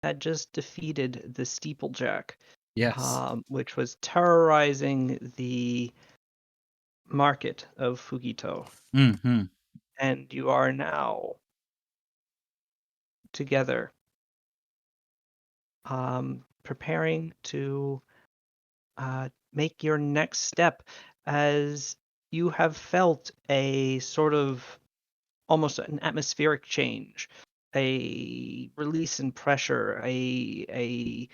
had just defeated the Steeplejack, Yes. which was terrorizing the market of Fugito. Mm-hmm. And you are now together, preparing to make your next step as you have felt a sort of almost an atmospheric change, a release in pressure, a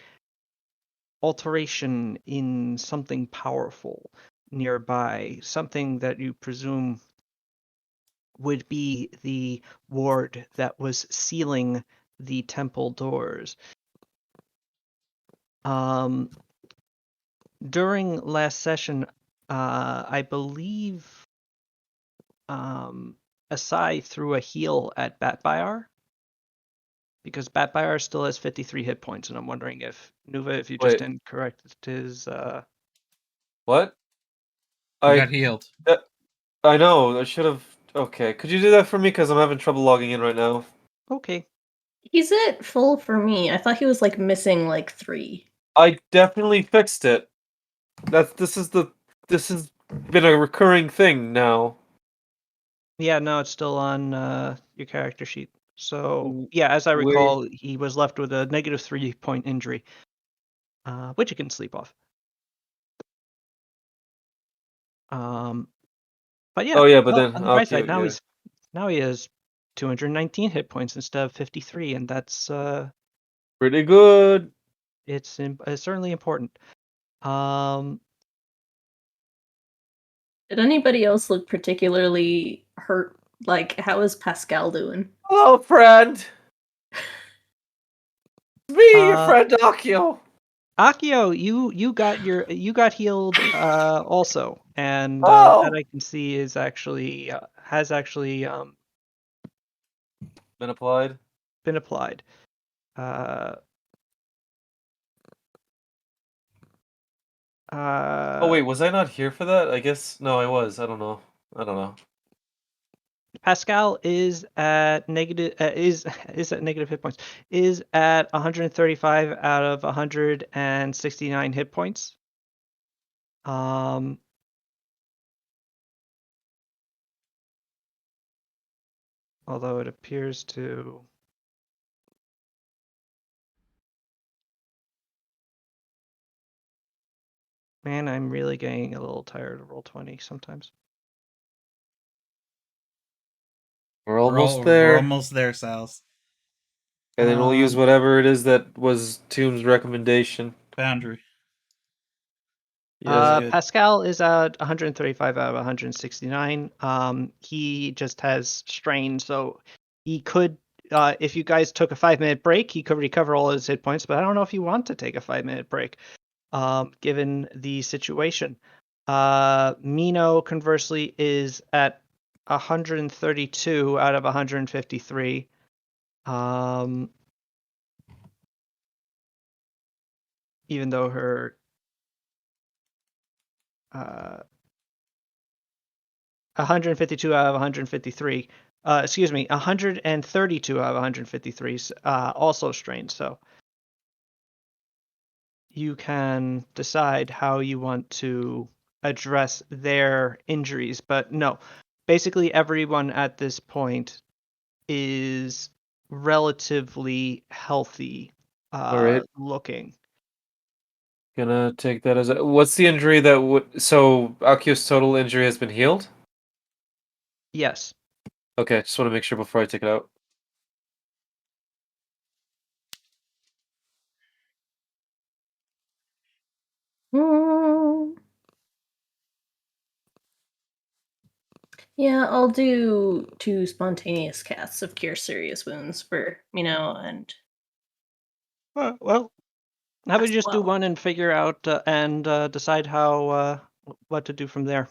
alteration in something powerful nearby, something that you presume would be the ward that was sealing the temple doors. Um, During last session, I believe Asai threw a heal at Batbyar because Batbyar still has 53 hit points, and I'm wondering if Nuva, if you just Wait, incorrect his. what? He got I healed. uh, I know. I should have. Okay, could you do that for me? Because I'm having trouble logging in right now. Okay. He's at full for me. I thought he was like missing like 3. I definitely fixed it. This has been a recurring thing now. Yeah, no, it's still on your character sheet. So W- yeah, as I Where? recall, he was left with a negative 3 point injury, which you can sleep off. But yeah, Oh yeah, but well, then on the bright side, okay, yeah. now he has 219 hit points instead of 53, and that's Pretty good. it's certainly important. Um, Did anybody else look particularly hurt? Like, how is Pascal doing? Hello, friend. Me, your uh, friend Akio. Akio, you got healed also, and that Oh, I can see is actually has actually been applied. been applied. Uh, Oh uh, wait, was I not here for that? I guess no, I was. I don't know. I don't know. Pascal is at negative is at negative hit points. Is at 135 out of 169 hit points. Um, Although it appears to. Man, I'm really getting a little tired of Roll20 sometimes. We're almost there. We're almost there, Sals. And then we'll use whatever it is that was Tomb's recommendation. Boundary. Yes. Good. Pascal is at 135 out of 169. He just has strain, so he could, if you guys took a 5 minute break, he could recover all his hit points. But I don't know if you want to take a 5 minute break, given the situation. Mino, conversely, is at 132 out of 153. Even though her 152 out of 153. Excuse me, 132 out of 153 also strained. So you can decide how you want to address their injuries. But no, basically everyone at this point is relatively healthy All right. looking. Gonna take that as a. What's the injury that would? So Akio's total injury has been healed. Yes. Okay, just want to make sure before I take it out. Hmm. Yeah, I'll do 2 spontaneous casts of Cure Serious Wounds for and Well, how about you just do well. one and figure out and decide how what to do from there.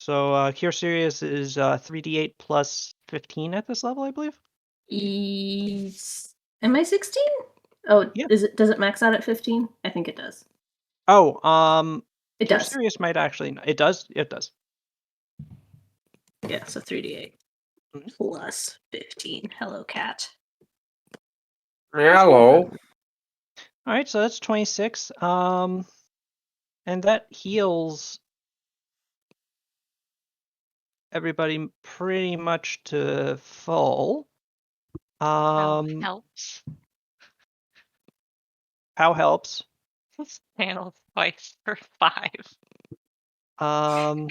So Cure Serious is 3d8 plus 15 at this level, I believe. Am I 16? Oh, Yeah. does it max out at 15? I think it does. Oh, It Cure does. Serious might actually. It does. It does. Yeah, so 3d8 Mhm. plus 15. Hello, cat. Hello. All right, so that's 26. And that heals everybody pretty much to full. Helps. How helps? Panel twice for 5.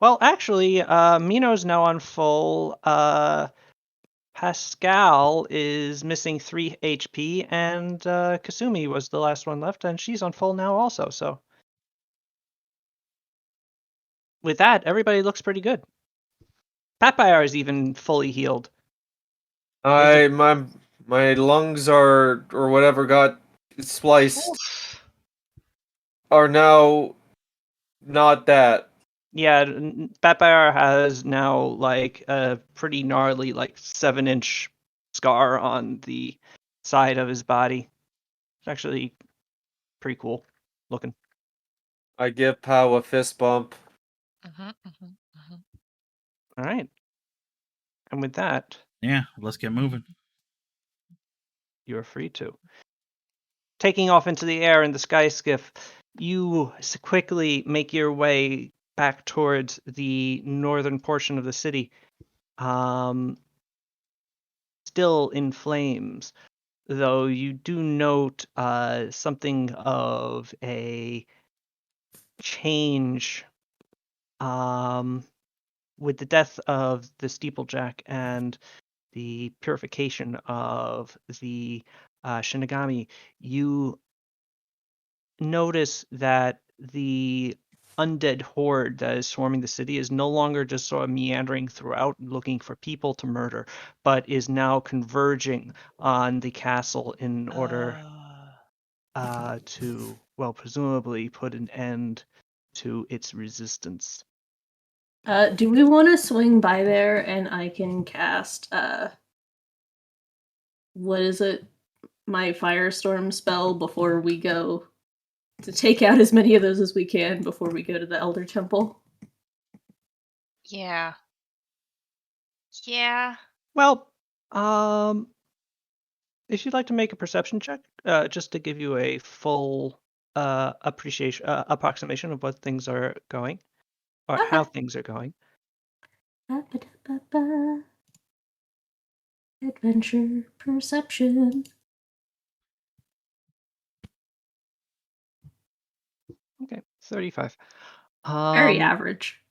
Well, actually, Mino's now on full. Pascal is missing 3 HP, and Kasumi was the last one left, and she's on full now also. So with that, everybody looks pretty good. Papayar is even fully healed. My lungs are or whatever got spliced are now not that. Yeah, Papayar has now like a pretty gnarly, like 7-inch scar on the side of his body. It's actually pretty cool looking. I give Pow a fist bump. All right. And with that, Yeah, let's get moving. you're free to. Taking off into the air in the sky skiff, you quickly make your way back towards the northern portion of the city. Still in flames, though you do note something of a change with the death of the steeplejack and the purification of the Shinigami. You notice that the undead horde that is swarming the city is no longer just sort of meandering throughout looking for people to murder, but is now converging on the castle in order to, well, presumably put an end to its resistance. Do we want to swing by there and I can cast what is it? My firestorm spell before we go to take out as many of those as we can before we go to the Elder Temple. Yeah. Yeah. Well, if you'd like to make a perception check, just to give you a full approximation of what things are going, or how things are going. Ba-ba-da-ba-ba. Adventure perception. Okay, 35. Very average.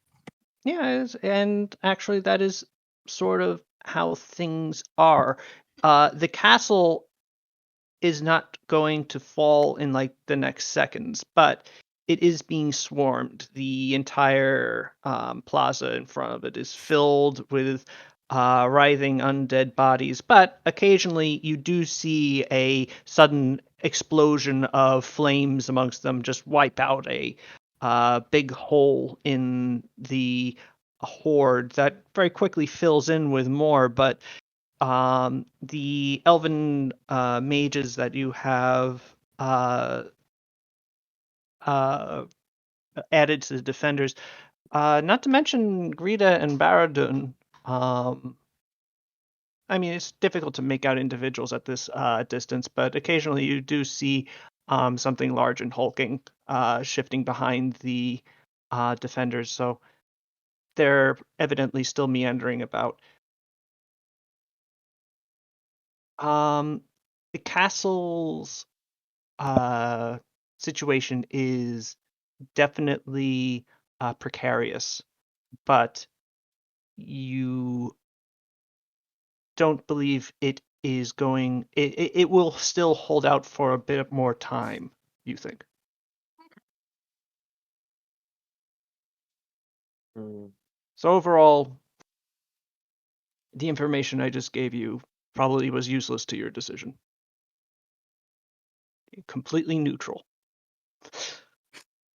Yeah, and actually that is sort of how things are. The castle is not going to fall in like the next seconds, but it is being swarmed. The entire plaza in front of it is filled with writhing undead bodies, but occasionally you do see a sudden explosion of flames amongst them just wipe out a big hole in the horde that very quickly fills in with more, but the elven mages that you have uh, added to the defenders, not to mention Greta and Baradun. I mean, it's difficult to make out individuals at this distance, but occasionally you do see something large and hulking shifting behind the defenders. So they're evidently still meandering about. The castle's situation is definitely precarious, but you don't believe it is going. It will still hold out for a bit more time. You think? So overall, the information I just gave you probably was useless to your decision. Completely neutral.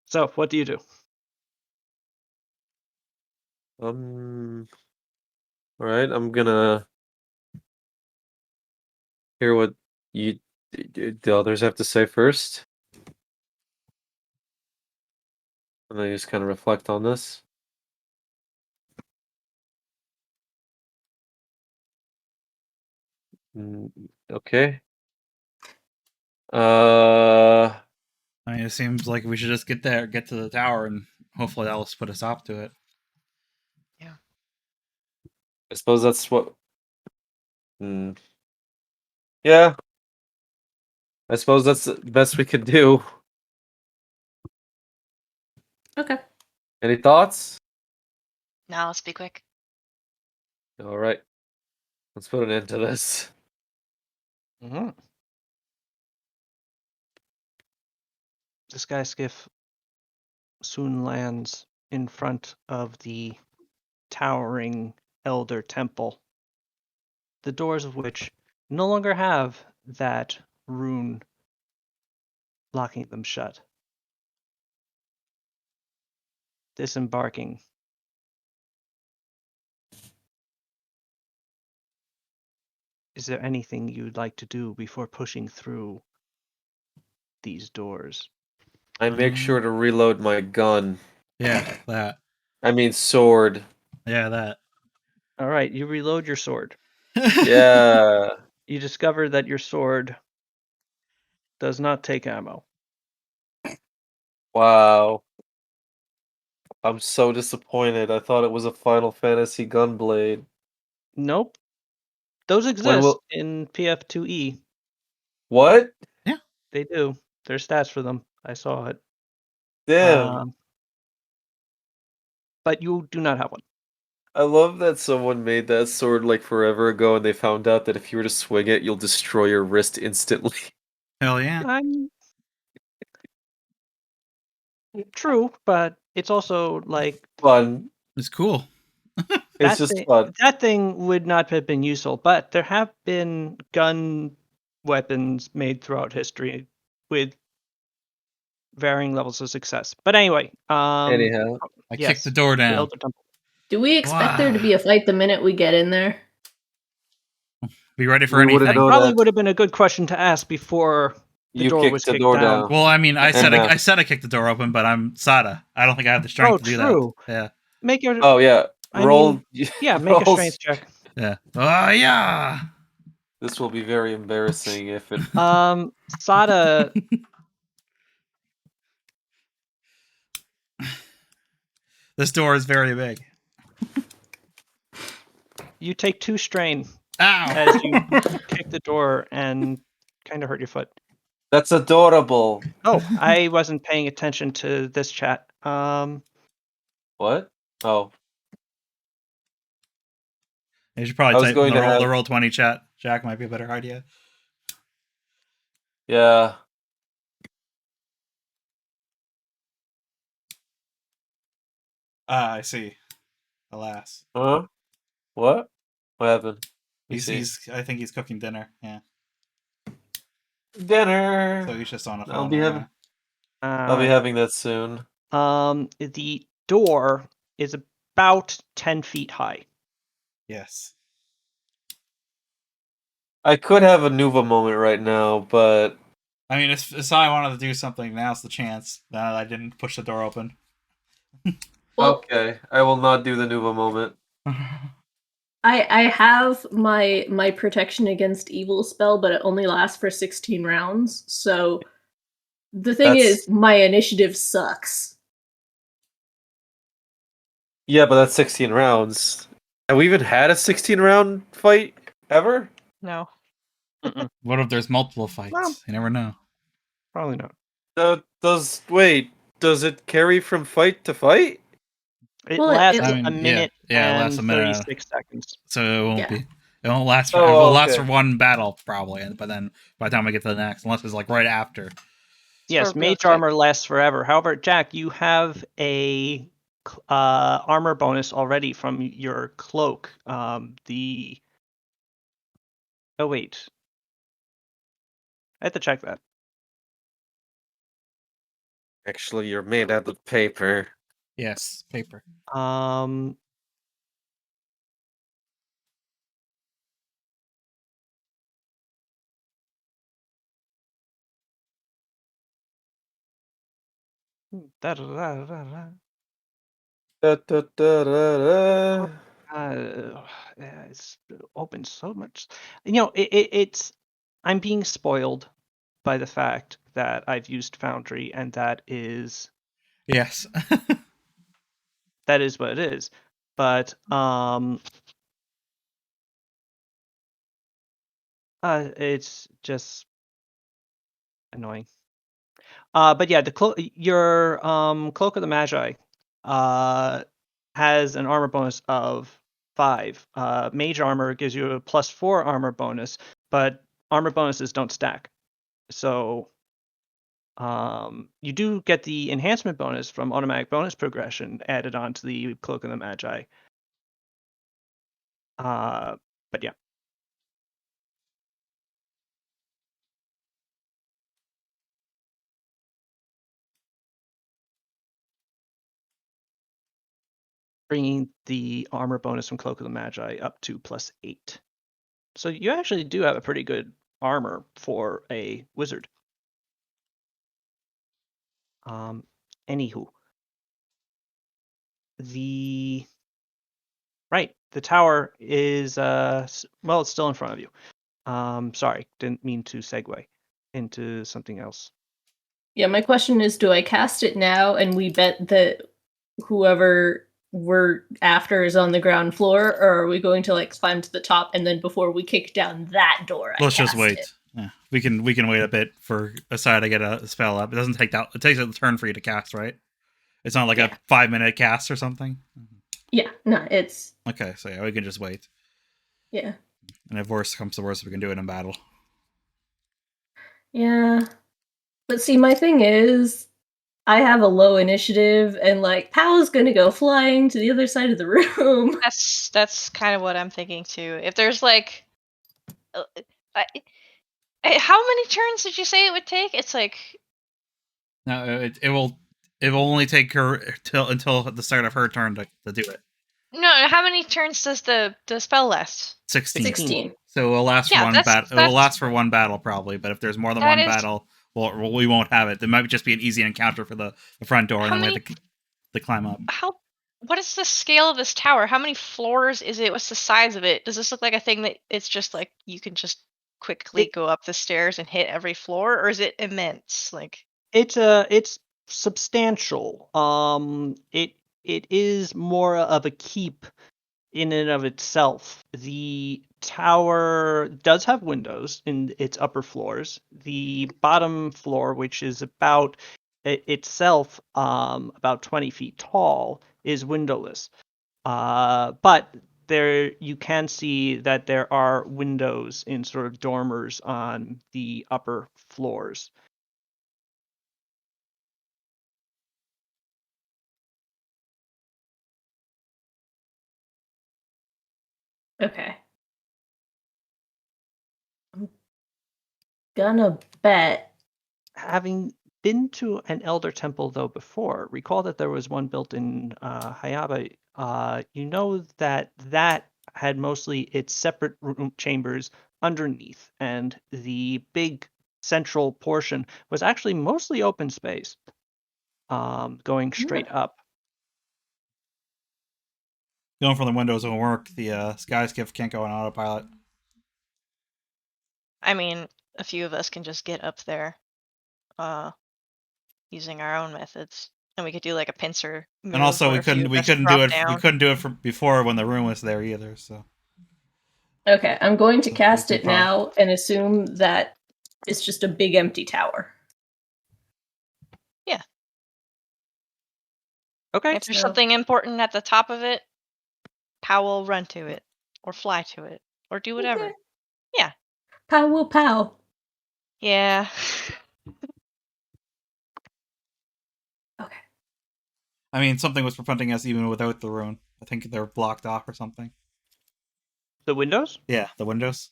So what do you do? All right, I'm gonna hear what you the others have to say first, and then just kind of reflect on this. Okay. I mean, it seems like we should just get there, get to the tower, and hopefully that'll put a stop to it. I suppose that's what. Hmm. Yeah. I suppose that's the best we could do. Okay. Any thoughts? Now let's be quick. All right. Let's put an end to this. Mhm. The sky skiff soon lands in front of the towering Elder Temple, the doors of which no longer have that rune locking them shut. Disembarking. Is there anything you'd like to do before pushing through these doors? I make sure to reload my gun. Yeah, that. I mean sword. Yeah, that. All right, you reload your sword. Yeah. You discover that your sword does not take ammo. Wow. I'm so disappointed. I thought it was a Final Fantasy gunblade. Nope. Those When exist will in PF2E. what? They do. There's stats for them. I saw it. Damn. But you do not have one. I love that someone made that sword like forever ago and they found out that if you were to swing it, you'll destroy your wrist instantly. Hell yeah. I'm true, but it's also like Fun. It's cool. It's just fun. that thing would not have been useful, but there have been gun weapons made throughout history with varying levels of success. But anyway, Anyhow. I yes, kicked the door the down. Elder Temple. Do we expect there to Wow. be a fight the minute we get in there? Be ready for We wouldn't anything. know Probably that. would have been a good question to ask before the You door was kicked the kicked door down. down. Well, I mean, I And said now. I said I kicked the door open, but I'm Sada. I don't think I have the strength Oh, to do true. that. Yeah. Make your Oh yeah. I Roll. mean, yeah, make a roll- strength check. Yeah. Oh yeah. This will be very embarrassing if it. Sada, This door is very big. you take 2 strain Ow. as you kick the door and kind of hurt your foot. That's adorable. Oh, I wasn't paying attention to this chat. What? Oh, You should I probably was type going to have. the roll 20 chat. Jack might be a better idea. Yeah. Ah, I see. Alas. Huh? What? What happened? Let me see. I think he's cooking dinner. Yeah. Dinner. So he's just on a phone. I'll be right having that soon. The door is about 10 feet high. now. Yes. I could have a Nuva moment right now, but I mean, if I wanted to do something, now's the chance. Now that I didn't push the door open. Well, okay, I will not do the Nuva moment. I have my protection against evil spell, but it only lasts for 16 rounds. So the thing is, my initiative sucks. Yeah, but that's 16 rounds. Have we even had a 16-round fight ever? No. What if there's multiple fights? Well- You never know. Probably not. Does it carry from fight to fight? It Well, lasts I mean, a minute yeah, it lasts and a minute. 36 seconds. So it won't Yeah. be. It won't last. For, Oh, it will last okay. for one battle probably, but then by the time we get to the next, unless it's like right after. Yes, Or real mage quick. armor lasts forever. However, Jack, you have a armor bonus already from your cloak. Oh wait, I have to check that. Actually, you're made out of paper. Yes, paper. Da-da-da-da-da. Da, da, da, da, da. It's open so much. You know, it's. I'm being spoiled by the fact that I've used Foundry, and that is Yes. what it is. But it's just annoying. But yeah, your Cloak of the Magi has an armor bonus of 5. Mage armor gives you a +4 armor bonus, but armor bonuses don't stack. So you do get the enhancement bonus from automatic bonus progression added onto the Cloak of the Magi. But yeah. Bringing the armor bonus from Cloak of the Magi up to +8. So you actually do have a pretty good armor for a wizard. Anywho, the tower is it's still in front of you. Sorry, didn't mean to segue into something else. Yeah, my question is, do I cast it now and we bet that whoever we're after is on the ground floor, or are we going to like climb to the top and then before we kick down that door, Let's just wait. It? Yeah, we can wait a bit for Asai to get a spell up. It doesn't take that. It takes a turn for you to cast, right? It's not like a 5-minute cast or something. Yeah, no, it's okay. So yeah, we can just wait. Yeah. And if worse comes to worse, we can do it in battle. Yeah. But see, my thing is, I have a low initiative, and like Pal's gonna go flying to the other side of the room. That's kind of what I'm thinking too. If there's like, how many turns did you say it would take? It's like No, it will only take her until the start of her turn to do it. no. How many turns does the spell last? 16. So it will last Yeah, for one battle. It will last for one battle probably, but if there's more than one battle, well, we won't have it. There might just be an easy encounter for the front door, and then we have to climb up. What is the scale of this tower? How many floors is it? What's the size of it? Does this look like a thing that it's just like you can just quickly go up the stairs and hit every floor, or is it immense? Like it's substantial. It is more of a keep in and of itself. The tower does have windows in its upper floors. The bottom floor, which is about itself about 20 feet tall, is windowless. But there you can see that there are windows in sort of dormers on the upper floors. Okay. I'm gonna bet. Having been to an Elder Temple, though, before, recall that there was one built in Hayaba. You know that had mostly its separate room chambers underneath, and the big central portion was actually mostly open space, going straight up. Going from the windows won't work. The skyskiff can't go on autopilot. I mean, a few of us can just get up there, using our own methods, and we could do like a pincer move. And also, we couldn't do it before when the room was there either. So. Okay, I'm going to cast it now and assume that it's just a big empty tower. Yeah. Okay. If there's something important at the top of it, Pow will run to it, or fly to it, or do whatever. Okay. Yeah. Pow will pow. Yeah. Okay. I mean, something was preventing us even without the rune. I think they're blocked off or something. The windows? Yeah, the windows.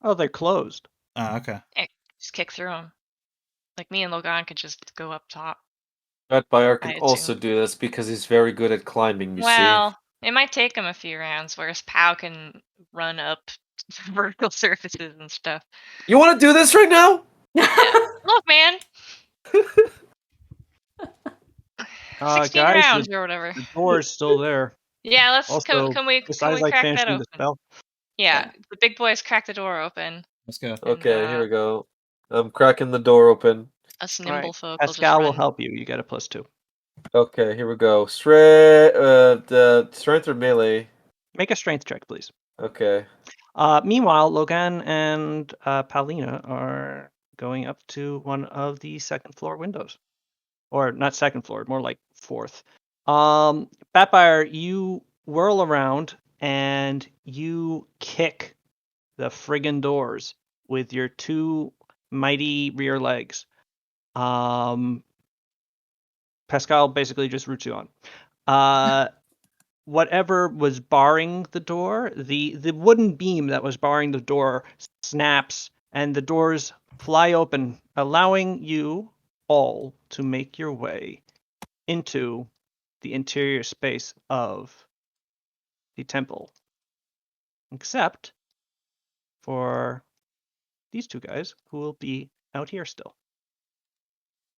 Oh, they're closed. Okay. Yeah, just kick through them. Like me and Logan could just go up top. Red Buyer can also do this because he's very good at climbing, you see. It might take him a few rounds, whereas Pow can run up vertical surfaces and stuff. You want to do this right now? Yeah. Look, man. 16 guys, rounds or whatever. The door is still there. Yeah, let's also, can we crack that open? Yeah, the big boys crack the door open. Let's go. Okay, here we go. I'm cracking the door open. Us All nimble right. folk will just Pascal will run. help you. You get a +2. Okay, here we go. The strength or melee? Make a strength check, please. Okay. Meanwhile, Logan and Paulina are going up to one of the second floor windows. Or not second floor, more like fourth. Batfire, you whirl around and you kick the friggin' doors with your 2 mighty rear legs. Pascal basically just roots you on. Whatever was barring the door, the wooden beam that was barring the door snaps and the doors fly open, allowing you all to make your way into the interior space of the temple. Except for these 2 guys who will be out here still,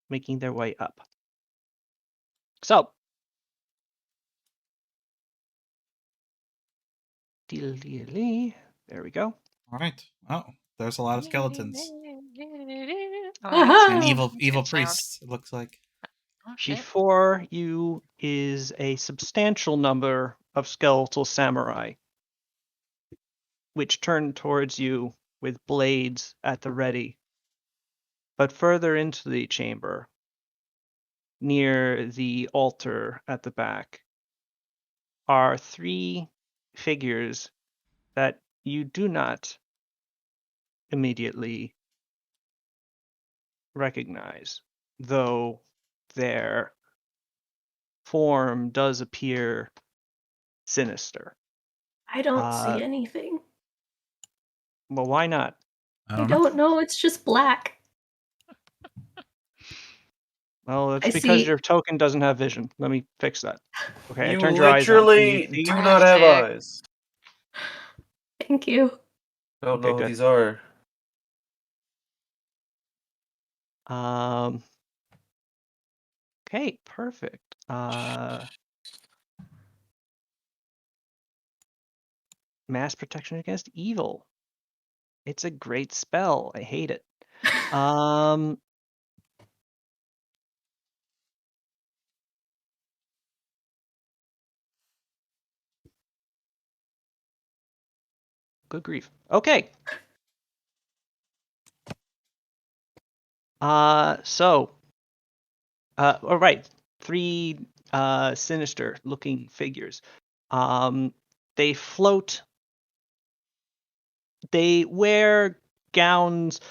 making their way up. So, there we go. All right. Oh, there's a lot of skeletons. Aha! And evil Good sound. priests, it looks like. Oh shit. Before you is a substantial number of skeletal samurai, which turn towards you with blades at the ready. But further into the chamber, near the altar at the back, are 3 figures that you do not immediately recognize, though their form does appear sinister. I don't see anything. Well, why not? I don't know. It's just black. Well, it's I because see. your token doesn't have vision. Let me fix that. Okay, I You turned your eyes on. Can you literally see? do not have Fantastic. eyes. Thank you. I don't Okay, know who good. these are. Okay, perfect. Mass protection against evil. It's a great spell. I hate it. Good grief. Okay. So, all right, 3 sinister looking figures. They float. They wear gowns,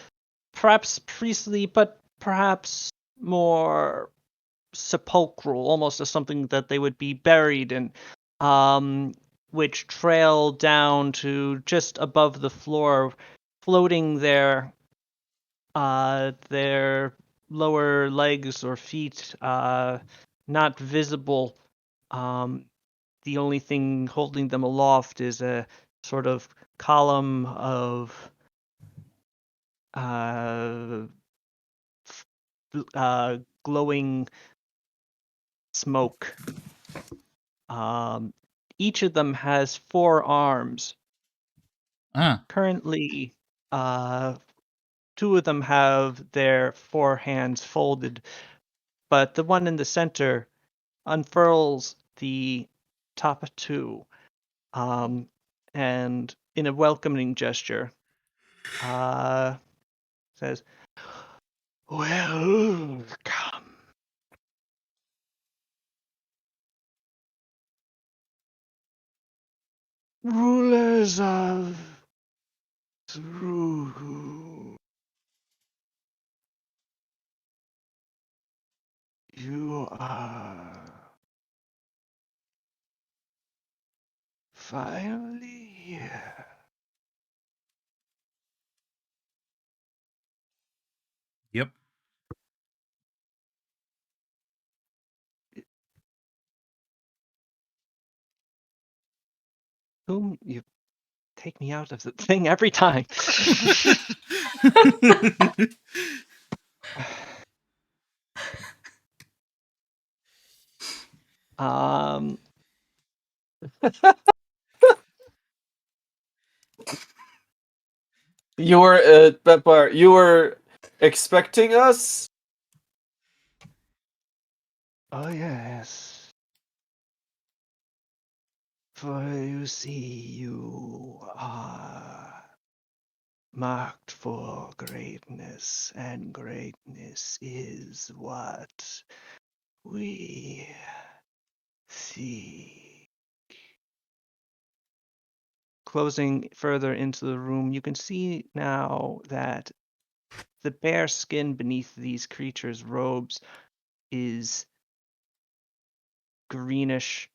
perhaps priestly, but perhaps more sepulchral, almost as something that they would be buried in, which trail down to just above the floor, floating their lower legs or feet, not visible. The only thing holding them aloft is a sort of column of glowing smoke. Each of them has 4 arms. Currently, 2 of them have their 4 hands folded, but the one in the center unfurls the top 2, and in a welcoming gesture, says, "Welcome. Rulers of Thru. You are finally here." Yep. Whom you take me out of the thing every time. um, You were Betbar. You were expecting us? Oh, yes. For you see, you are marked for greatness, and greatness is what we see. Closing further into the room, you can see now that the bare skin beneath these creatures' robes is greenish,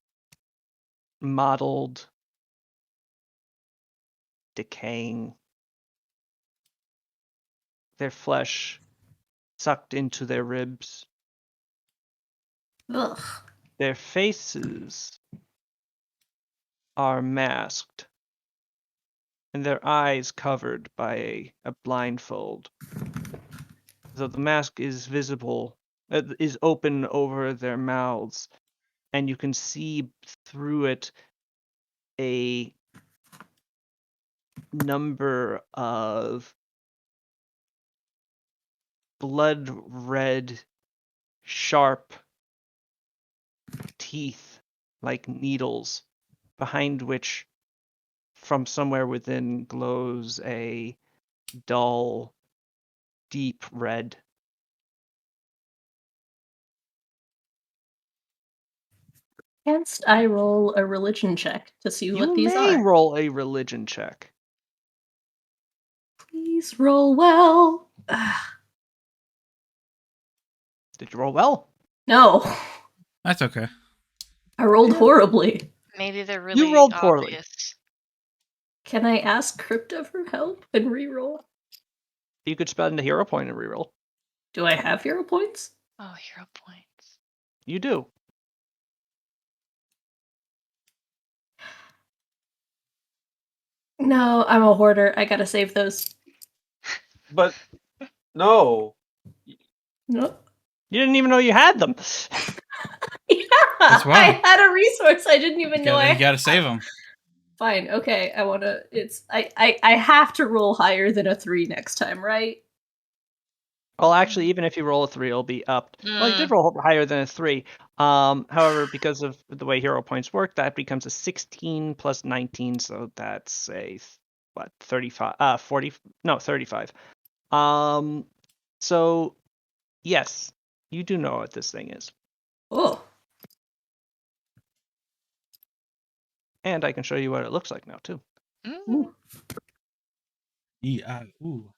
mottled, decaying. Their flesh sucked into their ribs. Ugh. Their faces are masked, and their eyes covered by a blindfold. So the mask is visible, is open over their mouths, and you can see through it a number of blood red, sharp teeth like needles, behind which, from somewhere within, glows a dull, deep red. Canst I roll a religion check to see what You these may are? roll a religion check. Please roll well. Ugh. Did you roll well? No, That's okay. I rolled horribly. Maybe they're You really rolled poorly. obvious. Can I ask Crypta for help and reroll? You could spend a hero point and reroll. Do I have hero points? Oh, hero points. You do. No, I'm a hoarder. I gotta save those. But no. Nope. You didn't even know you had them. Yeah, That's why. I had a resource I didn't even know I You had. gotta save them. Fine, okay. I wanna. It's I have to roll higher than a 3 next time, right? Well, actually, even if you roll a 3, it'll be upped. Well, you did roll higher than a 3. However, because of the way hero points work, that becomes a 16 plus 19, so that's a 35 40 no, 35. So yes, you do know what this thing is. Oh, And I can show you what it looks like now too. ooh. Yeah. Ooh.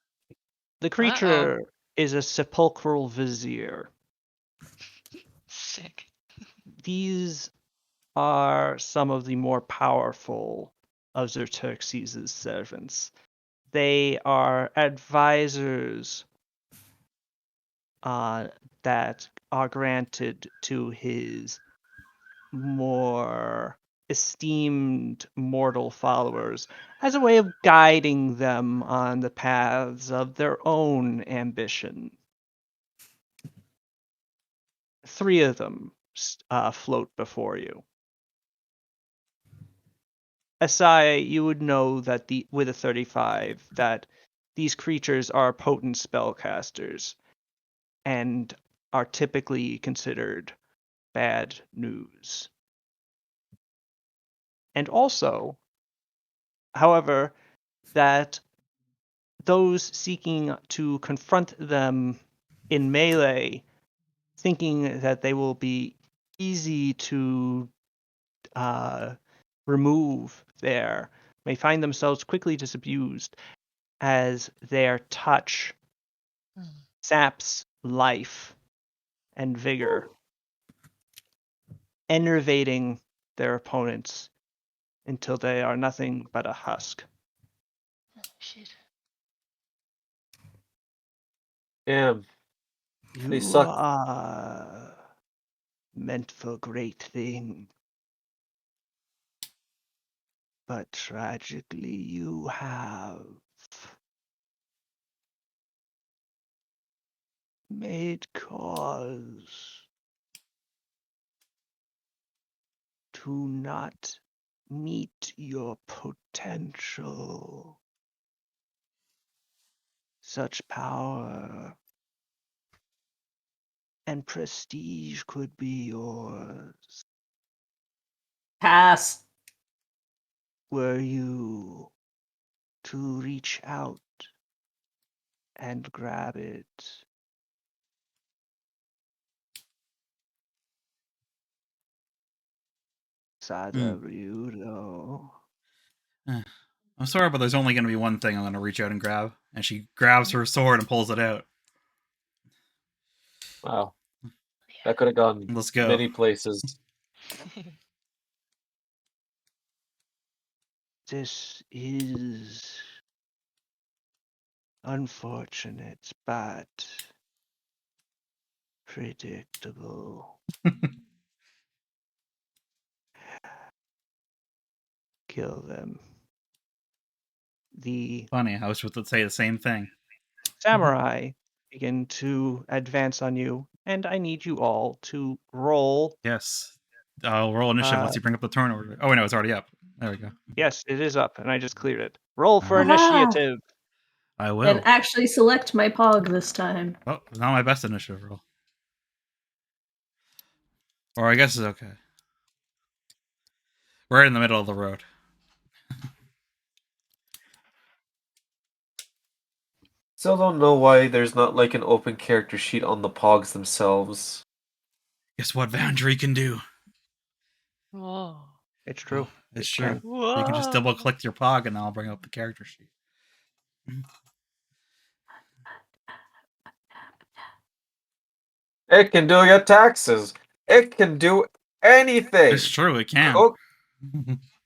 The creature is a sepulchral vizier. Sick. These are some of the more powerful of Xerxes' servants. They are advisors that are granted to his more esteemed mortal followers as a way of guiding them on the paths of their own ambition. 3 of them float before you. Asai, you would know that with a 35 that these creatures are potent spellcasters and are typically considered bad news. And also, however, that those seeking to confront them in melee, thinking that they will be easy to remove there, may find themselves quickly disabused as their touch saps life and vigor, enervating their opponents until they are nothing but a husk. Shit. Damn. They You suck. are meant for great things, but tragically you have made cause to not meet your potential. such power and prestige could be yours Pass. were you to reach out and grab it. Sadaryudo. I'm sorry, but there's only going to be one thing I'm going to reach out and grab. And she grabs her sword and pulls it out. Wow. That could have gone Let's go. many places. This is unfortunate, but predictable. Kill them. The Funny, I was supposed to say the same thing. samurai begin to advance on you, and I need you all to roll. Yes. I'll roll initiative once you bring up the turn order. Oh, wait, no, it's already up. There we go. Yes, it is up, and I just cleared it. Roll for Uh-huh. initiative. I will. And actually select my pog this time. Oh, not my best initiative roll. Or I guess it's okay. We're in the middle of the road. Still don't know why there's not like an open character sheet on the pogs themselves. Guess what Boundary can do? Whoa. It's true. It's It true. can. Whoa. You can just double click your pog and I'll bring up the character sheet. It can do your taxes. It can do anything. It's true, it can. Cook,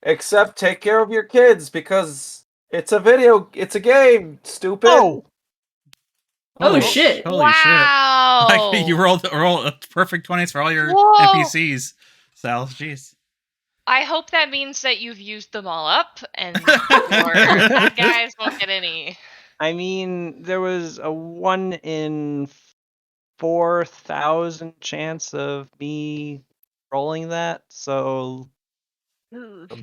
except take care of your kids because it's a game, stupid. Oh! Oh, shit. Holy Wow. shit. You rolled perfect 20s for all your Whoa. NPCs, Sal. Jeez. I hope that means that you've used them all up, and your bad guys won't get any. I mean, there was a 1 in 4,000 chance of me rolling that, so yeah.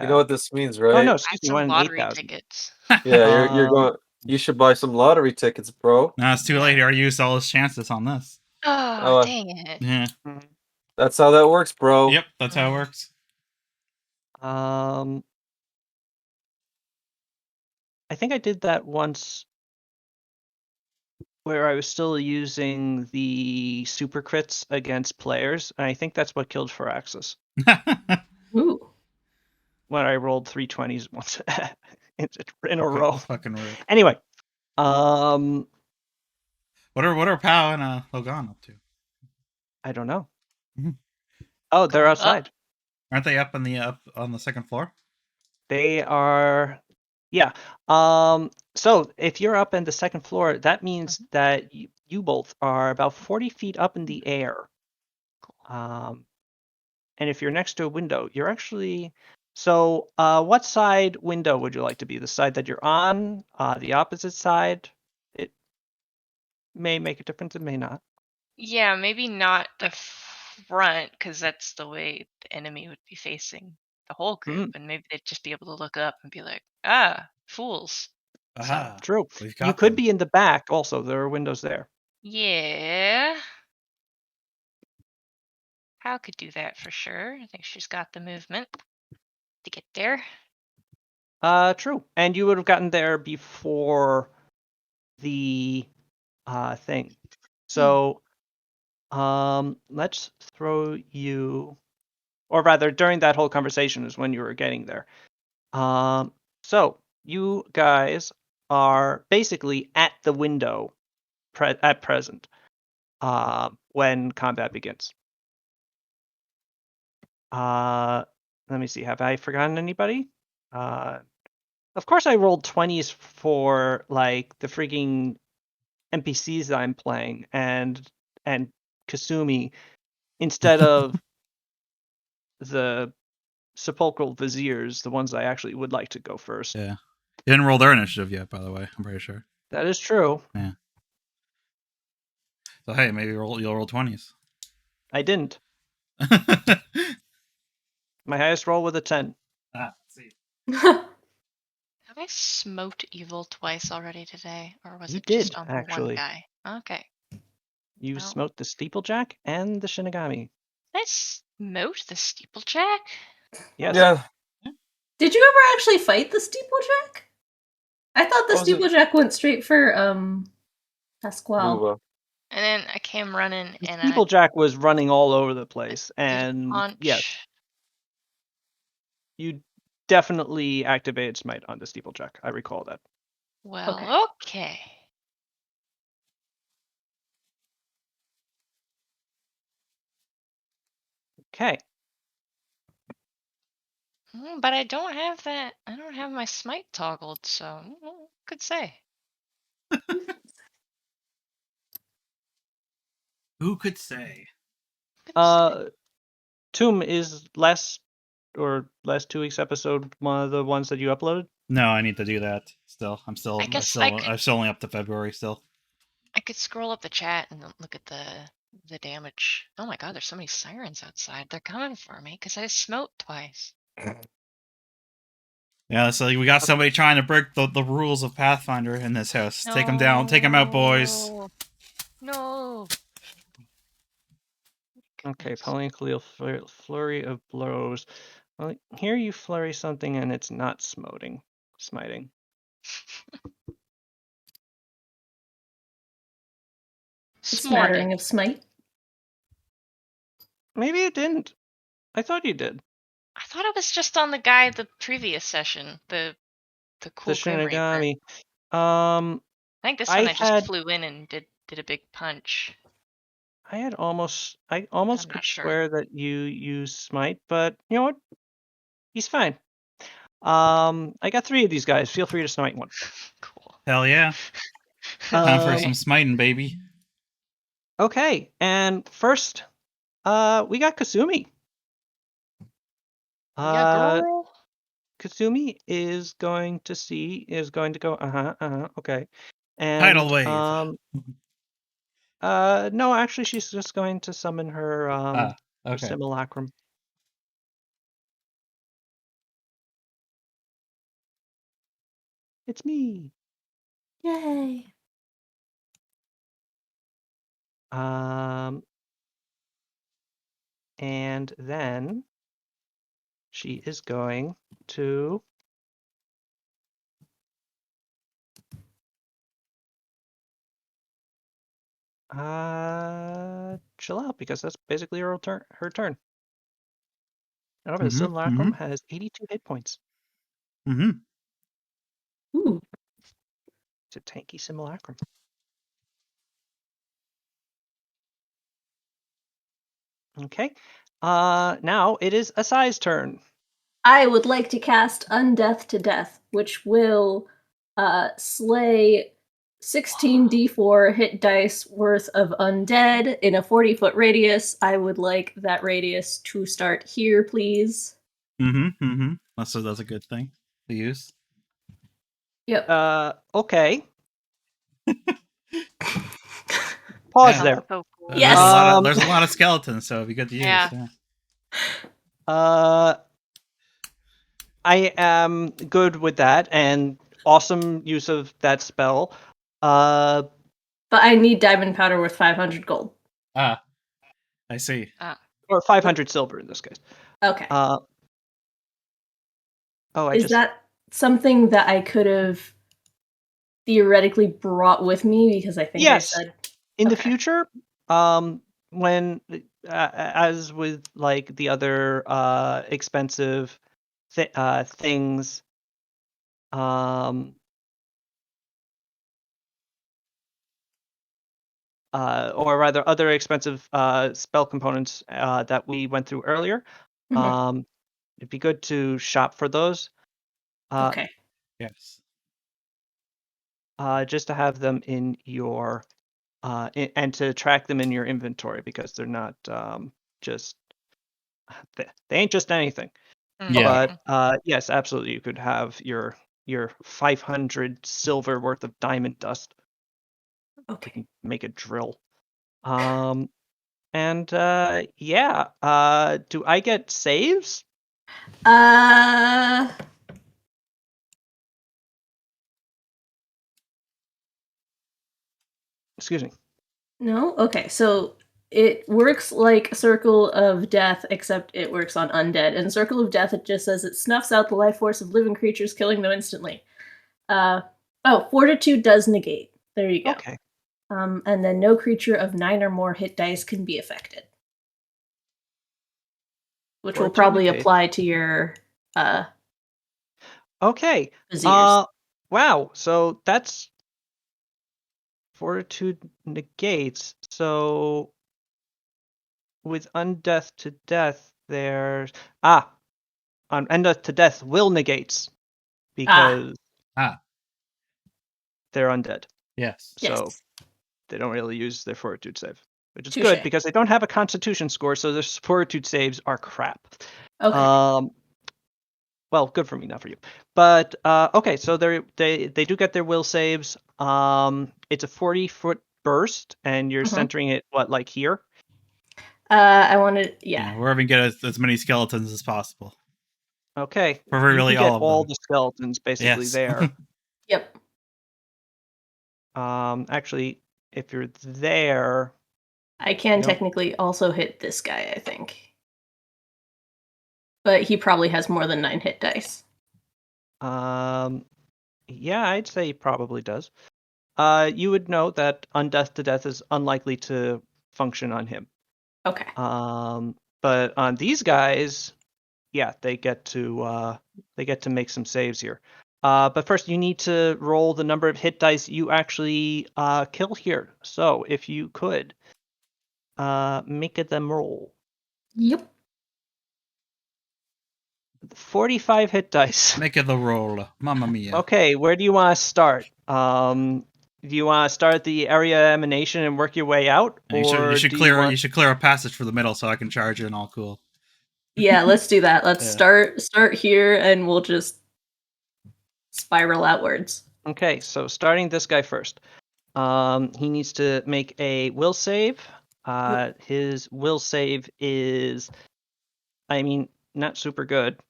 You know what this means, Oh right? no, Buy excuse me, some 1 in lottery 8,000. tickets. Yeah, you're Um, going. You should buy some lottery tickets, bro. No, it's too late. He already used all his chances on this. Oh, dang it. Yeah. That's how that works, bro. Yep, that's how it works. I think I did that once where I was still using the super crits against players, and I think that's what killed Firaxis. Ooh. When I rolled 3 20s once in a row. Fucking rude. Anyway, What are Pow and Logan up to? I don't know. Mhm. Oh, they're Going outside. up. Aren't they up on the second floor? They are, yeah. So if you're up in the second floor, that means that you both are about 40 feet up in the air. And if you're next to a window, you're actually. So, what side window would you like to be? The side that you're on? The opposite side? It may make a difference. It may not. Yeah, maybe not the front, because that's the way the enemy would be facing the whole group, and maybe they'd just be able to look up and be like, "Ah, fools." Aha. True. We've You got could them. be in the back also. There are windows there. Yeah. How could do that for sure. I think she's got the movement to get there. True. And you would have gotten there before the thing. So, let's throw you, or rather, during that whole conversation is when you were getting there. So you guys are basically at the window at present when combat begins. Let me see. Have I forgotten anybody? Of course, I rolled 20s for like the freaking NPCs that I'm playing and Kasumi instead of the sepulchral viziers, the ones I actually would like to go first. Yeah. You didn't roll their initiative yet, by the way. I'm pretty sure. That is true. Yeah. So hey, maybe you'll roll 20s. I didn't. My highest roll was a 10. Let's see. I smote evil twice already today, or was You it just did, on the one actually. guy? Okay. You Well. smote the Steeplejack and the Shinigami. I smote the steeplejack? Yes. Yeah. Did you ever actually fight the steeplejack? I thought the What was it? steeplejack went straight for Pasquale. Luba. And then I came running The and Steeplejack was running all over the place, I did a and punch. yes, you definitely activated Smite on the Steeplejack. I recall that. Well, okay. Okay. But I don't have that. I don't have my smite toggled, so could say. Who could say? Tomb is last 2 weeks episode one of the ones that you uploaded. No, I need to do that. Still, I'm guess only up to February still. I could scroll up the chat and look at the damage. Oh my god, there's so many sirens outside. They're coming for me because I smote twice. Yeah, so we got somebody trying to break the rules of Pathfinder in this house. No. Take them down. Take them out, boys. No. Okay, Goodness. Pauline Khalil, flurry of blows. Well, here you flurry something and it's not smiting. Smattering of smite. Maybe it didn't. I thought you did. I thought it was just on the guy the previous session, the cool The Grim Reaper. Shinigami. I think this one I just flew in and did a big punch. I almost could swear that you used smite, but you know what? He's fine. I got 3 of these guys. Feel free to smite one. Cool. Hell yeah. Time for some smiting, baby. Okay, and first, we got Kasumi. Yeah, girl. Kasumi is going to go, okay. And Tidal wave. no, actually she's just going to summon her her simulacrum. It's me. Yay. And then she is going to chill out because that's basically her turn. However, the simulacrum has 82 hit points. Ooh. It's a tanky simulacrum. Okay. Now it is Asai's turn. I would like to cast Undeath to Death, which will slay 16d4 hit dice worth of undead in a 40-foot radius. I would like that radius to start here, please. That's a good thing to use. Yep. Okay. Pause there. So cool. Yes. There's a lot of skeletons, so it'd be good to use. Yeah. I am good with that, and awesome use of that spell. But I need diamond powder worth 500 gold. I see. Or 500 silver in this case. Okay. Is that something that I could have theoretically brought with me? Because I think yes. I said in the future, when as with like the other expensive things, or rather other expensive spell components that we went through earlier, it'd be good to shop for those. Okay. Yes. Just to have them in your and to track them in your inventory because they're not just they ain't just anything. Yeah. But yes, absolutely, you could have your 500 silver worth of diamond dust. Okay. We can make a drill. And yeah. Do I get saves? Excuse me. No? Okay, so it works like Circle of Death, except it works on undead. And Circle of Death, it just says it snuffs out the life force of living creatures, killing them instantly. Fortitude does negate. There you go. Okay. And then no creature of 9 or more hit dice can be affected. Which will Fortitude probably negate. apply to your Okay. Viziers. Wow. So that's Fortitude negates. So with Undeath to Death, there's Undeath to Death will negates because they're undead. Yes. So Yes. they don't really use their Fortitude save, which is Touché. good because they don't have a Constitution score, so their Fortitude saves are crap. Okay. Well, good for me, not for you. But okay, so they do get their will saves. It's a 40-foot burst, and you're centering it like here. I wanted, yeah. Wherever we can get as many skeletons as possible. Okay, For you really can get all of all them. the skeletons basically Yes. there. Yep. Actually, if you're there, I can you don't- technically also hit this guy, I think. But he probably has more than 9 hit dice. yeah, I'd say he probably does. You would know that Undeath to Death is unlikely to function on him. Okay. But on these guys, yeah, they get to make some saves here. But first, you need to roll the number of hit dice you actually kill here. So if you could make them roll. Yep. 45 hit dice. Make it the roll. Mamma mia. Okay, where do you want to start? Do you want to start at the area emanation and work your way out, or you should clear a passage for the middle so I can charge in all cool. Yeah, let's do that. Let's Yeah. start here and we'll just spiral outwards. Okay, so starting this guy first. He needs to make a will save. His will save is, not super good.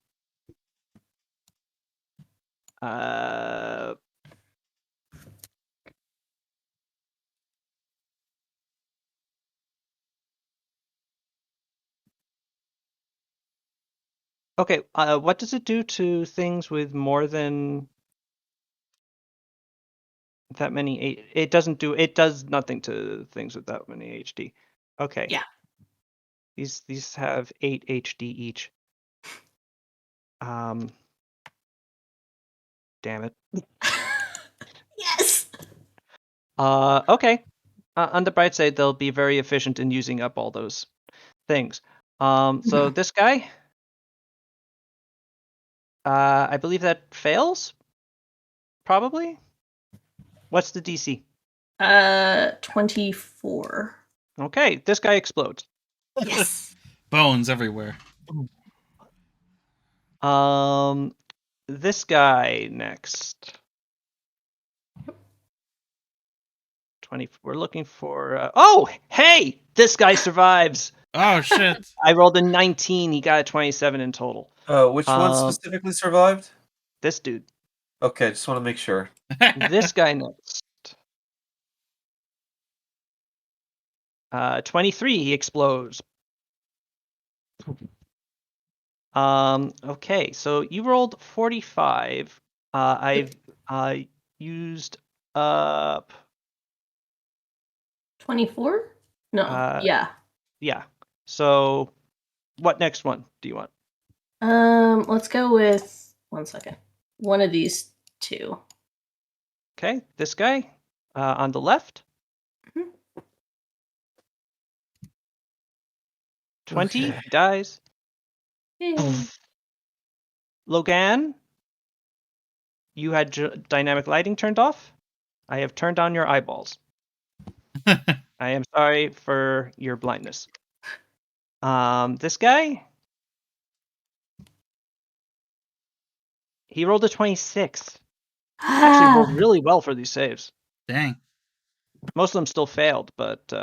Okay, what does it do to things with more than that many? It does nothing to things with that many HD. Okay. Yeah. These have 8 HD each. Damn it. Yes. Okay. On the bright side, they'll be very efficient in using up all those things. So this guy, I believe that fails. Probably. What's the DC? 24. Okay, this guy explodes. Yes. Bones everywhere. This guy next. 20. We're looking for. Oh, hey! This guy survives. Oh shit! I rolled a 19. He got a 27 in total. Which one specifically survived? This dude. Okay, just want to make sure. This guy next. 23. He explodes. Okay, so you rolled 45. I've used up 24? No. Yeah. Yeah. So what next one do you want? Let's go with 1 second. One of these two. Okay, this guy on the left. 20 Okay. dies. Yay. Logan, you had dynamic lighting turned off. I have turned on your eyeballs. I am sorry for your blindness. This guy, he rolled a 26. Actually rolled really well for these saves. Dang. Most of them still failed, but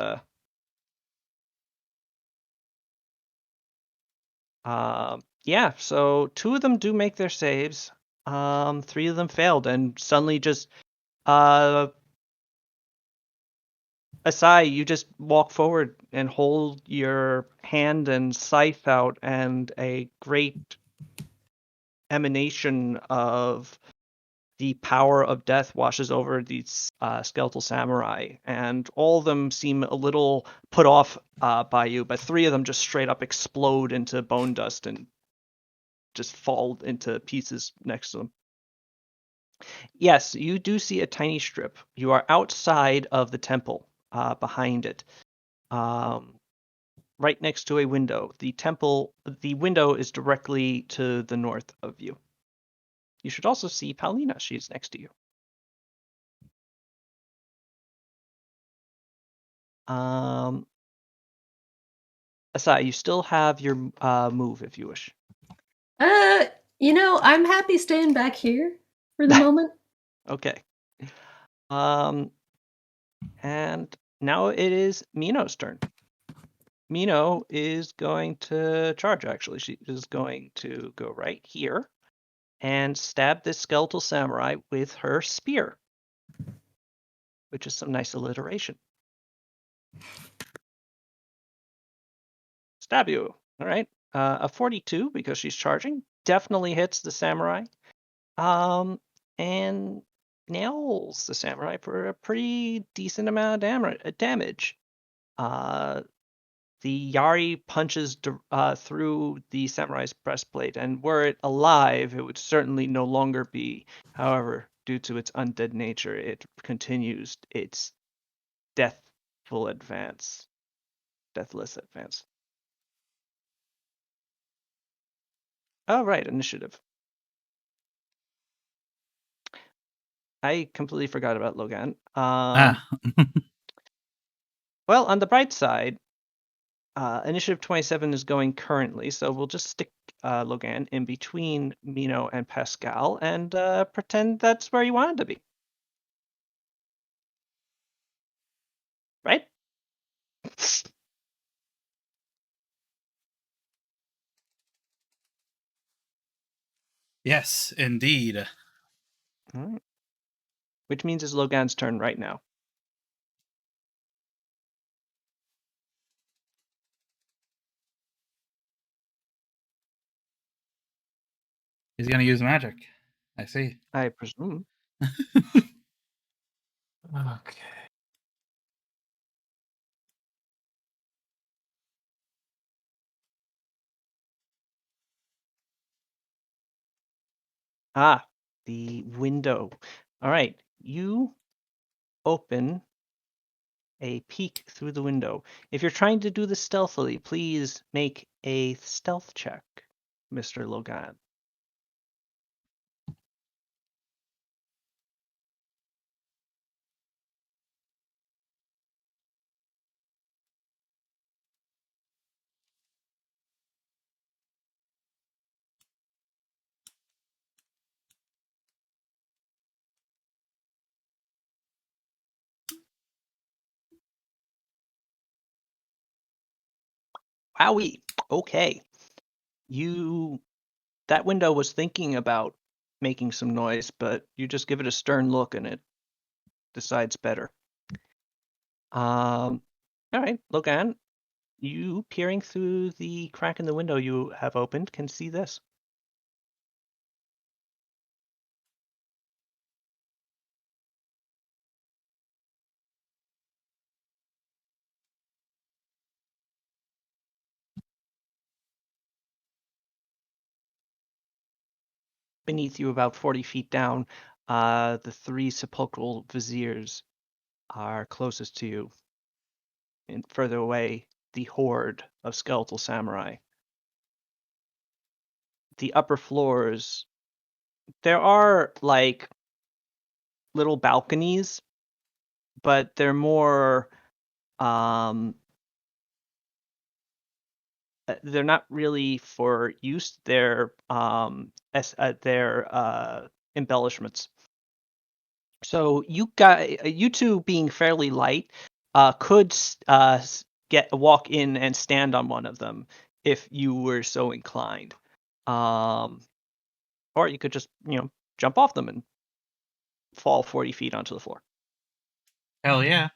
yeah, so 2 of them do make their saves. 3 of them failed and suddenly just Asai, you just walk forward and hold your hand and scythe out, and a great emanation of the power of death washes over these skeletal samurai, and all of them seem a little put off by you, but 3 of them just straight up explode into bone dust and just fall into pieces next to them. Yes, you do see a tiny strip. You are outside of the temple, behind it, right next to a window. The window is directly to the north of you. You should also see Paulina. She's next to you. Asai, you still have your move if you wish. I'm happy staying back here for the moment. Okay. And now it is Mino's turn. Mino is going to charge, actually. She is going to go right here and stab this skeletal samurai with her spear, which is some nice alliteration. Stab you. All right. A 42, because she's charging, definitely hits the samurai. And nails the samurai for a pretty decent amount of damage. The Yari punches through the samurai's breastplate, and were it alive, it would certainly no longer be. However, due to its undead nature, it continues its deathless advance. Oh, right, initiative. I completely forgot about Logan. Well, on the bright side, initiative 27 is going currently, so we'll just stick Logan in between Mino and Pascal and pretend that's where you wanted to be. Right? Yes, indeed. All right. Which means it's Logan's turn right now. He's gonna use magic. I see. I presume. Okay. Ah, the window. All right. You open a peek through the window. If you're trying to do this stealthily, please make a stealth check, Mr. Logan. Wowie. Okay. That window was thinking about making some noise, but you just give it a stern look and it decides better. All right, Logan, you peering through the crack in the window you have opened can see this. Beneath you, about 40 feet down, the 3 sepulchral viziers are closest to you. And further away, the horde of skeletal samurai. The upper floors, there are like little balconies, but they're more they're not really for use. They're embellishments. So you two being fairly light, could walk in and stand on one of them if you were so inclined. Or you could just jump off them and fall 40 feet onto the floor. Hell yeah.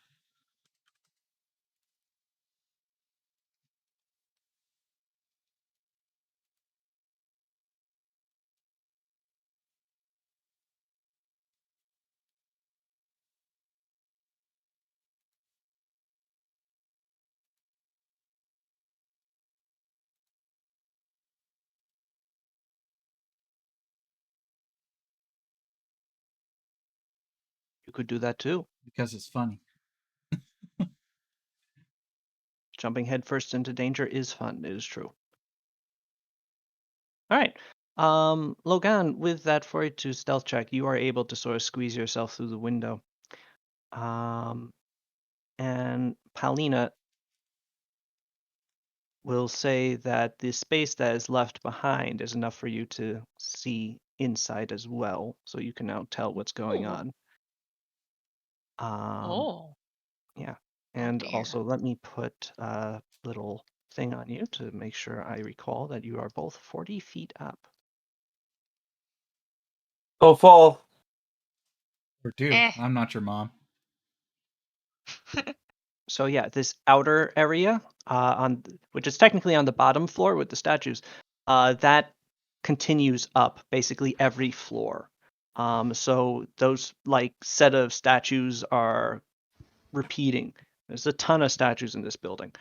You could do that too. Because it's funny. Jumping headfirst into danger is fun. It is true. All right. Logan, with that 42 stealth check, you are able to sort of squeeze yourself through the window. And Paulina will say that the space that is left behind is enough for you to see inside as well, so you can now tell what's going Ooh. on. Oh. Yeah. Oh, And dear. also, let me put a little thing on you to make sure I recall that you are both 40 feet up. Oh, fall. Or do. Eh. I'm not your mom. So yeah, this outer area, which is technically on the bottom floor with the statues, that continues up basically every floor. So those like set of statues are repeating. There's a ton of statues in this building.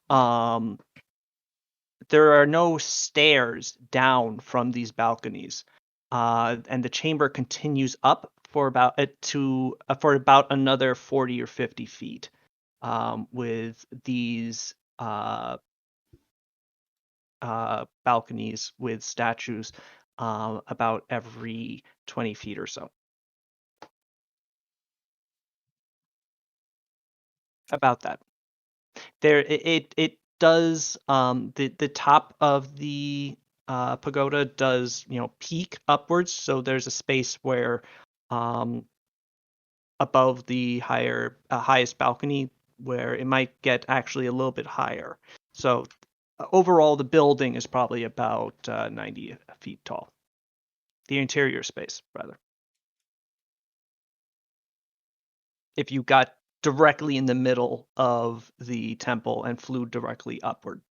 There are no stairs down from these balconies, and the chamber continues up for about another 40 or 50 feet, with these balconies with statues about every 20 feet or so. About that. It does, the top of the pagoda does, peak upwards, so there's a space where above the highest balcony where it might get actually a little bit higher. So overall, the building is probably about 90 feet tall. The interior space, rather. If you got directly in the middle of the temple and flew directly upward.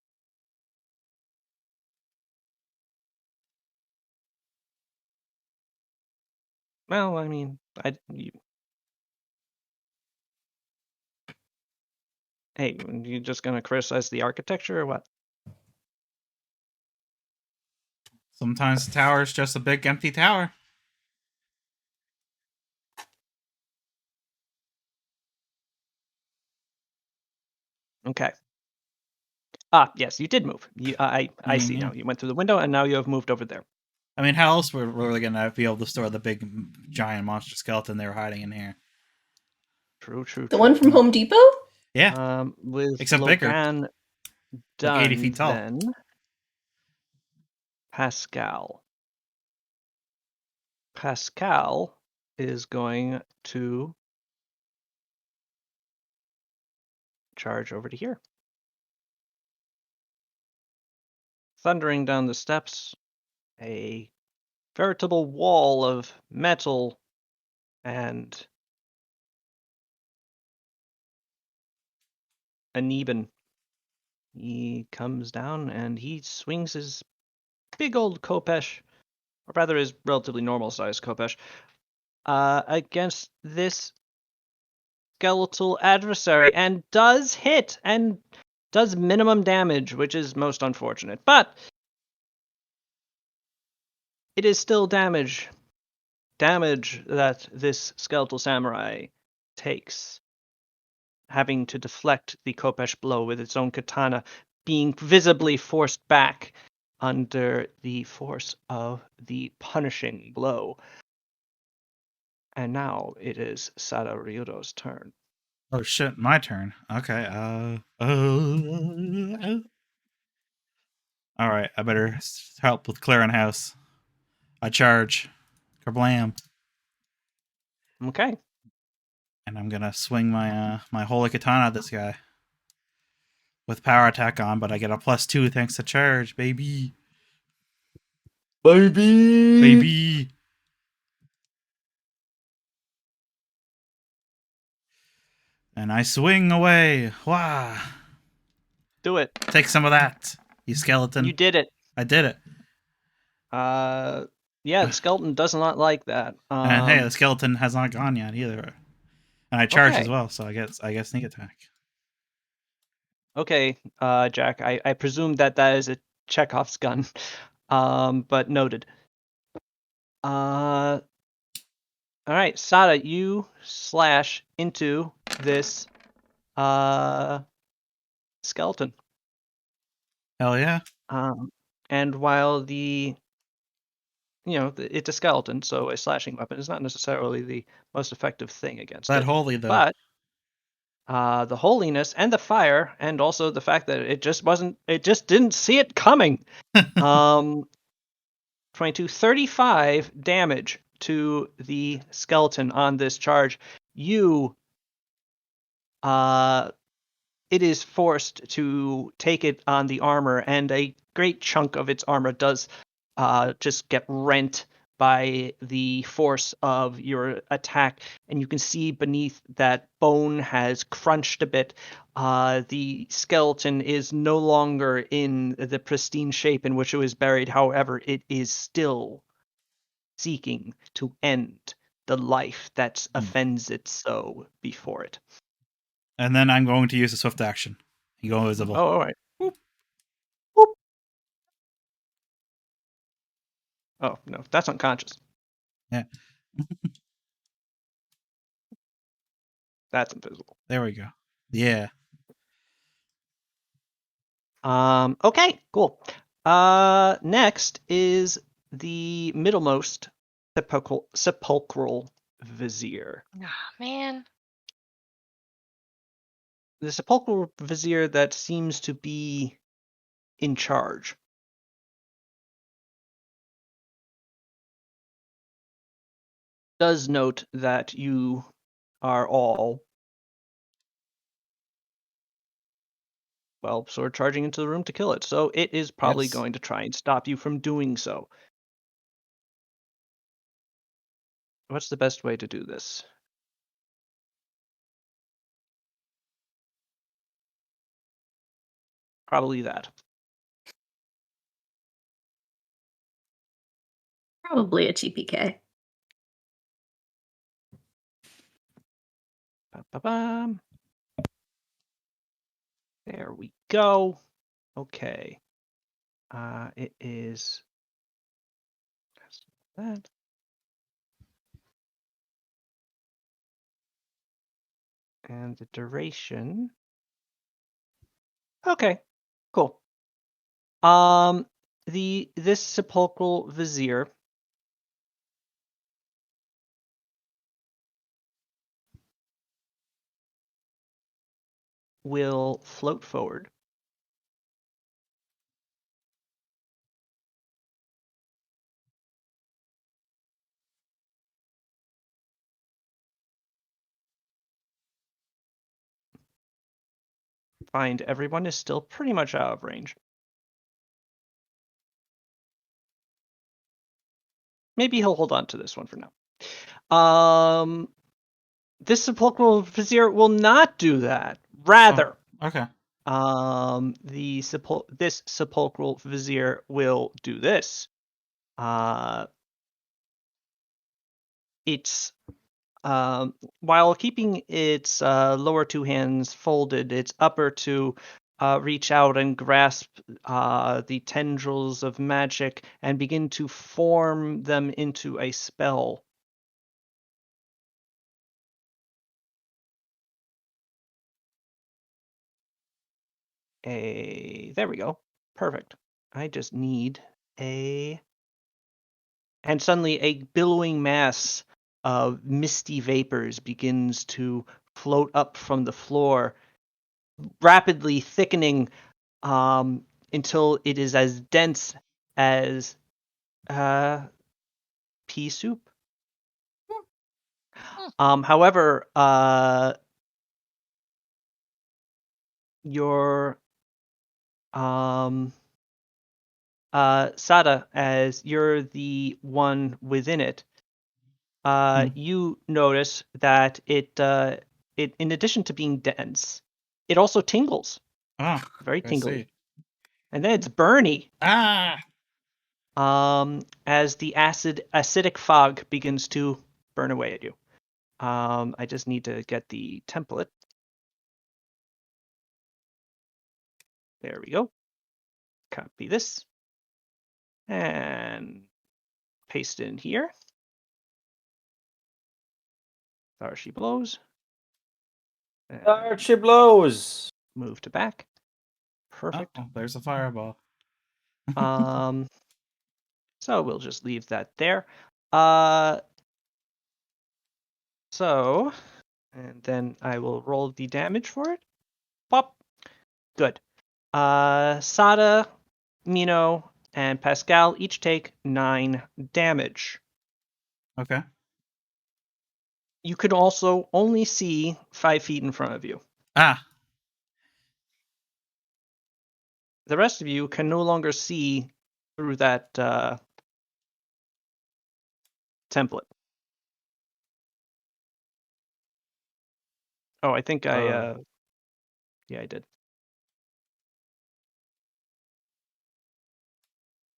Well, I mean, hey, you just gonna criticize the architecture or what? Sometimes the tower is just a big empty tower. Okay. Yes, you did move. I see yeah. now. You went through the window and now you have moved over there. I mean, how else were we going to be able to store the big giant monster skeleton they were hiding in here? True. The one from Home Depot? Yeah. With Except bigger. Logan Like 80 done, feet tall. then Pascal is going to charge over to here. Thundering down the steps, a veritable wall of metal and Aneben. He comes down and he swings his big old Kopesh, or rather his relatively normal sized Kopesh, against this skeletal adversary and does hit and does minimum damage, which is most unfortunate. But it is still damage. Damage that this skeletal samurai takes, having to deflect the Kopesh blow with its own katana, being visibly forced back under the force of the punishing blow. And now it is Sadaryudo's turn. Oh shit, my turn. Okay. All right, I better help with clearing house. I charge. Kablam. Okay. And I'm gonna swing my holy katana at this guy with power attack on, but I get a +2 thanks to charge, baby. Baby. And I swing away. Wah. Do it. Take some of that, you skeleton. You did it. I did it. Yeah, the skeleton does not like that. And hey, the skeleton has not gone yet either. And I charge as well, so I get sneak attack. Okay, Jack. I presume that is a Chekhov's gun, but noted. All right, Sada, you slash into this skeleton. Hell yeah. And while it's a skeleton, so a slashing weapon is not necessarily the most effective thing against That it. holy though. But the holiness and the fire, and also the fact that it just didn't see it coming. 22, 35 damage to the skeleton on this charge. It is forced to take it on the armor, and a great chunk of its armor does just get rent by the force of your attack, and you can see beneath that bone has crunched a bit. The skeleton is no longer in the pristine shape in which it was buried. However, it is still seeking to end the life that offends it so before it. And then I'm going to use a swift action. You go invisible. Oh, all right. Boop. Boop. Oh, no, that's unconscious. Yeah. That's invisible. There we go. Yeah. Okay, cool. Next is the middlemost sepulchral vizier. Ah, man. The sepulchral vizier that seems to be in charge. Does note that you are all sword charging into the room to kill it. So it is probably Yes. going to try and stop you from doing so. What's the best way to do this? Probably that. Probably a TPK. Ba-ba-bam. There we go. Okay. It is that. And the duration. Okay, cool. This sepulchral vizier will float forward. Find everyone is still pretty much out of range. Maybe he'll hold on to this one for now. This sepulchral vizier will not do that. Rather, Okay. this sepulchral vizier will do this. It's while keeping its lower two hands folded, its upper two reach out and grasp the tendrils of magic and begin to form them into a spell. There we go. Perfect. I just need a... And suddenly a billowing mass of misty vapors begins to float up from the floor, rapidly thickening until it is as dense as pea soup. However, your Sada, as you're the one within it, you notice that it in addition to being dense, it also tingles. Oh, Very I tingly. see. And then it's burny. Ah. As the acidic fog begins to burn away at you. I just need to get the template. There we go. Copy this. And paste in here. There she blows. There she blows. Move to back. Perfect. Oh, there's a fireball. So we'll just leave that there. So, and then I will roll the damage for it. Pop. Good. Sada, Mino, and Pascal each take 9 damage. Okay. You could also only see 5 feet in front of you. Ah. The rest of you can no longer see through that template. Oh, I think yeah, I did.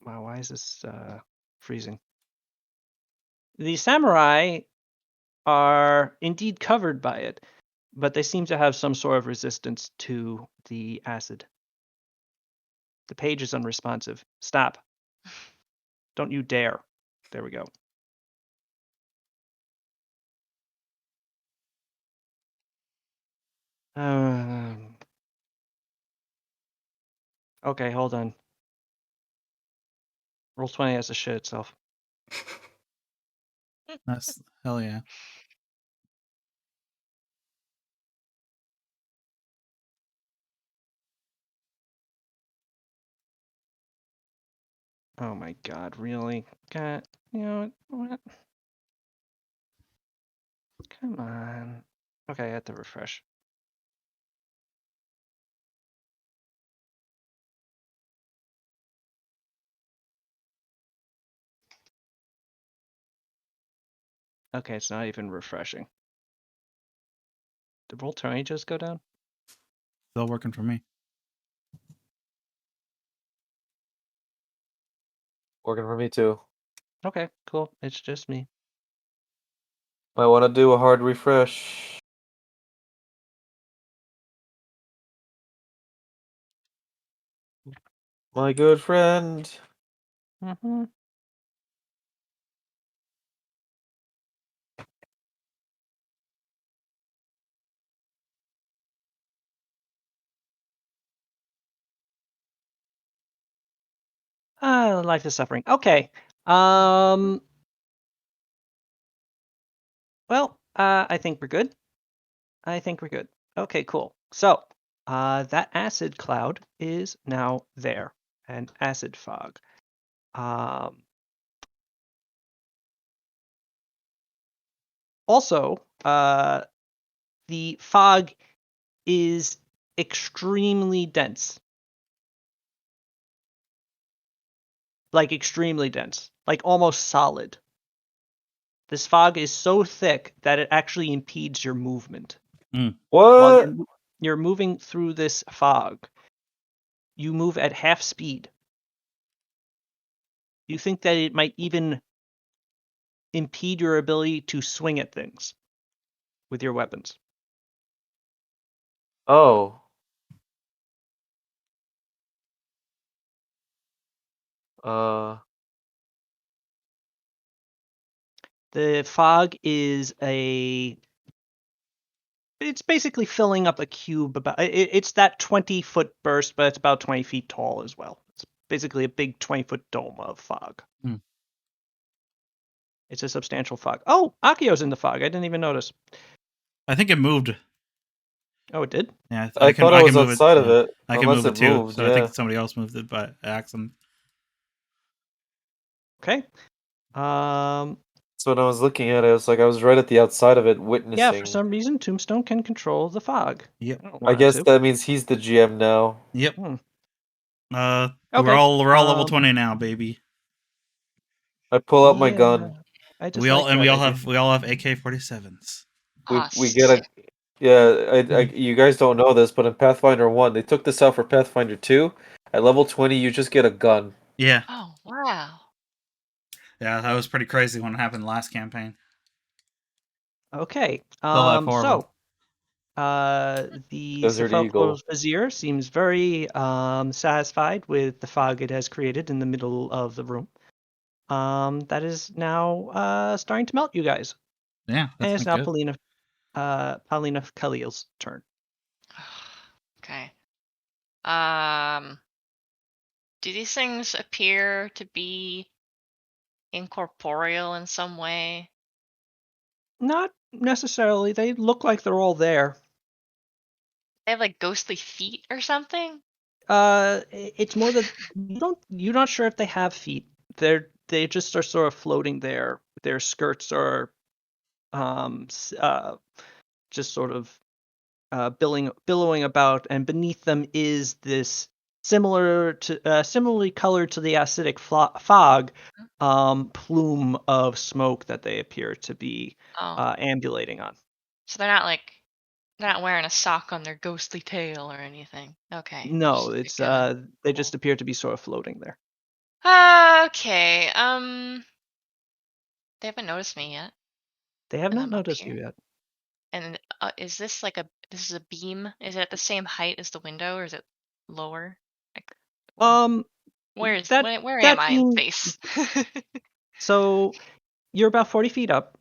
Wow, why is this freezing? The samurai are indeed covered by it, but they seem to have some sort of resistance to the acid. The page is unresponsive. Stop. Don't you dare. There we go. Okay, hold on. Roll20 has to shit itself. That's hell yeah. Oh my god, really? God, you know what? Come on. Okay, I had to refresh. Okay, it's not even refreshing. Did Roll20 just go down? Still working for me. Working for me too. Okay, cool. It's just me. Might want to do a hard refresh. My good friend. Mm-hmm. Life is suffering. Okay. Well, I think we're good. Okay, cool. So, that acid cloud is now there. An acid fog. Also, the fog is extremely dense. Like extremely dense. Like almost solid. This fog is so thick that it actually impedes your movement. While What? you're moving through this fog, you move at half speed. You think that it might even impede your ability to swing at things with your weapons. Oh. The fog is it's basically filling up a cube. It's that 20-foot burst, but it's about 20 feet tall as well. It's basically a big 20-foot dome of fog. It's a substantial fog. Oh, Akio's in the fog. I didn't even notice. I think it moved. Oh, it did? Yeah, I can thought I was move outside it. of it. I can Unless move it it too. moved, So yeah. I think somebody else moved it by accident. Okay. So when I was looking at it, it's like I was right at the outside of it witnessing. Yeah, for some reason, Tombstone can control the fog. Yep. I guess that means he's the GM now. Yep. Okay. We're all level 20 now, baby. I pull out my gun. I just We all have AK-47s. We get a you guys don't know this, but in Pathfinder 1, they took this out for Pathfinder 2. At level 20, you just get a gun. Yeah. Oh, wow. Yeah, that was pretty crazy when it happened last campaign. Okay. Still So the Desert Eagle. Sepulchral Vizier seems very satisfied with the fog it has created in the middle of the room. That is now starting to melt you guys. Yeah, and that's it's now good. Polina. Paulina Khalil's turn. Okay. Do these things appear to be incorporeal in some way? Not necessarily. They look like they're all there. They have like ghostly feet or something? It's more that you're not sure if they have feet. They just are sort of floating there. Their skirts are just sort of billowing about, and beneath them is this similarly colored to the acidic fog plume of smoke that they appear to be Oh, ambulating on. so they're not wearing a sock on their ghostly tail or anything. Okay. No, Just it's like a they cool. just appear to be sort of floating there. Okay. They haven't noticed me yet, They have and not I'm up noticed you here. yet. And is this like this is a beam? Is it at the same height as the window, or is it lower? Like, Um, that where am that I in beam. space? So you're about 40 feet up.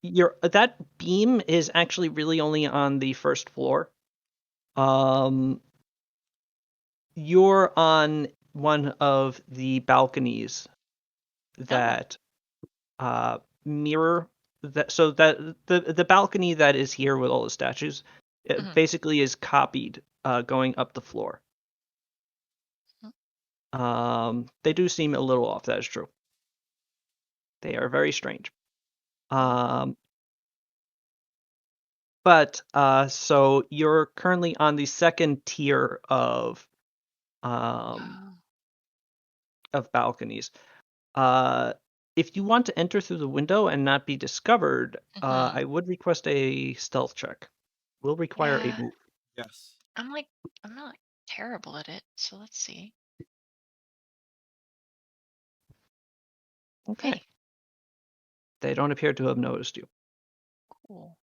Yep. That beam is actually really only on the first floor. You're on one of the balconies that mirror that. So that the balcony that is here with all the statues, it Mhm. basically is copied going up the floor. They do seem a little off. That is true. They are very strange. But so you're currently on the second tier Oh. of balconies. If you want to enter through the window and not be discovered, Mhm. I would request a stealth check. Will require a Yeah, move. Yes. I'm not like terrible at it, so let's see. Okay. Hey, They don't appear to have noticed you. cool.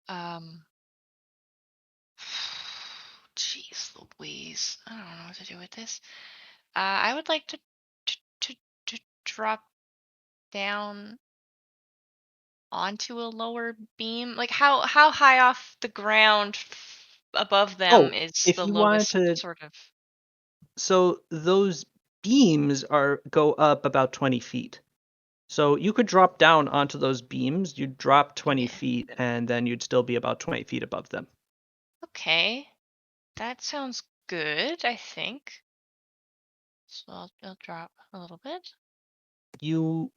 Um, jeez Louise, I don't know what to do with this. I would like to to, to drop down onto a lower beam. Like how high off the ground above them Oh, is if the you wanted lowest to, sort of? so those beams go up about 20 feet. So you could drop down onto those beams. You'd drop 20 Yeah. feet, and then you'd still be about 20 feet above them. Okay, that sounds good, I think. So I'll drop a little bit. You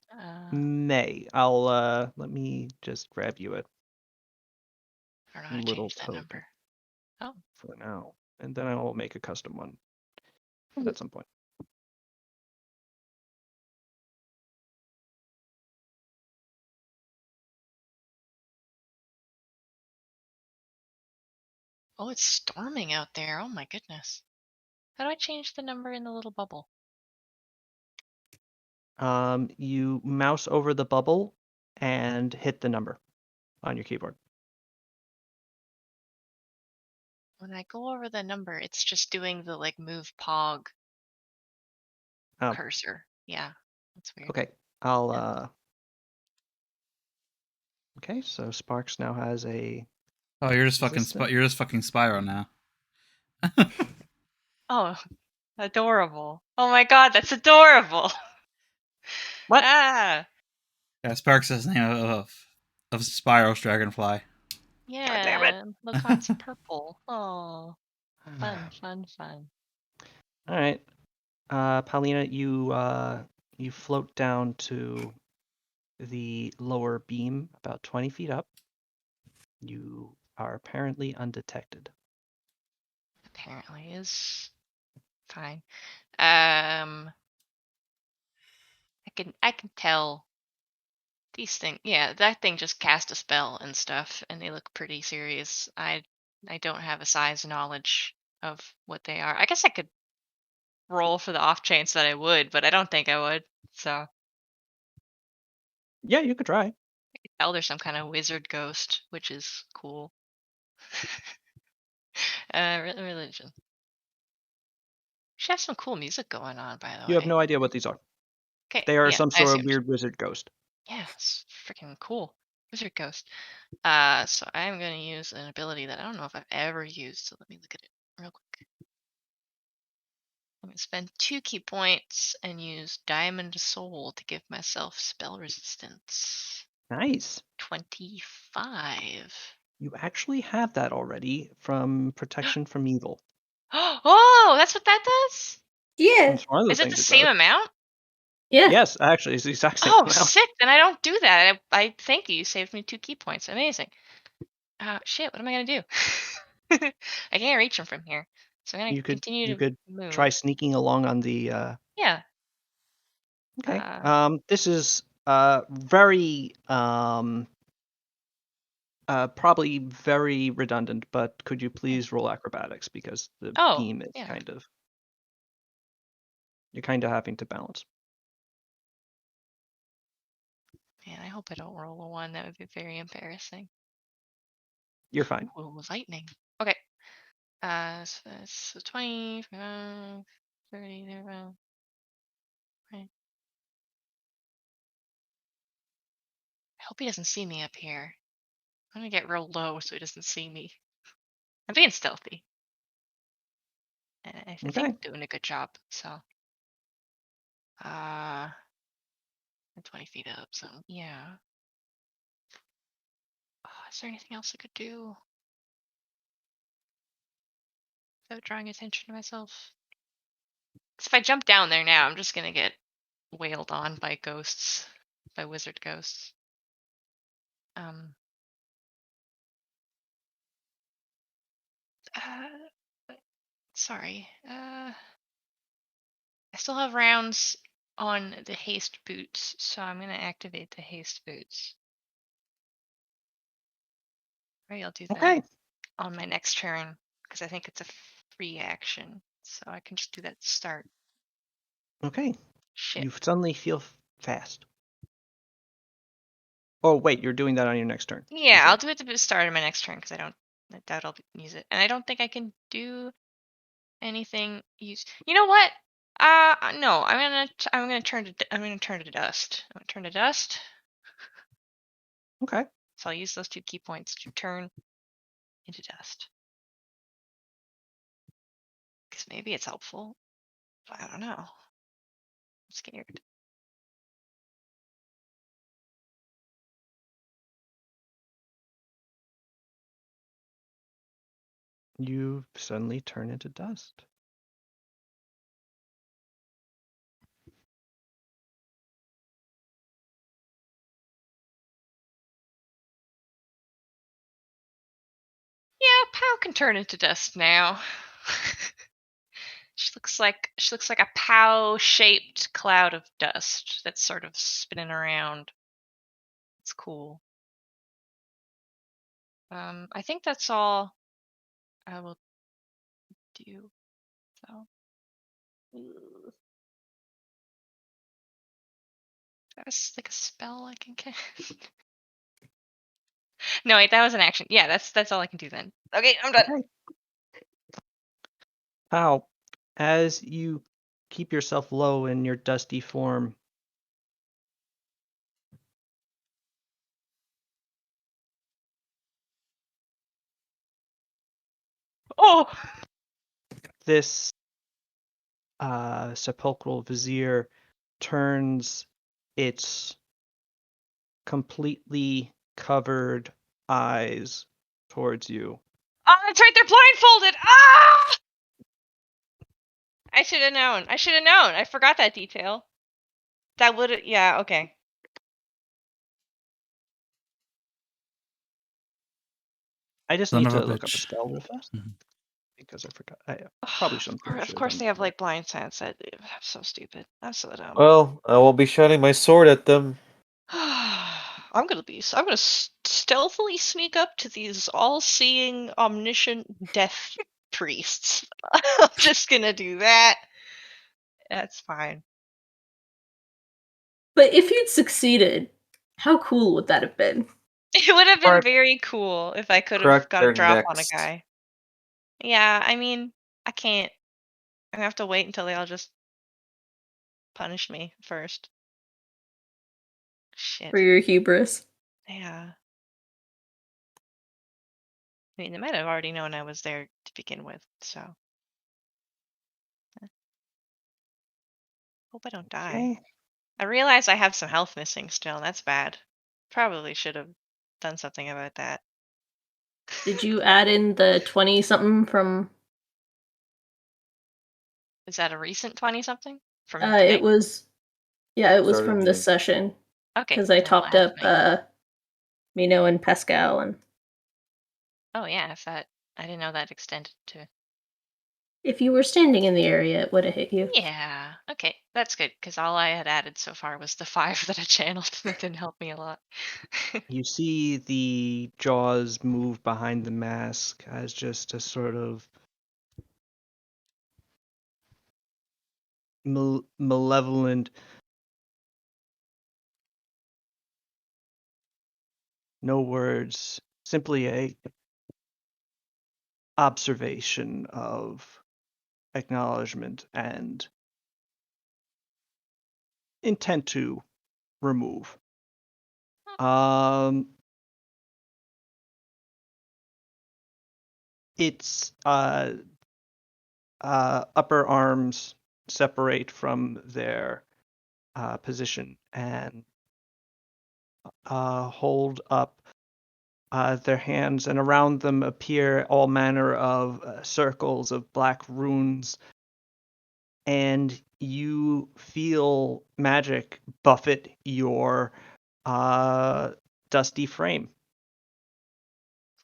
may. Let me just grab you a I don't know how to little change that token number. Oh, for now, and then I will make a custom one at some point. oh, it's storming out there. Oh my goodness. How do I change the number in the little bubble? You mouse over the bubble and hit the number on your keyboard. When I go over the number, it's just doing the like move pog Oh, cursor. Yeah, that's weird. okay. Okay, so Sparks now has a. Oh, you're just Is this thing? you're just fucking Spyro now. Oh, adorable. Oh my god, that's adorable. What? Ah, Yeah, Sparks is the name of Spyro's dragonfly. God damn it! yeah. Lacan's purple. Oh, fun, fun, fun. All right, Paulina, you float down to the lower beam, about 20 feet up. You are apparently undetected. Apparently is fine. I can tell these things. Yeah, that thing just cast a spell and stuff, and they look pretty serious. I don't have a size knowledge of what they are. I guess I could roll for the off chance that I would, but I don't think I would. So I Yeah, you could try. can tell there's some kind of wizard ghost, which is cool. Religion. She has some cool music going on, by the You have way. no idea what these are. Okay, They are yeah, some I sort of assumed. weird wizard ghost. Yeah, it's freaking cool. Wizard Ghost. So I'm gonna use an ability that I don't know if I've ever used. So let me look at it real quick. I'm gonna spend 2 key points and use Diamond Soul to give myself spell resistance. Nice. 25. You actually have that already from Protection from Evil. Oh, that's what that does? Yeah. That's one of the Is it things the it same does. amount? Yeah. Yes, actually, it's the exact same Oh, amount. sick. Then I don't do that. I thank you. You saved me 2 key points. Amazing. Shit, what am I going to do? I can't reach him from here. So I'm going to continue You to could move. try sneaking along on the. Yeah. Okay. This is very probably very redundant, but could you please roll acrobatics because the beam is yeah. you're kind of having to balance. Man, I hope I don't roll a 1. That would be very embarrassing. You're fine. Ooh, lightning. Okay. So that's 20, 30, 35. Right. I hope he doesn't see me up here. I'm gonna get real low so he doesn't see me. I'm being stealthy. And I think I'm doing a good job, so. I'm 20 feet up, so yeah. Is there anything else I could do without drawing attention to myself? Because if I jump down there now, I'm just gonna get wailed on by ghosts, by wizard ghosts. Sorry. I still have rounds on the haste boots, so I'm gonna activate the haste boots. Maybe I'll do that on my next turn because I think it's a free action, so I can just do that to start. Okay. Shit. You suddenly feel fast. Oh wait, you're doing that on your next turn. Yeah, I'll do it at the start of my next turn because I doubt I'll use it, and I don't think I can do anything. You know what? No, I'm gonna turn to dust. I'm gonna turn to dust. Okay. So I'll use those 2 key points to turn into dust. Because maybe it's helpful. But I don't know. I'm scared. You suddenly turn into dust. Yeah, Pow can turn into dust now. She looks like a Pow-shaped cloud of dust that's sort of spinning around. It's cool. I think that's all I will do. So. That's like a spell I can cast. No, wait, that was an action. Yeah, that's all I can do then. Okay, I'm done. Okay. Pow, as you keep yourself low in your dusty form, Oh! this sepulchral vizier turns its completely covered eyes towards you. Oh, that's right, they're blindfolded! Ah! I should have known. I forgot that detail. That would, yeah, okay. I just Son need of to a look up a bitch. spell real fast Mhm. because I forgot. I probably shouldn't. Of course they have like blind sense. I'm so stupid. I'm so dumb. Well, I will be shining my sword at them. I'm gonna stealthily sneak up to these all-seeing, omniscient death priests. I'm just gonna do that. That's fine. But if you'd succeeded, how cool would that have been? It would have been Crack- very cool if I could have crack got their a drop on a necks. guy. Yeah, I mean, I can't. I'm gonna have to wait until they all just punish me first. Shit. For your hubris. Yeah. I mean, they might have already known I was there to begin with, so. Hope I don't die. Okay. I realize I have some health missing still. That's bad. Probably should have done something about that. Did you add in the 20 something from? Is that a recent 20 something from It today? was. Yeah, it was Started from in- this session Okay. because I then I'll topped add up my- Mino and Pascal, and Oh yeah, I didn't know that extended to. if you were standing in the area, it would have hit you. Yeah. Okay, that's good because all I had added so far was the 5 that I channeled. That didn't help me a lot. You see the jaws move behind the mask as just a sort of malevolent, no words, simply a observation of acknowledgement and intent to remove. Its upper arms separate from their position and hold up their hands, and around them appear all manner of circles of black runes, and you feel magic buffet your dusty frame.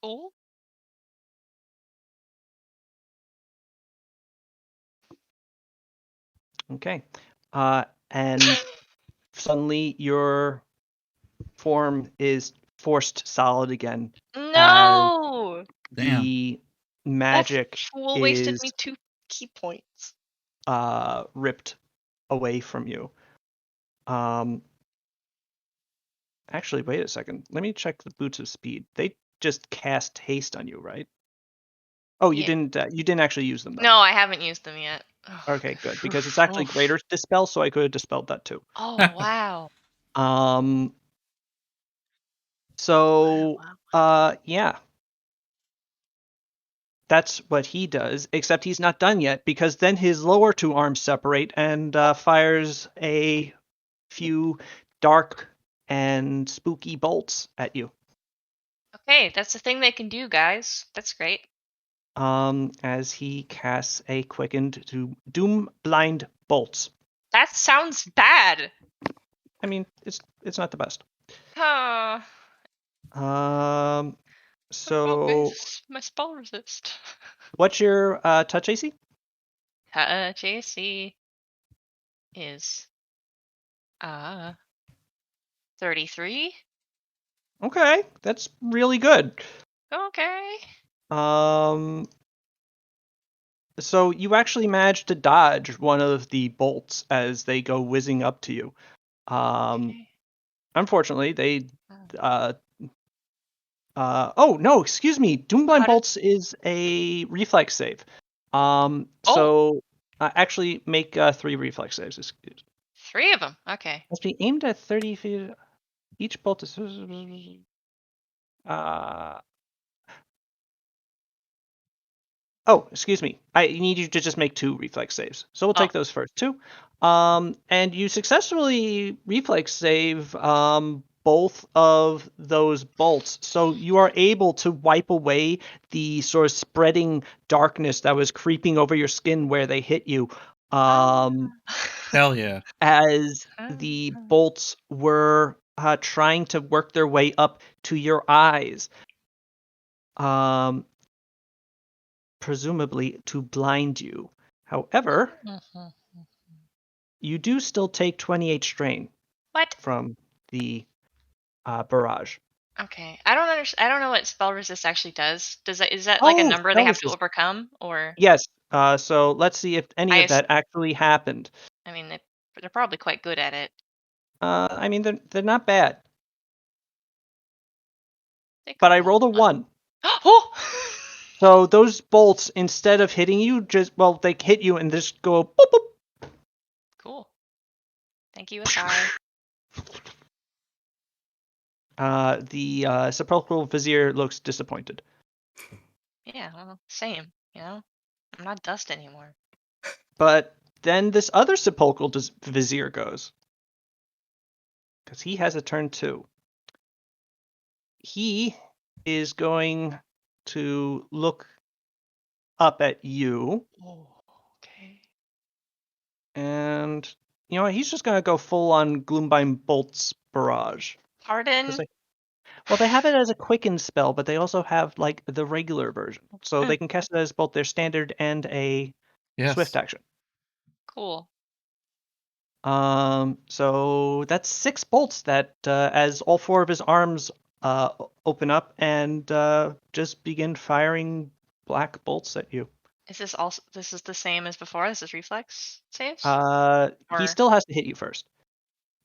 Cool. Okay. And suddenly your form is forced solid again as No. Damn. the That magic fool wasted is me 2 key points. ripped away from you. Actually, wait a second. Let me check the boots of speed. They just cast haste on you, right? Oh, you Yeah. didn't. You didn't actually use them though. No, I haven't used them yet. Okay, good, because it's actually greater dispel, so I could have dispelled that too. Oh wow. So, Wow. yeah, that's what he does. Except he's not done yet, because then his lower 2 arms separate and fires a few dark and spooky bolts at you. Okay, that's the thing they can do, guys. That's great. As he casts a quickened to doom blind bolts. That sounds bad. I mean, it's not the best. Oh, So my spell resist. what's your touch AC? JC is 33. Okay, that's really good. Okay. So you actually managed to dodge one of the bolts as they go whizzing up to you. Okay. Unfortunately, they oh no, excuse me. Doomblind Bolts is a reflex save. So actually make 3 reflex saves. Excuse. 3 of them. Okay. Must be aimed at 30 feet. Each bolt is oh, excuse me. I need you to just make 2 reflex saves. So we'll take those first 2. And you successfully reflex save both of those bolts. So you are able to wipe away the sort of spreading darkness that was creeping over your skin where they hit you. Hell yeah. As the bolts were trying to work their way up to your eyes. Presumably to blind you. However, you do still take 28 strain. What? From the barrage. Okay. I don't understand. I don't know what spell resist actually does. Is that like a number they have to overcome, or? Yes. So let's see if any of that actually happened. I mean, they're probably quite good at it. I mean, they're not bad. But I rolled a 1. Oh! So those bolts, instead of hitting you, they hit you and just go boop, boop. Cool. Thank you, Asai. The sepulchral vizier looks disappointed. Yeah, well, same. I'm not dust anymore. But then this other sepulchral vizier goes. Because he has a turn too. He is going to look up at you. Oh, okay. And you know what? He's just going to go full on Gloombind Bolt's Barrage. Pardon? Well, they have it as a quicken spell, but they also have like the regular version. So they can cast it as both their standard and a swift action. Cool. So that's 6 bolts that as all 4 of his arms open up and just begin firing black bolts at you. Is this also this is the same as before? This is reflex saves? He Or- still has to hit you first.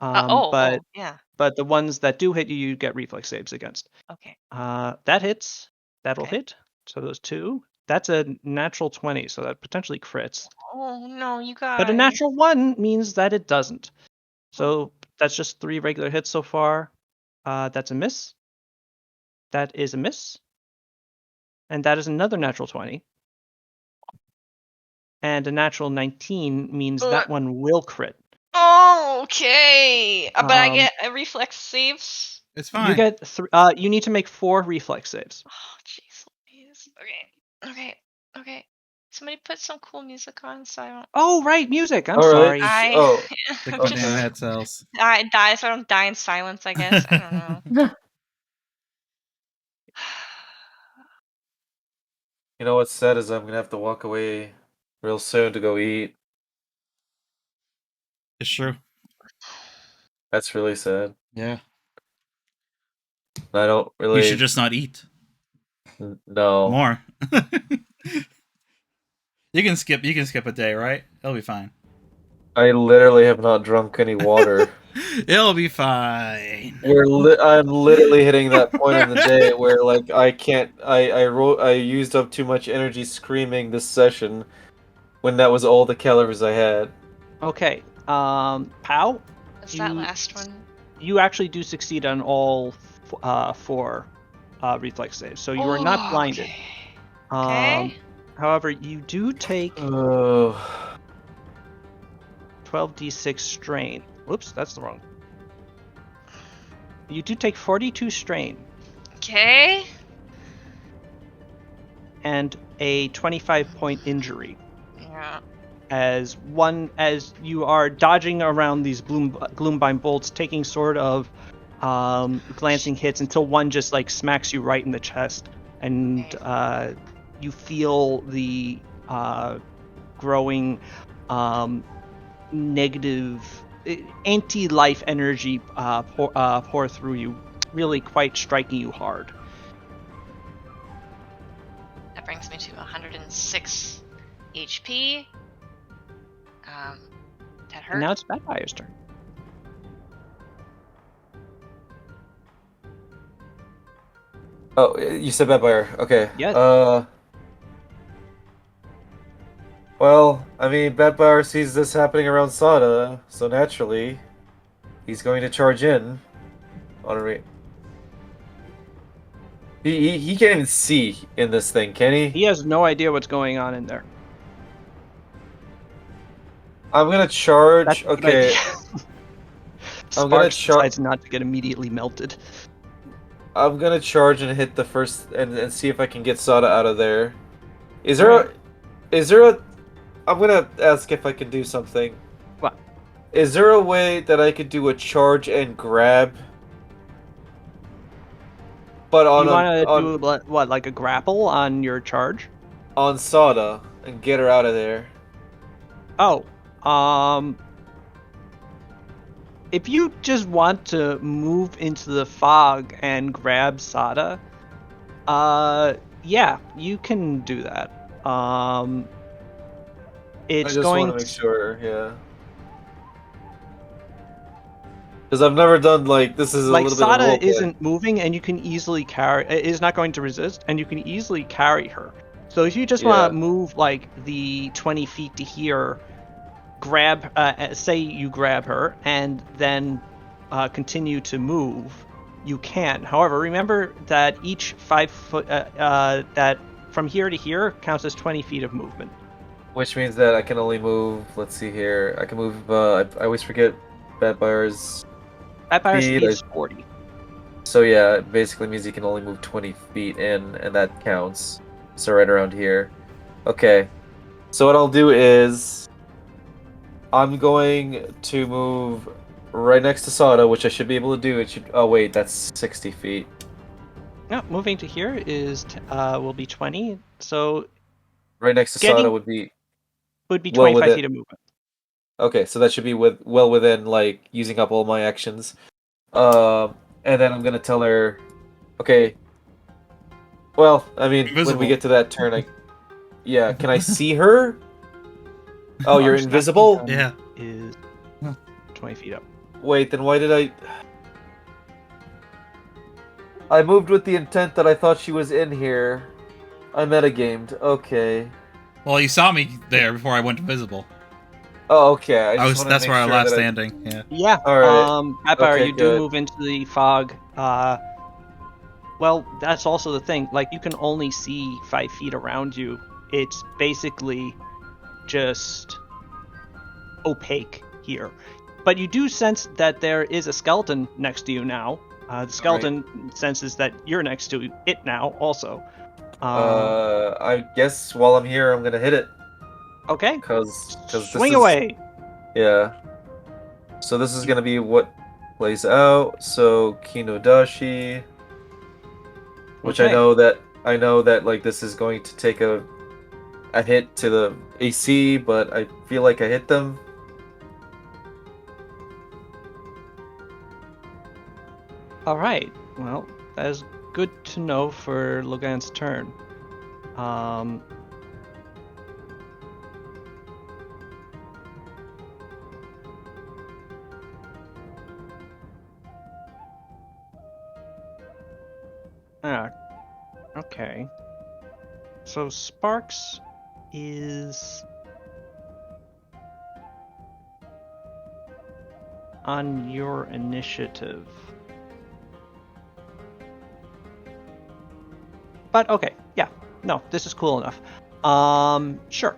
Yeah. But the ones that do hit you, you get reflex saves against. Okay. That hits. That'll Okay. hit. So those 2. That's a natural 20, so that potentially crits. Oh no, you guys. But a natural 1 means that it doesn't. So that's just 3 regular hits so far. That's a miss. That is a miss. And that is another natural 20. And a natural 19 means that one will crit. Oh, okay. But I get a reflex saves. It's fine. You get you need to make 4 reflex saves. Oh, jeez, Louise. Okay. Somebody put some cool music on so I don't. Oh, right, music. I'm All sorry. right. The I'm okay. damn head cells. I die so I don't die in silence. I guess I don't know. You know what's sad is I'm gonna have to walk away real soon to go eat. It's true. That's really sad. Yeah. I don't really. You should just not eat No. more. You can skip a day, right? It'll be fine. I literally have not drunk any water. It'll be fine. I'm literally hitting that point in the day where like I can't. I used up too much energy screaming this session when that was all the calories I had. Okay. Pow. What's that last one? You actually do succeed on all 4 reflex saves, so you are not blinded. Okay. However, you do take Oh. 12d6 strain. Whoops, that's the wrong. You do take 42 strain Okay. and a 25-point injury Yeah. as you are dodging around these gloombind bolts, taking sort of glancing hits until one just like smacks you right in the chest, and you feel the growing negative anti-life energy pour through you, really quite striking you hard. That brings me to 106 HP. That hurt. And now it's Badfire's turn. Oh, you said Badfire. Okay. Yes. Well, I mean, Badfire sees this happening around Sada, so naturally, he's going to charge in on a He can't even see in this thing, can he? He has no idea what's going on in there. I'm gonna charge. That's a good Okay. idea. I'm gonna Sparks decides not to get immediately melted. I'm gonna charge and hit the first and see if I can get Sada out of there. Is there a I'm gonna ask if I can do something. What? Is there a way that I could do a charge and grab? But on You want to do what, like a grapple on your charge? On Sada and get her out of there. Oh, if you just want to move into the fog and grab Sada, yeah, you can do that. It's I just going want to make sure, yeah. Because I've never done this is a like little bit of Sada isn't moving, and you can easily is not going to resist, and you can easily carry her. So if you just want to move like the 20 feet to here, grab, say you grab her, and then continue to move, you can. However, remember that each 5 foot that from here to here counts as 20 feet of movement. Which means that I can only move. Let's see here. I can move. I always forget Batfire's Vampire speed. speed's 40. So yeah, it basically means you can only move 20 feet in, and that counts. So right around here. Okay. So what I'll do is I'm going to move right next to Sada, which I should be able to do. It should. Oh wait, that's 60 feet. No, moving to here is will be 20. So Right next to Getting- Sada would be would be well 25 within. feet of movement. Okay, so that should be well within like using up all my actions. And then I'm gonna tell her. Okay. Well, I mean, when Invisible. we get to that turn, yeah, can I see her? Oh, you're Our invisible? slashing Yeah. gun Is 20 feet up. Wait, then why did I moved with the intent that I thought she was in here. I metagamed. Okay. Well, you saw me there before I went invisible. Oh, okay. I just wanted That's to where make our sure last that standing. Yeah. Yeah. Alright. Vampire, Okay, you good. do move into the fog. Well, that's also the thing. Like, you can only see 5 feet around you. It's basically just opaque here. But you do sense that there is a skeleton next to you now. The skeleton senses that you're next to it now, also. I guess while I'm here, I'm gonna hit it. Okay. Cause this Swing is, away. Yeah. So this is gonna be what plays out. So Kinodashi, which Okay. I know that like this is going to take a hit to the AC, but I feel like I hit them. All right. Well, that is good to know for Logan's turn. Okay. So Sparks is on your initiative. But okay, yeah. No, this is cool enough. Sure.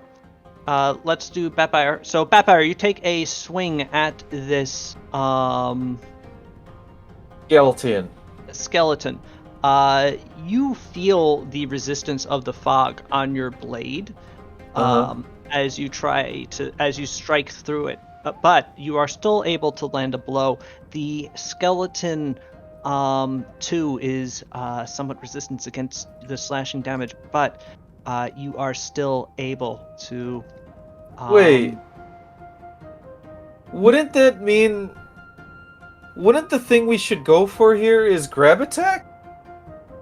Let's do Batfire. So Batfire, you take a swing at this Skeleton. You feel the resistance of the fog on your blade as you strike through it, but you are still able to land a blow. The skeleton too is somewhat resistant against the slashing damage, but you are still able to Wait. Wouldn't the thing we should go for here is grab attack?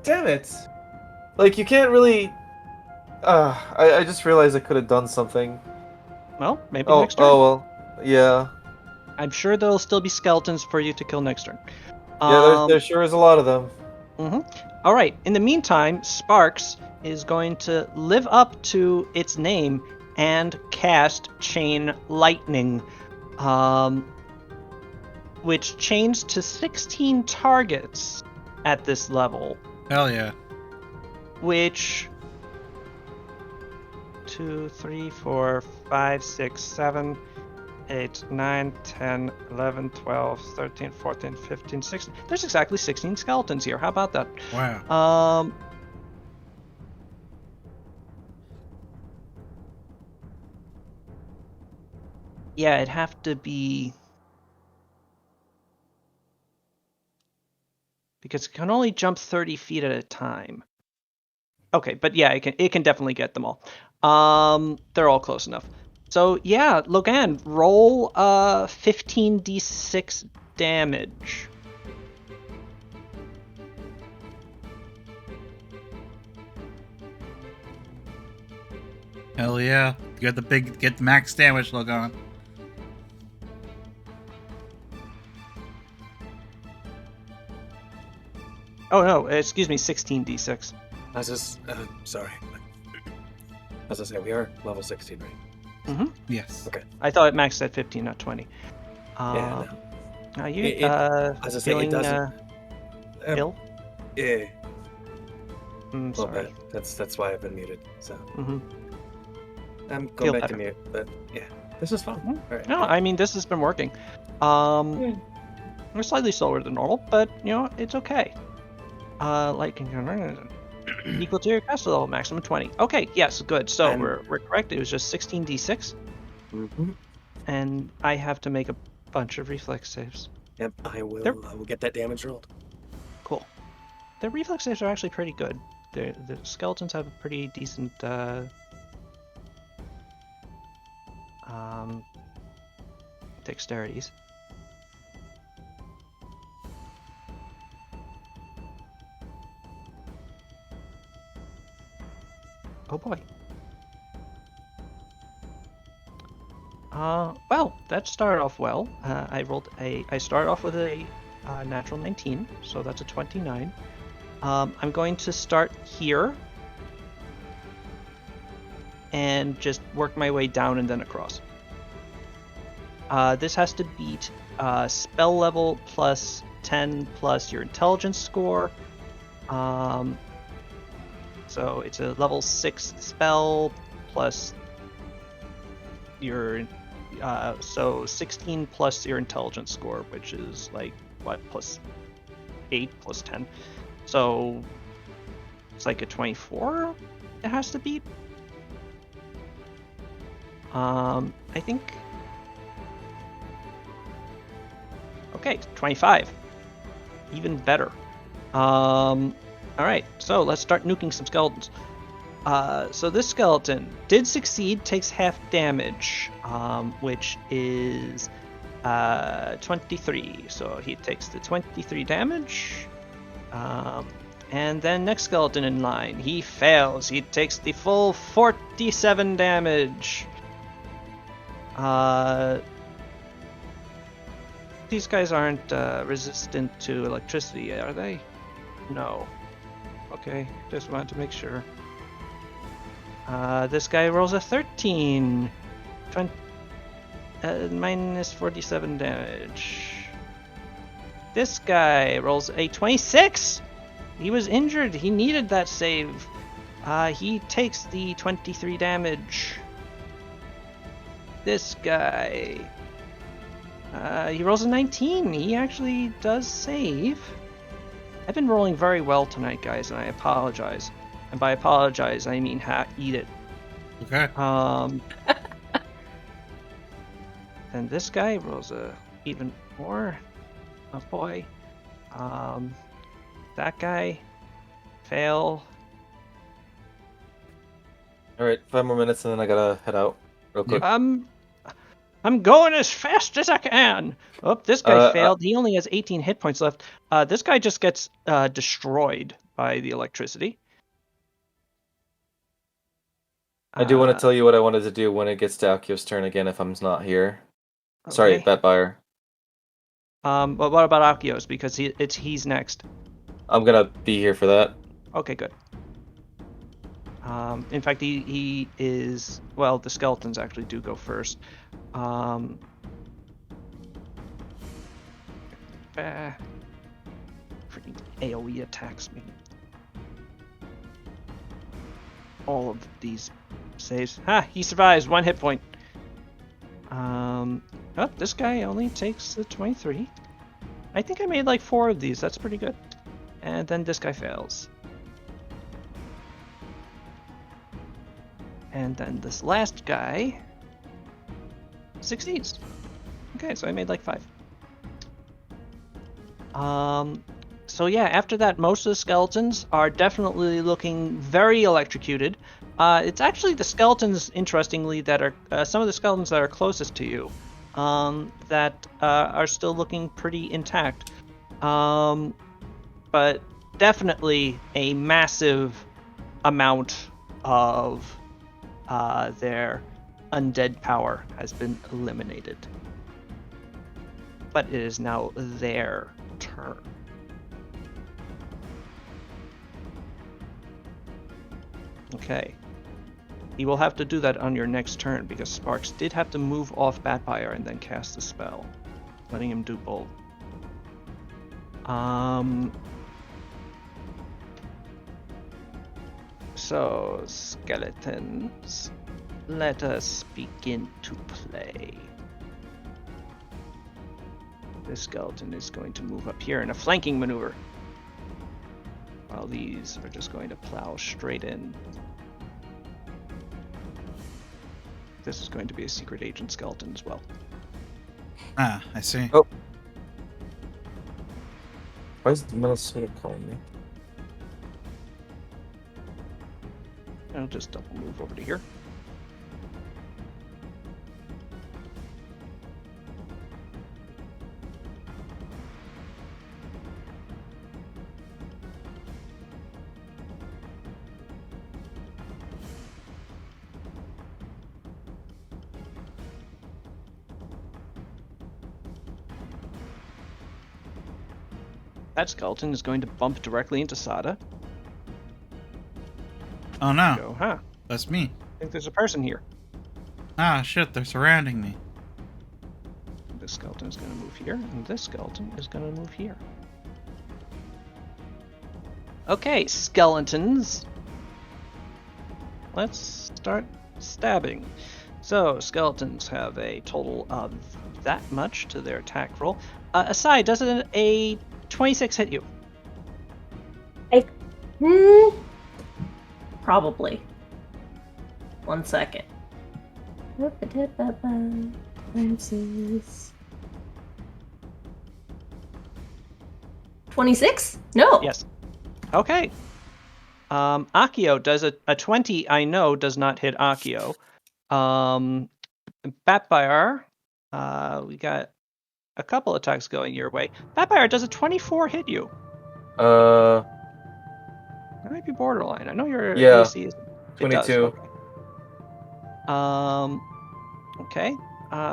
Damn it. Like, you can't really... I just realized I could have done something. Well, maybe next turn. Oh, well. Yeah. I'm sure there'll still be skeletons for you to kill next turn. Yeah, there sure is a lot of them. All right. In the meantime, Sparks is going to live up to its name and cast Chain Lightning, which chains to 16 targets at this level. Hell yeah. Which 2, 3, 4, 5, 6, 7, 8, 9, 10, 11, 12, 13, 14, 15, 16. There's exactly 16 skeletons here. How about that? Wow. Yeah, it'd have to be... because it can only jump 30 feet at a time. Okay, but yeah, it can definitely get them all. They're all close enough. So yeah, Logan, roll 15d6 damage. Hell yeah. You got get max damage, Logan. Oh no, excuse me, 16d6. Sorry. As I say, we are level 16, right? Mm-hmm. Yes. Okay. I thought it maxed at 15, not 20. Yeah, no. Are you As I say, feeling it doesn't... ill? Yeah. Well, Sorry. that's why I've been muted. So Mm-hmm. I'm Feel going back better. to mute. But yeah, this is fun. Mm-hmm. All right. No, I mean, this has been working. We're slightly slower than normal, but, it's okay. Light equal to your caster level, maximum 20. Okay, yes, good. So And- we're correct. It was just 16d6, Mm-hmm. and I have to make a bunch of reflex saves. Yep, I will. They're- I will get that damage rolled. Cool. The reflex saves are actually pretty good. The skeletons have a pretty decent dexterities. Oh boy. Well, that started off well. I started off with a natural 19, so that's a 29. I'm going to start here and just work my way down and then across. This has to beat spell level plus 10 plus your intelligence score. So it's a level 6 spell plus your so 16 plus your intelligence score, which is like what, plus 8 plus 10. So it's like a 24 it has to beat. I think. Okay, 25. Even better. All right, so let's start nuking some skeletons. So this skeleton did succeed, takes half damage, which is 23. So he takes the 23 damage. And then next skeleton in line, he fails. He takes the full 47 damage. These guys aren't resistant to electricity, are they? No. Okay, just wanted to make sure. This guy rolls a 13. Minus 47 damage. This guy rolls a 26. He was injured. He needed that save. He takes the 23 damage. This guy. He rolls a 19. He actually does save. I've been rolling very well tonight, guys, and I apologize. And by apologize, I mean eat it. Okay. Then this guy rolls even more. Oh boy. That guy. Fail. All right, 5 more minutes and then I gotta head out real quick. I'm going as fast as I can. Oh, this guy failed. He only has 18 hit points left. This guy just gets destroyed by the electricity. I do want to tell you what I wanted to do when it gets to Akio's turn again if I'm not here. Okay. Sorry, Batbuyer. But what about Akios? Because he's next. I'm gonna be here for that. Okay, good. In fact, he is... Well, the skeletons actually do go first. Freaking AoE attacks me. All of these saves. Ha! He survives. 1 hit point. Oh, this guy only takes the 23. I think I made like 4 of these. That's pretty good. And then this guy fails. And then this last guy succeeds. Okay, so I made like 5. So yeah, after that, most of the skeletons are definitely looking very electrocuted. It's actually the skeletons, interestingly, that are some of the skeletons that are closest to you that are still looking pretty intact. But definitely a massive amount of their undead power has been eliminated. But it is now their turn. Okay. You will have to do that on your next turn because Sparks did have to move off Batfire and then cast the spell, letting him do both. So, skeletons, let us begin to play. This skeleton is going to move up here in a flanking maneuver, while these are just going to plow straight in. This is going to be a secret agent skeleton as well. Ah, I see. Oh. Why is Minnesota calling me? I'll just double move over to here. That skeleton is going to bump directly into Sada. Oh no, Go, huh? that's me. I think there's a person here. Ah, shit, they're surrounding me. This skeleton is going to move here, and this skeleton is going to move here. Okay, skeletons. Let's start stabbing. So, skeletons have a total of that much to their attack roll. Aside, does a 26 hit you? Probably. 1 second. Versus 26? No. Yes. Okay. Akio does a 20. I know does not hit Akio. Batfire, we got a couple attacks going your way. Batfire, does a 24 hit you? That might be borderline. I know your Yeah, AC is 22. It does. Okay.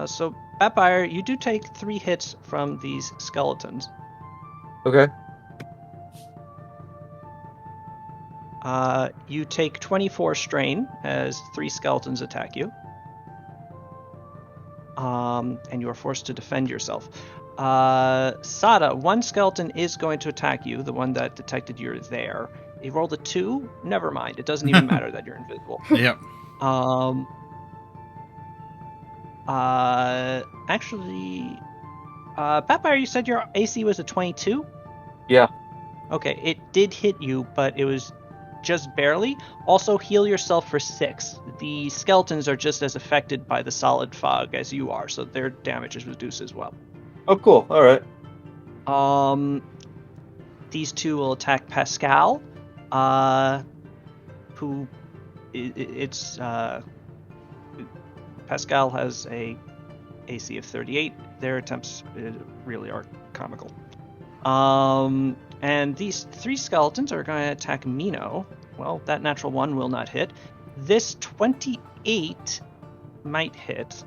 So Batfire, you do take 3 hits from these skeletons. Okay. You take 24 strain as 3 skeletons attack you. And you are forced to defend yourself. Sada, 1 skeleton is going to attack you, the one that detected you're there. He rolled a 2. Never mind. It doesn't even matter that you're invisible. Yep. Actually, Batfire, you said your AC was a 22? Yeah. Okay, it did hit you, but it was just barely. Also, heal yourself for 6. The skeletons are just as affected by the solid fog as you are, so their damage is reduced as well. Oh, cool. All right. These 2 will attack Pascal, who Pascal has a AC of 38. Their attempts really are comical. And these 3 skeletons are going to attack Mino. Well, that natural 1 will not hit. This 28 might hit.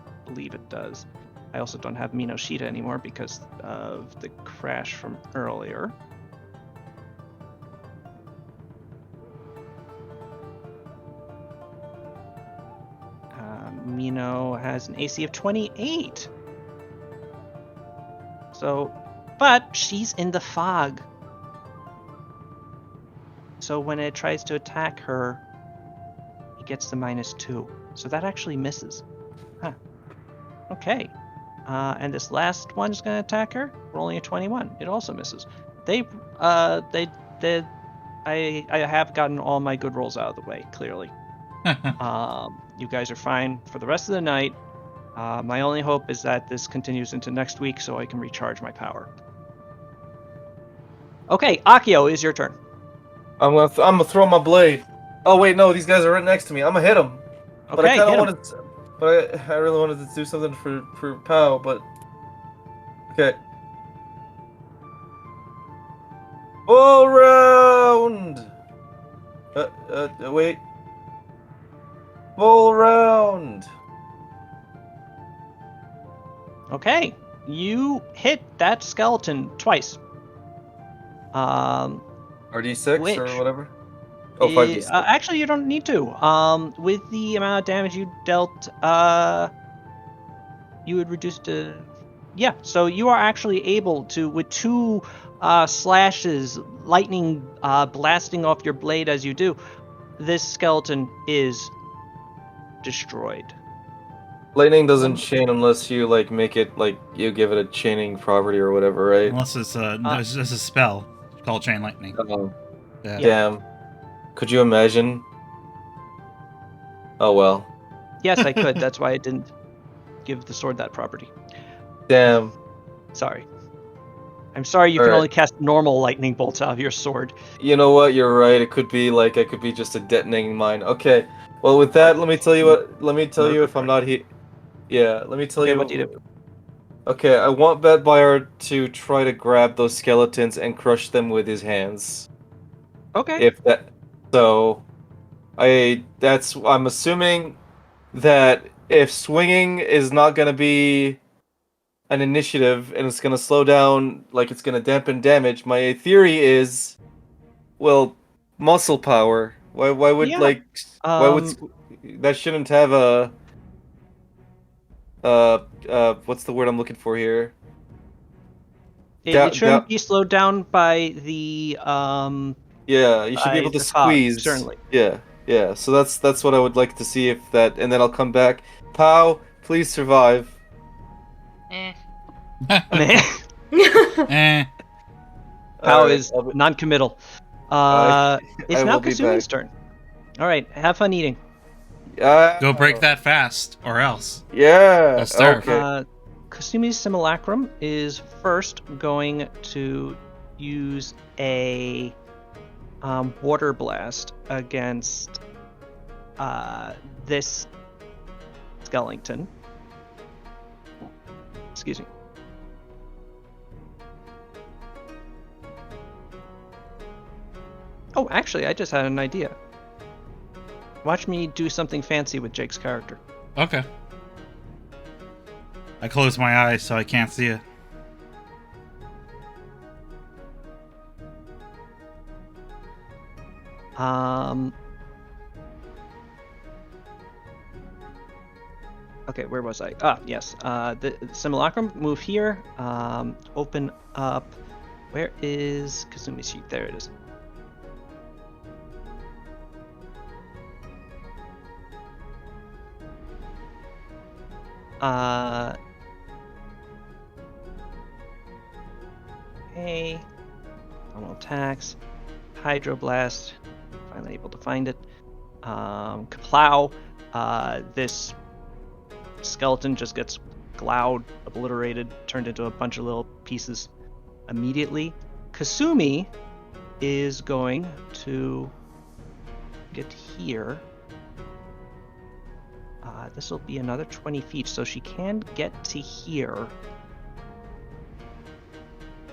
I believe it does. I also don't have Mino Shita anymore because of the crash from earlier. Mino has an AC of 28. So, but she's in the fog. So when it tries to attack her, it gets the -2. So that actually misses. Huh. Okay. And this last one is going to attack her, rolling a 21. It also misses. I have gotten all my good rolls out of the way, clearly. You guys are fine for the rest of the night. My only hope is that this continues into next week so I can recharge my power. Okay, Akio, is your turn. I'm gonna throw my blade. Oh wait, no, these guys are right next to me. I'm gonna hit them. Okay, but I kind of hit 'em. wanted, but I really wanted to do something for Pow. But okay. Full round. Wait. Full round. Okay, you hit that skeleton twice. RD6 or which whatever. Oh, 5d6. Actually, you don't need to. With the amount of damage you dealt, you would reduce to... Yeah, so you are actually able to, with 2 slashes, lightning blasting off your blade as you do. This skeleton is destroyed. Lightning doesn't chain unless you like make it like you give it a chaining property or whatever, right? Unless it's a spell called Chain Lightning. Yeah. Damn. Could you imagine? Oh well. Yes, I could. That's why I didn't give the sword that property. Damn. Sorry. I'm sorry you can only cast normal lightning bolts out of your sword. You know what? You're right. It could be like it could be just a detonating mine. Okay. Well, with that, let me tell you what. Let me tell you if I'm not here. Yeah. Let me tell Okay, you. what do you do? Okay, I want Batbire to try to grab those skeletons and crush them with his hands. Okay. If that. So, I'm assuming that if swinging is not gonna be an initiative and it's gonna slow down, like it's gonna dampen damage, my theory is, well, muscle power. Why would Yeah. why would that shouldn't have a what's the word I'm looking for here? It shouldn't be slowed down by the Yeah, you should be able to squeeze. Fog, certainly. Yeah. So that's what I would like to see if that, and then I'll come back. Pow, please survive. Eh. Eh. Pow is non-committal. It's now Kasumi's turn. All right, have fun eating. Go break that fast, or else. Yeah. I'll starve. Okay. Kasumi's simulacrum is first going to use a water blast against this skeleton. Excuse me. Oh, actually, I just had an idea. Watch me do something fancy with Jake's character. Okay. I close my eyes so I can't see it. Okay, where was I? Yes. The simulacrum, move here. Open up. Where is Kasumi's sheet? There it is. Okay. Normal attacks. Hydroblast. Finally able to find it. Kaplow. This skeleton just gets glowed, obliterated, turned into a bunch of little pieces immediately. Kasumi is going to get here. This will be another 20 feet, so she can get to here.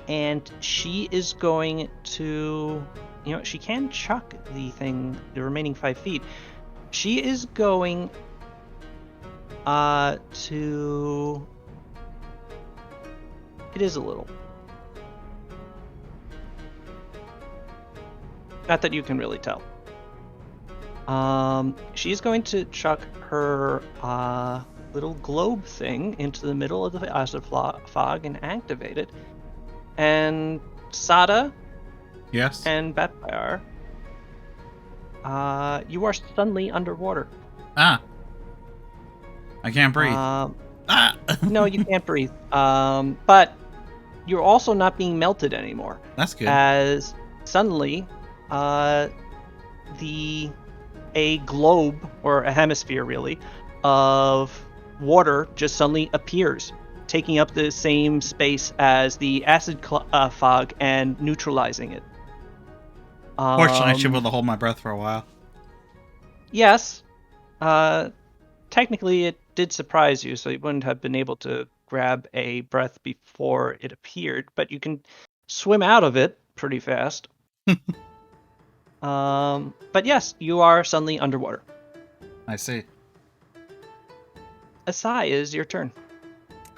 And she is going to, she can chuck the thing, the remaining 5 feet. She is going to... It is a little. Not that you can really tell. She's going to chuck her little globe thing into the middle of the acid fog and activate it. And Sada, yes, and Batfire, you are suddenly underwater. I can't breathe. No, you can't breathe. But you're also not being melted anymore. That's good. As suddenly, a globe, or a hemisphere really, of water just suddenly appears, taking up the same space as the acid fog and neutralizing it. Fortunately, I should be able to hold my breath for a while. Yes. Technically, it did surprise you, so you wouldn't have been able to grab a breath before it appeared, but you can swim out of it pretty fast. But yes, you are suddenly underwater. I see. Asai, is your turn.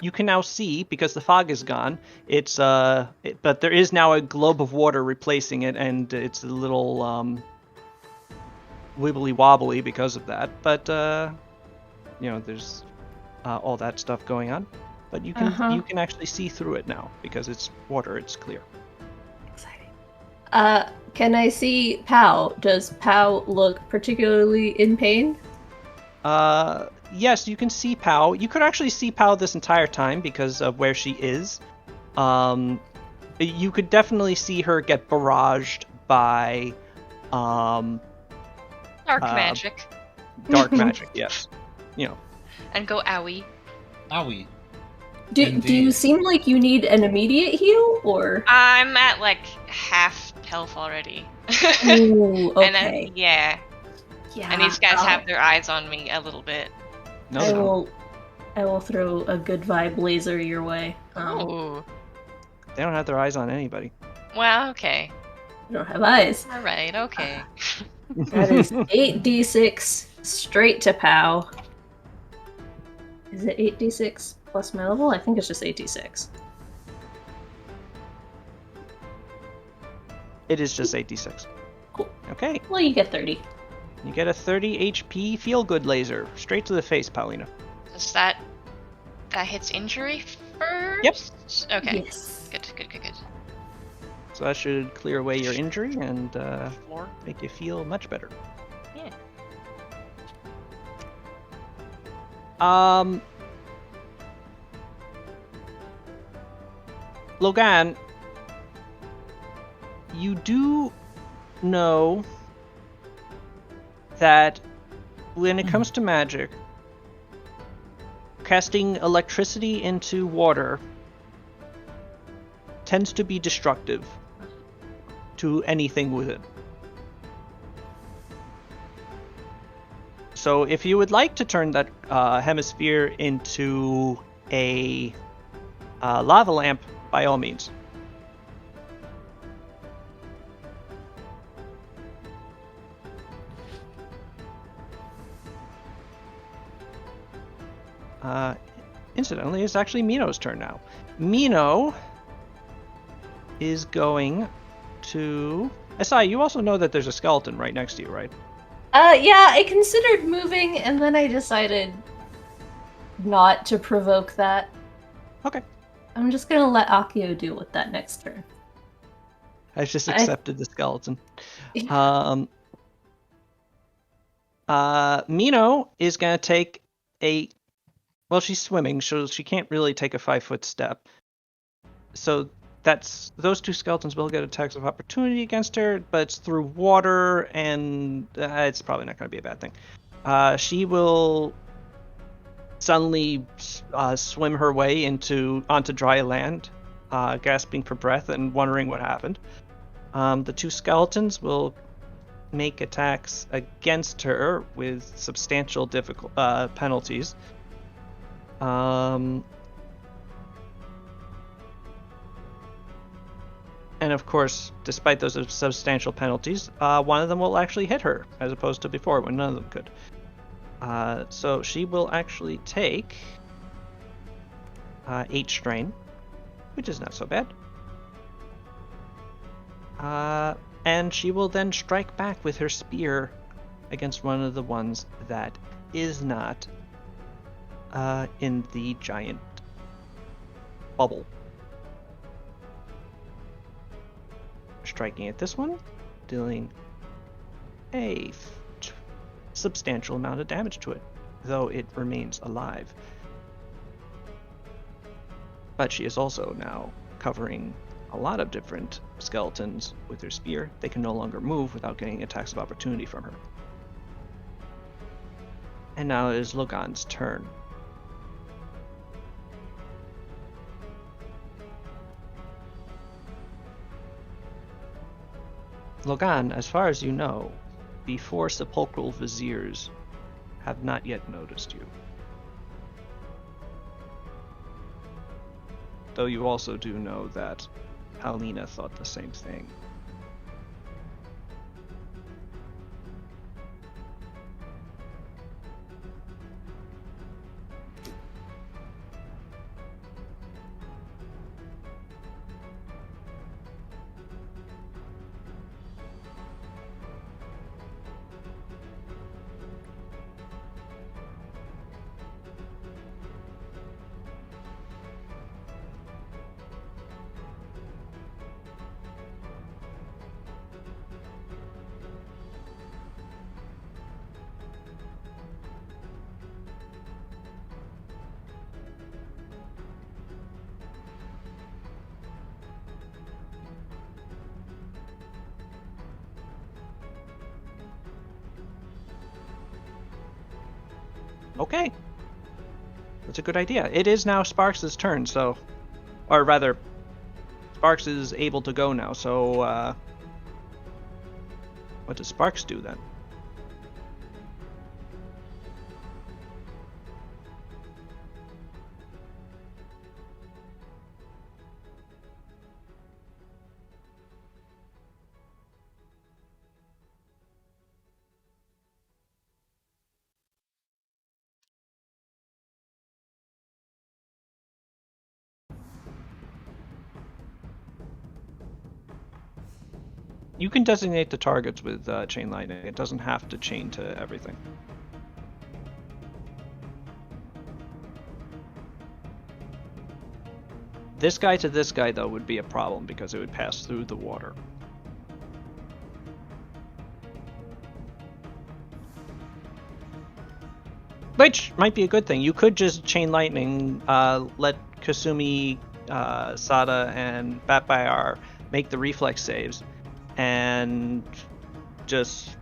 You can now see, because the fog is gone, but there is now a globe of water replacing it, and it's a little wibbly wobbly because of that. But there's all that stuff going on. But you can actually see through it now because it's water. It's clear. Can I see Pow? Does Pow look particularly in pain? Yes, you can see Pow. You could actually see Pow this entire time because of where she is. You could definitely see her get barraged by, Dark magic. dark magic. Yes, And go owie. Owie. Do Indeed. you seem like you need an immediate heal, or? I'm at like half health already. Ooh, And then, okay. yeah. Yeah. And these guys have their eyes on me a little bit. no, I they don't. will throw a good vibe laser your way. Ooh. They don't have their eyes on anybody. Well, okay. I don't have eyes. All right, okay. That is 8d6 straight to Pow. Is it 8d6 plus my level? I think it's just 8d6. It is just 8d6. Cool. Okay, Well, you get 30. you get a 30 HP feel-good laser straight to the face, Paulina. Does that hits injury first? Yep. Okay. Yes. Good. So that should clear away your injury and Floor. make you feel much better. Yeah. Logan, you do know that when it comes to magic, casting electricity into water tends to be destructive to anything with it. So if you would like to turn that hemisphere into a lava lamp, by all means. Incidentally, it's actually Mino's turn now. Mino is going to... Asai, you also know that there's a skeleton right next to you, right? Yeah, I considered moving, and then I decided not to provoke that. Okay. I'm just gonna let Akio deal with that next turn. I just accepted the skeleton. Yeah. Mino is going to take a... Well, she's swimming, so she can't really take a 5-foot step. So those two skeletons will get attacks of opportunity against her, but it's through water, and it's probably not going to be a bad thing. She will suddenly swim her way onto dry land, gasping for breath and wondering what happened. The two skeletons will make attacks against her with substantial penalties. And of course, despite those substantial penalties, one of them will actually hit her, as opposed to before when none of them could. So she will actually take 8 strain, which is not so bad. And she will then strike back with her spear against one of the ones that is not in the giant bubble. Striking at this one, dealing a substantial amount of damage to it, though it remains alive. But she is also now covering a lot of different skeletons with her spear. They can no longer move without getting attacks of opportunity from her. And now it is Logan's turn. Logan, as far as you know, the 4 sepulchral viziers have not yet noticed you. Though you also do know that Paulina thought the same thing. Okay. That's a good idea. It is now Sparks' turn, so... Or rather, Sparks is able to go now, so... What does Sparks do then? You can designate the targets with chain lightning. It doesn't have to chain to everything. This guy to this guy, though, would be a problem because it would pass through the water. Which might be a good thing. You could just chain lightning, let Kasumi, Sada, and Batbayar make the reflex saves, and just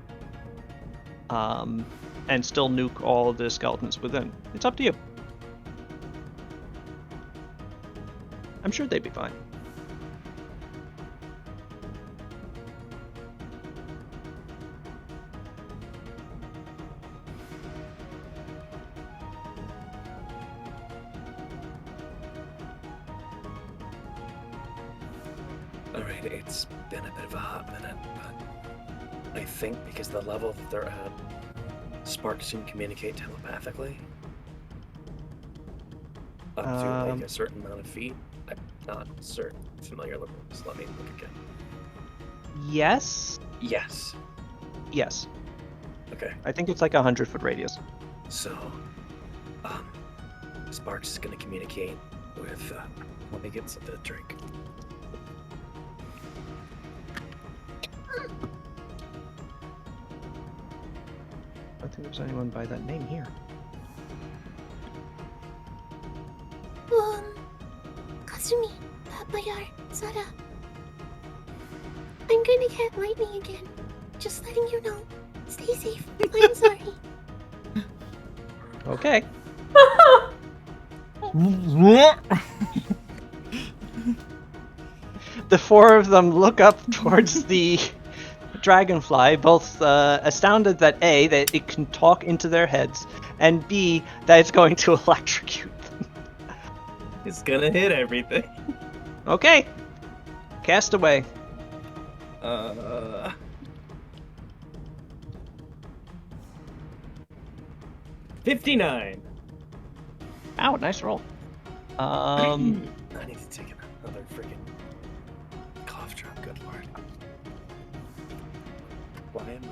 and still nuke all the skeletons within. It's up to you. I'm sure they'd be fine. Alright, it's been a bit of a hot minute, but I think because the level that they're at, sparks can communicate telepathically up to like a certain amount of feet. I'm not certain. Familiar with this. Let me look again. Yes? Yes. Yes. Okay. I think it's like a 100-foot radius. So, Sparks is going to communicate with, let me get something to drink. I don't think there's anyone by that name here. Kasumi, Papayar, Sada. I'm gonna get lightning again. Just letting you know. Stay safe. I'm sorry. Okay. The four of them look up towards the dragonfly, both astounded that A, that it can talk into their heads, and B, that it's going to electrocute them. It's gonna hit everything. Okay. Cast away. 59. Ow, nice roll. I need to take another freaking cough drop, good lord. Why am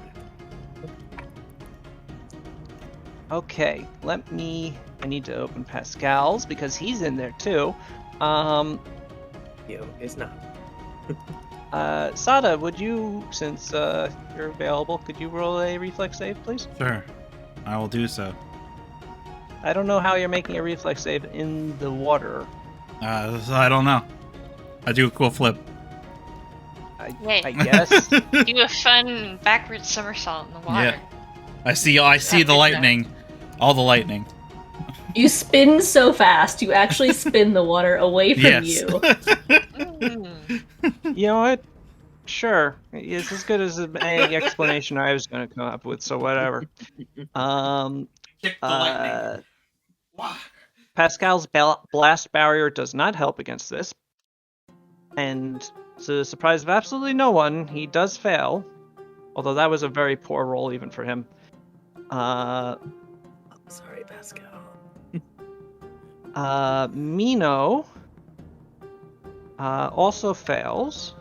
Okay, I need to open Pascal's because he's in there too. Yo, it's not. Sada, would you, since you're available, could you roll a reflex save, please? Sure, I will do so. I don't know how you're making a reflex save in the water. So I don't know. I do a cool flip. I guess. Do a fun backwards somersault in the water. Yeah. I see the lightning. All the lightning. You spin so fast, you actually spin the water away from Yes. you. You know what? Sure. It's as good as any explanation I was going to come up with, so whatever. Kick the lightning. Pascal's blast barrier does not help against this. And to the surprise of absolutely no one, he does fail. Although that was a very poor roll even for him. Sorry, Pascal. Mino also fails.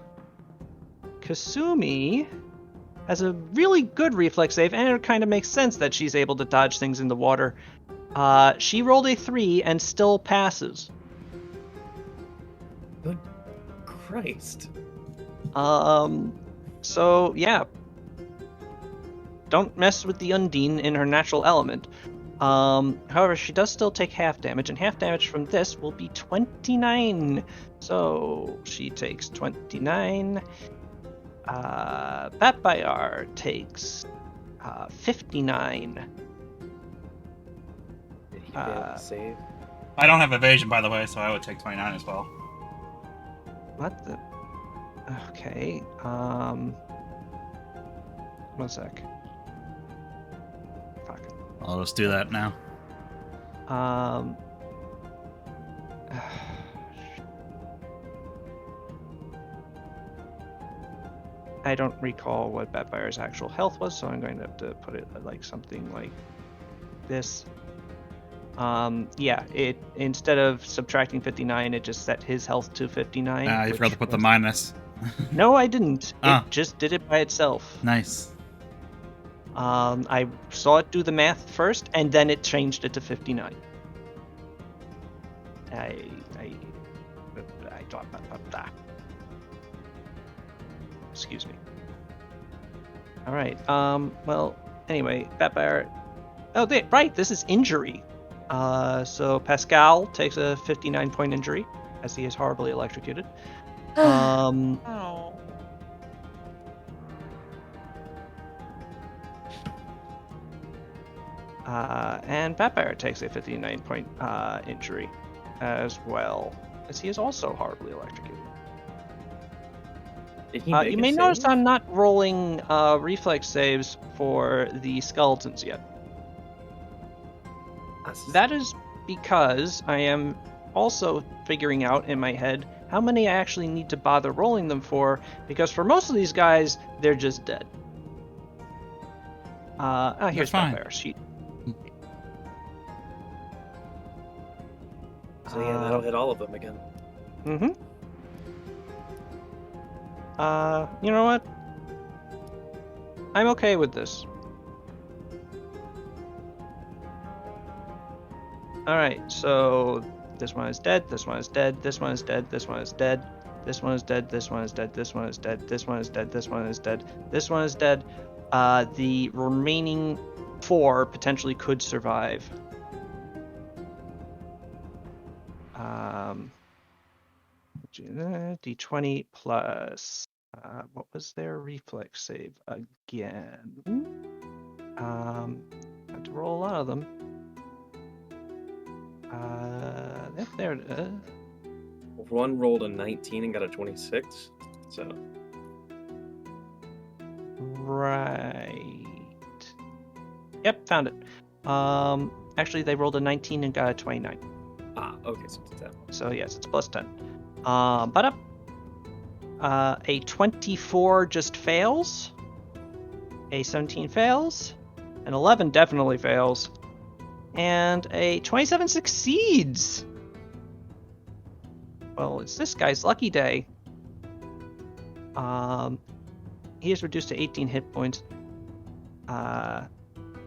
Kasumi has a really good reflex save, and it kind of makes sense that she's able to dodge things in the water. She rolled a 3 and still passes. Good Christ. So, yeah. Don't mess with the Undine in her natural element. However, she does still take half damage, and half damage from this will be 29. So, she takes 29. Batbayar takes 59. You failed to save. I don't have evasion, by the way, so I would take 29 as well. What the? Okay. 1 sec. Fuck. I'll just do that now. I don't recall what Batfire's actual health was, so I'm going to have to put it like something like this. Yeah, it instead of subtracting 59, it just set his health to 59. You forgot to put the minus. No, I didn't. Ah. It just did it by itself. Nice. I saw it do the math first, and then it changed it to 59. Excuse me. All right. Well, anyway, Batfire. Oh, right. This is injury. So Pascal takes a 59-point injury as he is horribly electrocuted. Oh. And Batfire takes a 59-point injury as well, as he is also horribly electrocuted. You may notice I'm not rolling reflex saves for the skeletons yet. That is because I am also figuring out in my head how many I actually need to bother rolling them for, because for most of these guys, they're just dead. Here's Batfire's sheet. So yeah, that'll hit all of them again. Mm-hmm. You know what? I'm okay with this. Alright, so this one is dead, this one is dead, this one is dead, this one is dead, this one is dead, this one is dead, this one is dead, this one is dead, this one is dead, this one is dead. The remaining 4 potentially could survive. D20 plus what was their reflex save again? Had to roll a lot of them. There it is. One rolled a 19 and got a 26, so. Right. Yep, found it. Actually, they rolled a 19 and got a 29. Okay, so it's 10. So yes, it's plus 10. But a 24 just fails. A 17 fails. An 11 definitely fails. And a 27 succeeds. Well, it's this guy's lucky day. He is reduced to 18 hit points.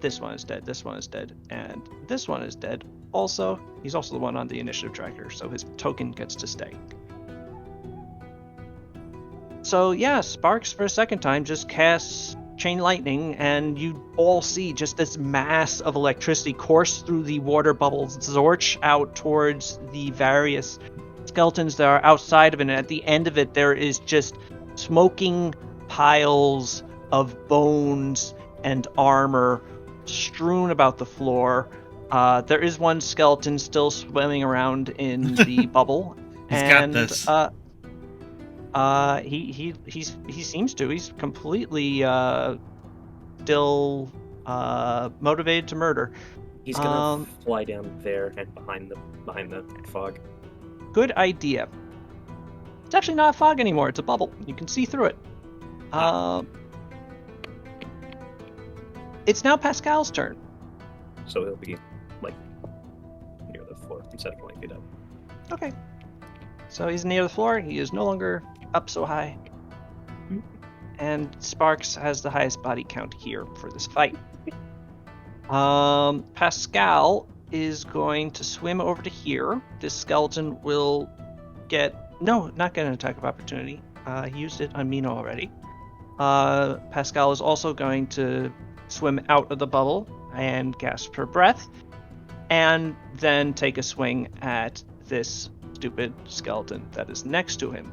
This one is dead, this one is dead, and this one is dead. Also, he's also the one on the initiative tracker, so his token gets to stay. So yeah, Sparks for a second time just casts Chain Lightning, and you all see just this mass of electricity course through the water bubbles, zorch out towards the various skeletons that are outside of it, and at the end of it there is just smoking piles of bones and armor strewn about the floor. There is one skeleton still swimming around in the bubble. He's got this. He seems to. He's completely still motivated to murder. He's gonna fly down there and behind the fog. Good idea. It's actually not a fog anymore. It's a bubble. You can see through it. It's now Pascal's turn. So he'll be like near the floor instead of 20 feet up. Okay. So he's near the floor. He is no longer up so high. And Sparks has the highest body count here for this fight. Pascal is going to swim over to here. This skeleton will not get an attack of opportunity. He used it on Mina already. Pascal is also going to swim out of the bubble and gasp for breath, and then take a swing at this stupid skeleton that is next to him.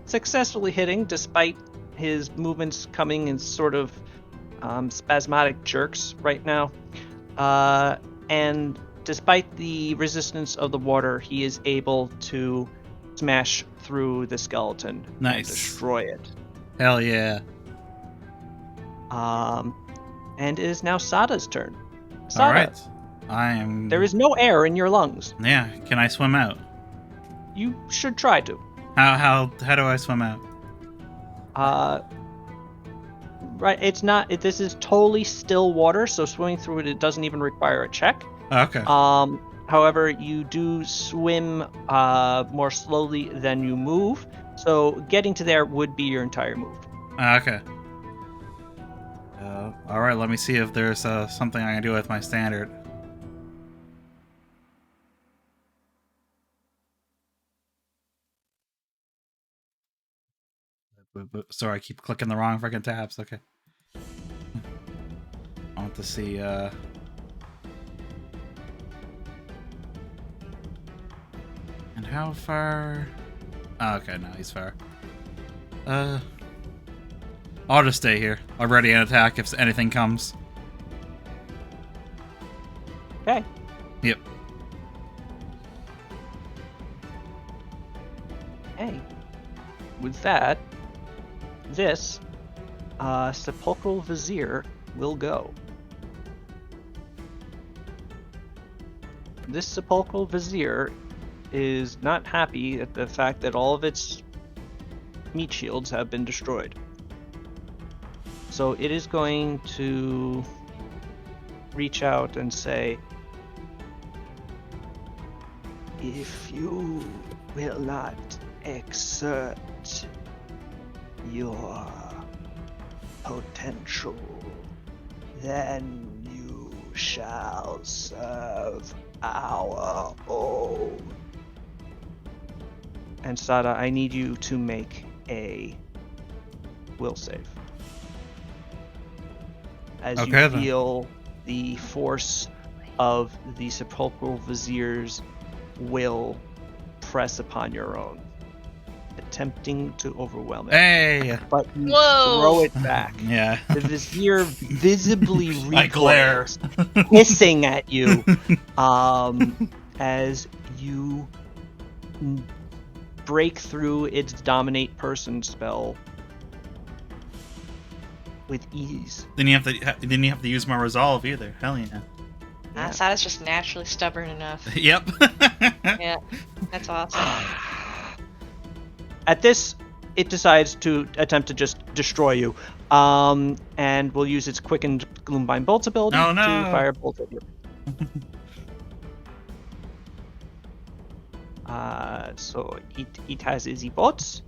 Successfully hitting despite his movements coming in sort of spasmodic jerks right now. And despite the resistance of the water, he is able to smash through the skeleton and Nice. destroy it. Hell yeah. And it is now Sada's turn. Sada, All right. I am. there is no air in your lungs. Yeah. Can I swim out? You should try to. How do I swim out? Right, it's not. This is totally still water, so swimming through it doesn't even require a check. Okay. However, you do swim more slowly than you move, so getting to there would be your entire move. Okay. All right. Let me see if there's something I can do with my standard. Sorry, I keep clicking the wrong freaking tabs. Okay. I want to see. And how far? Oh, okay, no, he's far. I'll just stay here. I'll ready an attack if anything comes. Okay. Yep. Hey. With that, this Sepulchral Vizier will go. This Sepulchral Vizier is not happy at the fact that all of its meat shields have been destroyed. So it is going to reach out and say, if you will not exert your potential, then you shall serve our own. And Sada, I need you to make a will save. As Okay, you then. feel the force of the Sepulchral Vizier's will press upon your own, attempting to overwhelm it. Hey! But you Whoa! throw it back. Yeah. The Vizier visibly I glare. recoils, hissing at you, as you break through its Dominate Person spell with ease. Then you have to use my resolve either. Hell yeah. Yeah. Sada's just naturally stubborn enough. Yep. Yeah, that's awesome. At this, it decides to attempt to just destroy you, and will use its quickened Gloombind Bolts ability Oh, no. to fire a bolt at you. So it has easy bolts.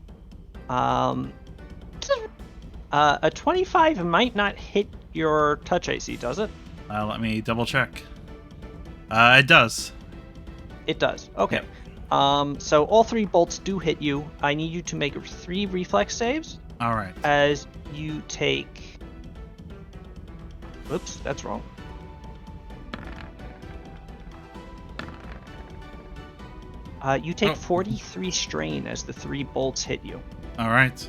A 25 might not hit your touch AC, does it? Let me double check. It does. It does. Okay. Yep. So all 3 bolts do hit you. I need you to make 3 reflex saves All right. as you take... Oops, that's wrong. You take 43 strain as the 3 bolts hit you. All right.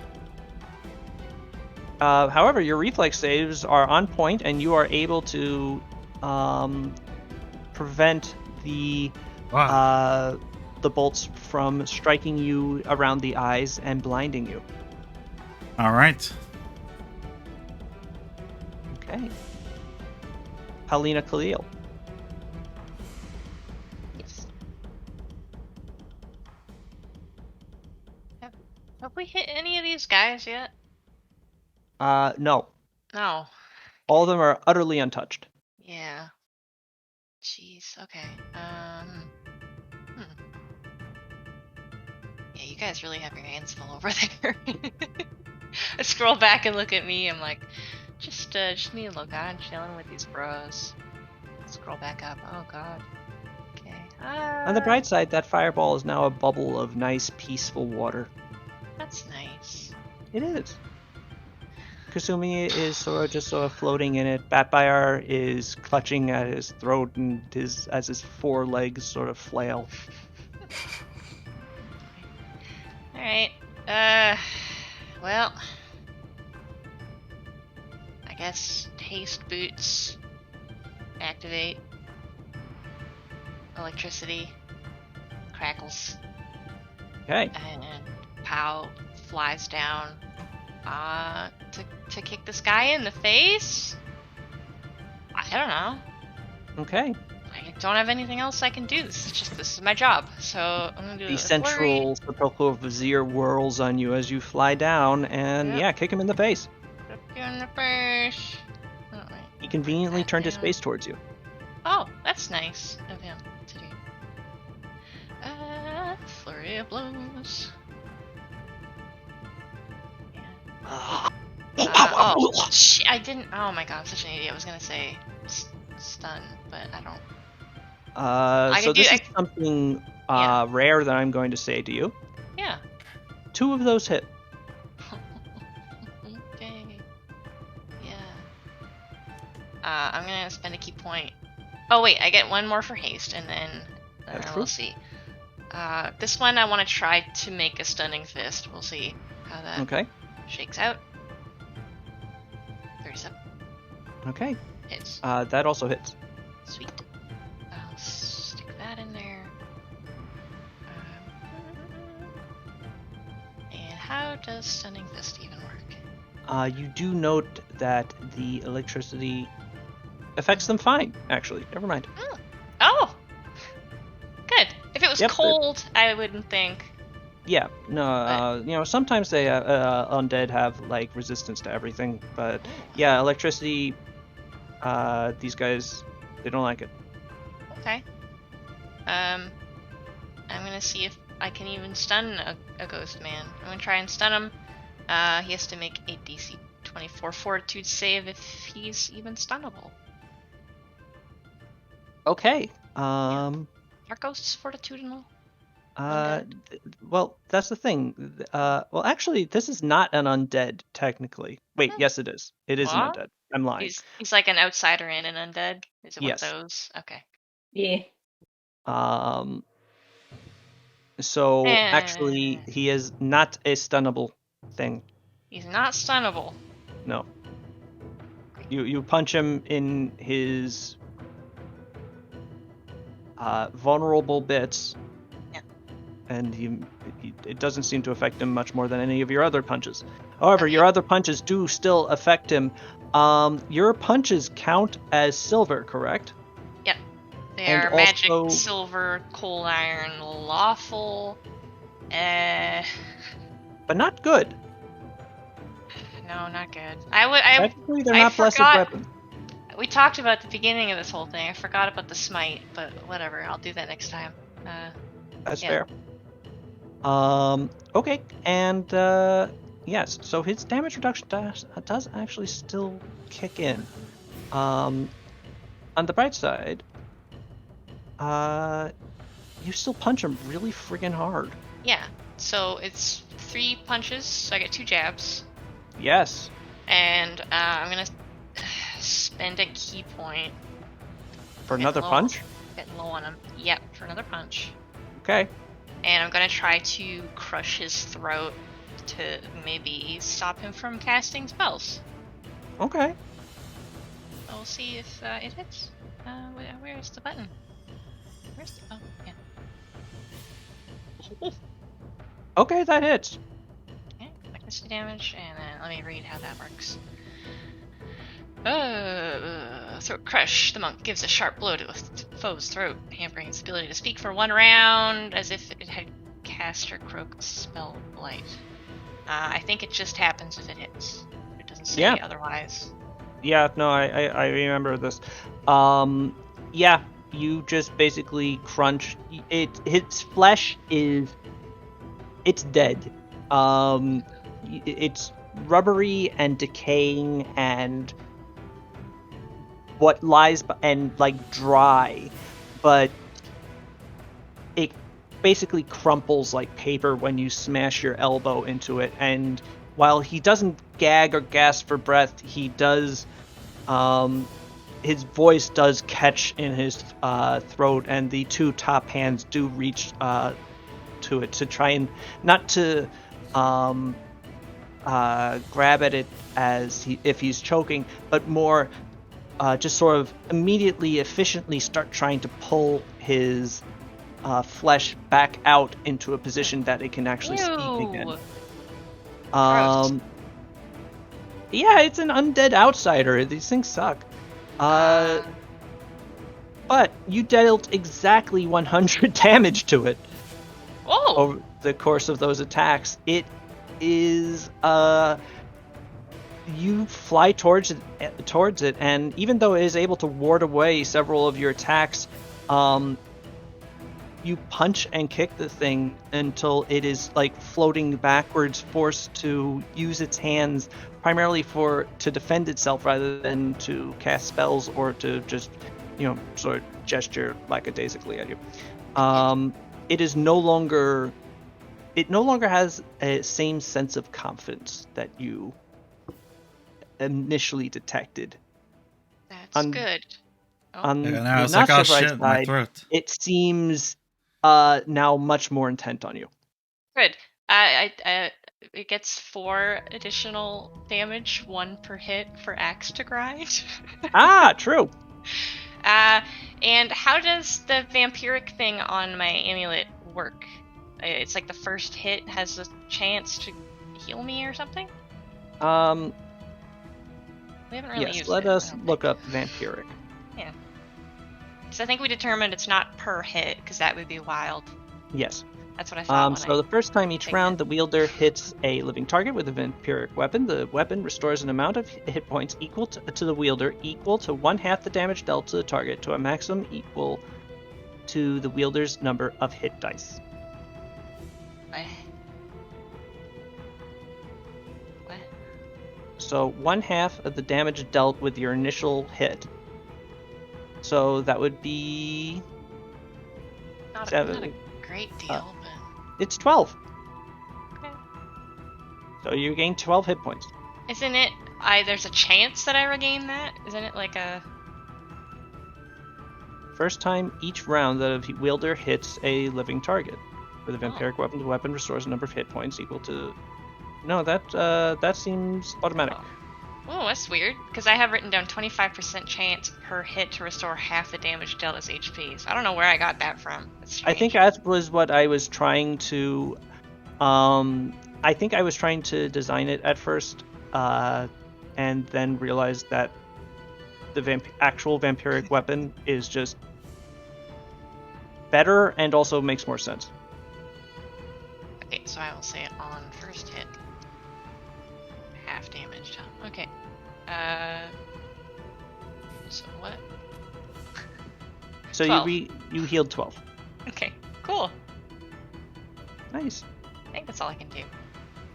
However, your reflex saves are on point, and you are able to prevent the Wow. the bolts from striking you around the eyes and blinding you. All right. Okay. Helena Khalil. Yes. Have we hit any of these guys yet? No. No. All of them are utterly untouched. Yeah. Jeez. Okay. Yeah, you guys really have your hands full over there. I scroll back and look at me. I'm like, just me and Logan chilling with these bros. Scroll back up. Oh god. Okay. On the bright side, that fireball is now a bubble of nice, peaceful water. That's nice. It is. Kasumi is just floating in it. Batfire is clutching at his throat and as his 4 legs sort of flail. Alright. Well, guess haste boots. Activate. Electricity. Crackles. Okay. And Pow flies down to kick this guy in the face? I don't know. Okay. I don't have anything else I can do. This is my job. So I'm gonna do The a central sepulchral vizier whirls on you as you fly down, and Yep. yeah, kick him in the face. flurry. Kick you in the face. Oh, wait. He conveniently Back turned his down. face towards you. Oh, that's nice of him to do. Flurry of blows. Yeah. Shit, I didn't. Oh my god, I'm such an idiot. I was gonna say stun, but I don't. So can this do- is something Yeah. rare that I'm going to say to you. Yeah. 2 of those hit. Okay. Yeah. I'm gonna spend a key point. Oh wait, I get 1 more for haste, and then That's we'll true. see. This one I want to try to make a stunning fist. We'll see how that Okay. shakes out. 37 Okay. hits. That also hits. Sweet. I'll stick that in there. And how does stunning fist even work? You do note that the electricity affects them fine, actually. Never mind. Oh! Good. If it was Yep, cold, I wouldn't think. Yeah, no, sometimes they undead have like resistance to everything, but yeah, electricity. These guys, they don't like it. Okay. I'm gonna see if I can even stun a ghost man. I'm gonna try and stun him. He has to make a DC 24 Fortitude save if he's even stunnable. Okay. Are ghosts fortitudinal? Well, that's the thing. Well, actually, this is not an undead technically. Wait, yes, it is. It is an What? undead. I'm lying. He's like an outsider and an undead. Is it Yes. one of those? Okay. Yeah. So actually, he is not a stunnable thing. He's not stunnable. No. You punch him in his vulnerable bits, Yeah. and it doesn't seem to affect him much more than any of your other punches. However, your other punches do still affect him. Your punches count as silver, correct? Yep. They And are magic, also- silver, coal iron, lawful. But not good. No, not good. Technically, they're I not blessed forgot- weapons. We talked about the beginning of this whole thing. I forgot about the smite, but whatever. I'll do that next time. That's yeah. fair. Okay, and yes, so his damage reduction does actually still kick in. On the bright side, you still punch him really friggin' hard. Yeah. So it's 3 punches, so I get 2 jabs. Yes. And I'm gonna spend a key point. For another punch? Getting low on him. Yep, for another punch. Okay. And I'm gonna try to crush his throat to maybe stop him from casting spells. Okay. We'll see if it hits. Where's the button? Where's the... Oh, yeah. Okay, that hits. Okay, electricity damage, and then let me read how that works. Throat crush. The monk gives a sharp blow to a foe's throat, hampering its ability to speak for 1 round, as if it had cast or croaked spell blight. I think it just happens if it hits. It doesn't say otherwise. Yeah, no, I remember this. Yeah, you just basically crunch it. Its flesh it's dead. It's rubbery and decaying and what lies and like dry, but it basically crumples like paper when you smash your elbow into it. And while he doesn't gag or gasp for breath, he does. His voice does catch in his throat, and the 2 top hands do reach to it to try and not to grab at it if he's choking, but more just sort of immediately, efficiently start trying to pull his flesh back out into a position that it can actually speak again. Gross. Yeah, it's an undead outsider. These things suck. But you dealt exactly 100 damage to it over the course of those attacks. It is you fly towards it, and even though it is able to ward away several of your attacks, you punch and kick the thing until it is like floating backwards, forced to use its hands primarily to defend itself rather than to cast spells or to just, sort of gesture lackadaisically at you. It no longer has a same sense of confidence that you initially detected. That's good. Now it's like, oh shit, my throat. It seems now much more intent on you. Good. It gets 4 additional damage, 1 per hit for axe to grind. True. And how does the vampiric thing on my amulet work? It's like the first hit has a chance to heal me or something? We haven't really used it. Let us look up vampiric. Yeah. So I think we determined it's not per hit, because that would be wild. Yes. That's what I thought. So the first time each round, the wielder hits a living target with a vampiric weapon. The weapon restores an amount of hit points equal to the wielder, equal to 1/2 the damage dealt to the target, to a maximum equal to the wielder's number of hit dice. What? So 1/2 of the damage dealt with your initial hit. So that would be Not 7. a great deal, but it's 12. okay. So you gain 12 hit points. Isn't it? There's a chance that I regain that. Isn't it like a? First time each round that a wielder hits a living target with a vampiric weapon, the weapon restores a number of hit points equal to. No, that seems automatic. Oh, that's weird. Because I have written down 25% chance per hit to restore half the damage dealt as HP. So I don't know where I got that from. I think that was what I was trying to. I think I was trying to design it at first, and then realized that the actual vampiric weapon is just better and also makes more sense. Okay, so I will say it on first hit. Half damage done. Okay. So what? So 12. you healed 12. Okay, cool. Nice. I think that's all I can do.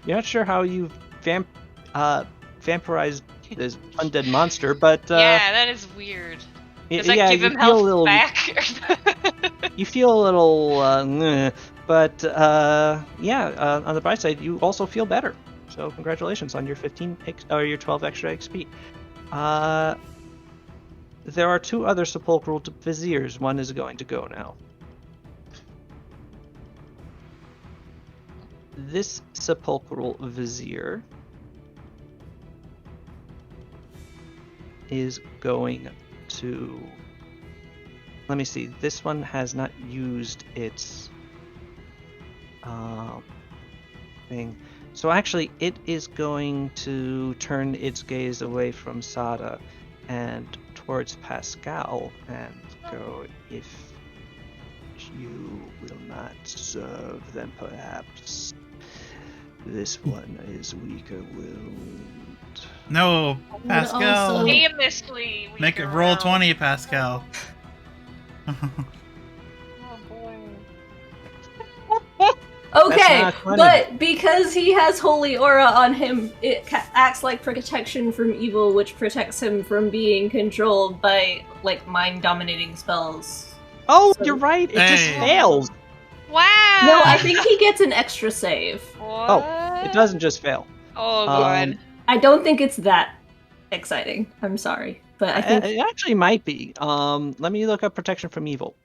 You're not sure how you vampirized this undead monster, but yeah, that is weird. Does that give him health back? You feel a little, but on the bright side, you also feel better. So congratulations on your 12 extra XP. There are 2 other sepulchral viziers. One is going to go now. This sepulchral vizier is going to. Let me see. This one has not used its thing. So actually, it is going to turn its gaze away from Sada and towards Pascal and go, if you will not serve, then perhaps this one is weaker-willed. No, Pascal. Famously weaker. Make it roll 20, Pascal. Okay, but because he has holy aura on him, it acts like protection from evil, which protects him from being controlled by, like, mind-dominating spells. Oh, so, you're right. It just fails. Wow. No, I think he gets an extra save. What? Oh, it doesn't just fail. Oh, God. I don't think it's that exciting. I'm sorry, but I think it actually might be. Let me look up protection from evil.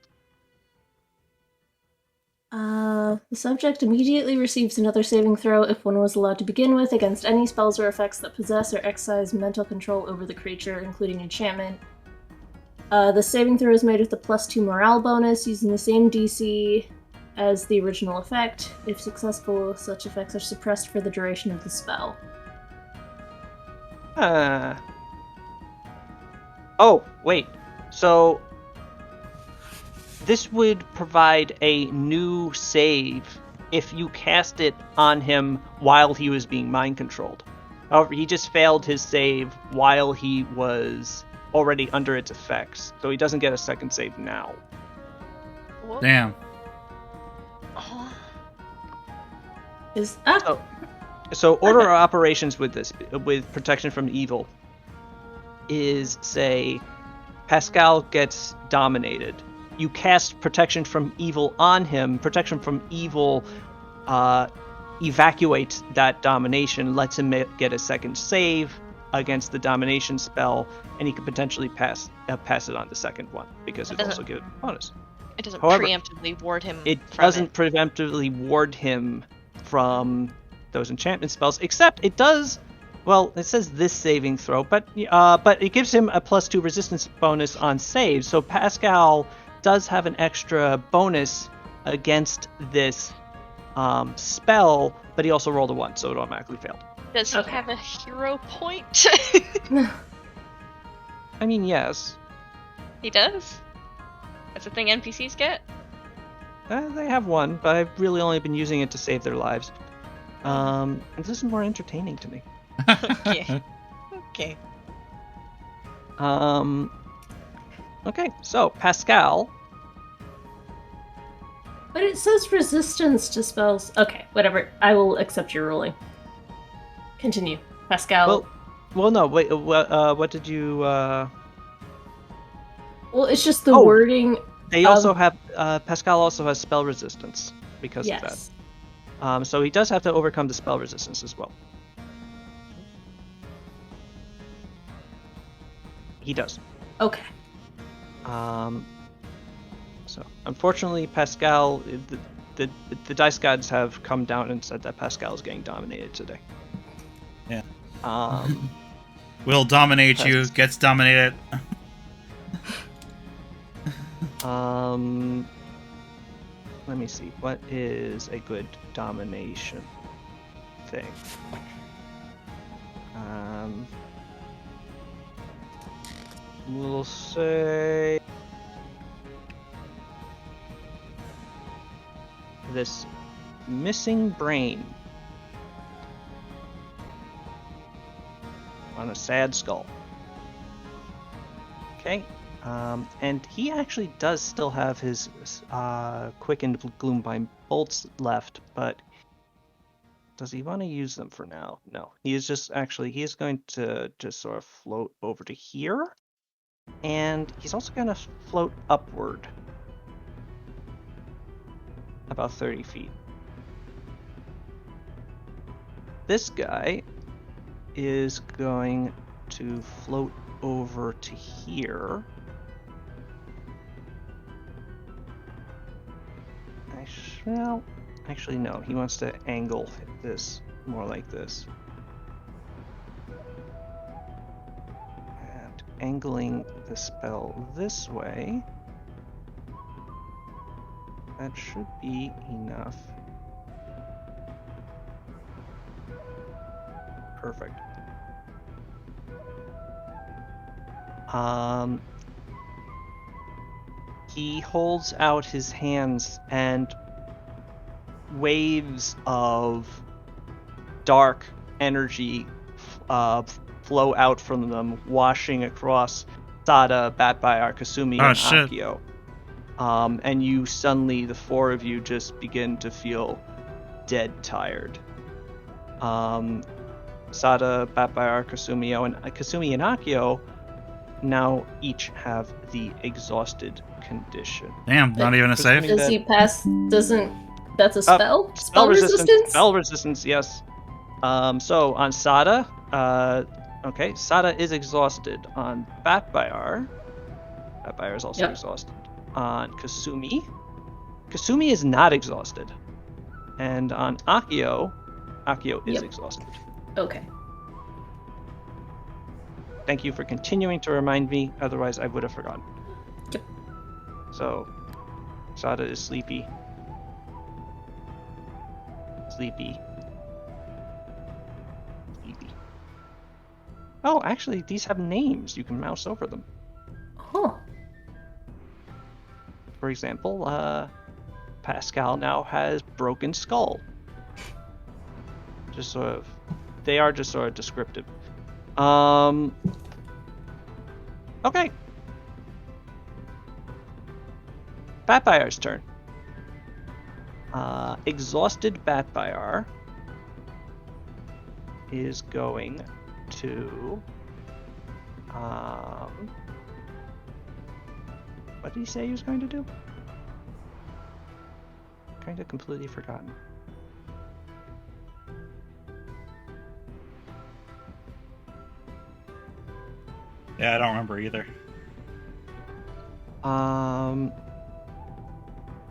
The subject immediately receives another saving throw if one was allowed to begin with against any spells or effects that possess or exercise mental control over the creature, including enchantment. The saving throw is made with a +2 morale bonus using the same DC as the original effect. If successful, such effects are suppressed for the duration of the spell. Oh, wait. So this would provide a new save if you cast it on him while he was being mind controlled. However, he just failed his save while he was already under its effects, so he doesn't get a second save now. Whoa. Damn. Oh. So order of operations with this, with protection from evil, is say Pascal gets dominated. You cast protection from evil on him. Protection from evil evacuates that domination, lets him get a second save against the domination spell, and he could potentially pass it on the second one because it also gives a bonus. It doesn't However, preemptively ward him. It from doesn't preemptively ward him from those enchantment spells, except it does. Well, it says this saving throw, but it gives him a +2 resistance bonus on saves. So Pascal does have an extra bonus against this spell, but he also rolled a 1, so it automatically failed. Does he have a hero point? I mean, yes. He does? That's a thing NPCs get? They have one, but I've really only been using it to save their lives. This is more entertaining to me. Okay. Okay. Okay, so Pascal. But it says resistance to spells. Okay, whatever. I will accept your ruling. Continue. Pascal. Well, no, wait, what did you, Well, it's just the wording. They also have, Pascal also has spell resistance because of that. So he does have to overcome the spell resistance as well. He does. Okay. So unfortunately, Pascal, the dice gods have come down and said that Pascal is getting dominated today. Yeah. Will dominate you. Gets dominated. Let me see. What is a good domination thing? We'll say this missing brain on a sad skull. Okay. And he actually does still have his quickened Gloombind bolts left, but does he want to use them for now? No. He is going to just sort of float over to here. And he's also going to float upward about 30 feet. This guy is going to float over to here. Actually, no. He wants to angle this more like this. And angling the spell this way. That should be enough. Perfect. He holds out his hands and waves of dark energy flow out from them, washing across Sada, Batbire, Kasumi, and Akio. And you suddenly, the four of you, just begin to feel dead tired. Sada, Batbire, Kasumi, and Akio now each have the exhausted condition. Damn, not even a save? Does he pass? That's a spell? Spell resistance? Spell resistance, yes. So on Sada, okay, Sada is exhausted. On Batbire is also exhausted. On Kasumi Kasumi is not exhausted. And on Akio is Yep. exhausted. Okay. Thank you for continuing to remind me, otherwise I would have forgotten. Yep. So, Sada is sleepy. Sleepy. Oh, actually, these have names. You can mouse over them. Oh. For example, Pascal now has Broken Skull. Just sort of... They are just sort of descriptive. Okay. Batbire's turn. Exhausted Batbire is going to... what did he say he was going to do? Kind of completely forgotten. Yeah, I don't remember either.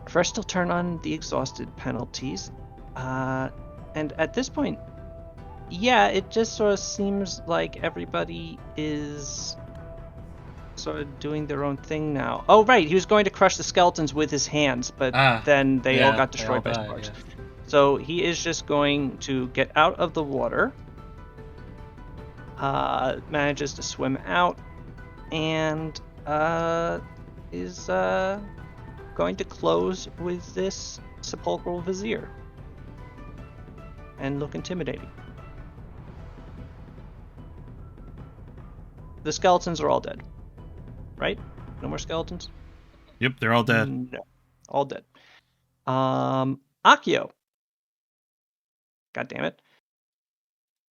First, he'll turn on the exhausted penalties. And at this point, yeah, it just sort of seems like everybody is sort of doing their own thing now. Oh, right, he was going to crush the skeletons with his hands, but then they all got destroyed by sparks. Yeah. So he is just going to get out of the water, manages to swim out, and is going to close with this sepulchral vizier and look intimidating. The skeletons are all dead, right? No more skeletons? Yep, they're all dead. No, all dead. Akio. God damn it.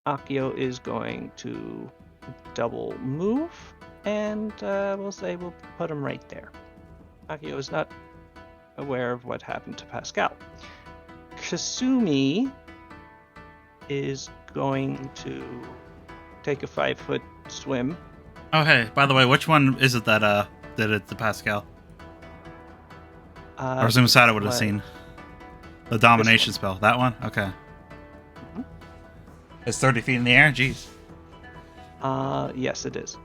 Akio is going to double move, and we'll say we'll put him right there. Akio is not aware of what happened to Pascal. Kasumi is going to take a 5-foot swim. Oh, hey, by the way, which one is it that did it to Pascal? Or Zumasada would have seen. The domination spell. That one? Okay. Mm-hmm. It's 30 feet in the air? Jeez. Yes, it is.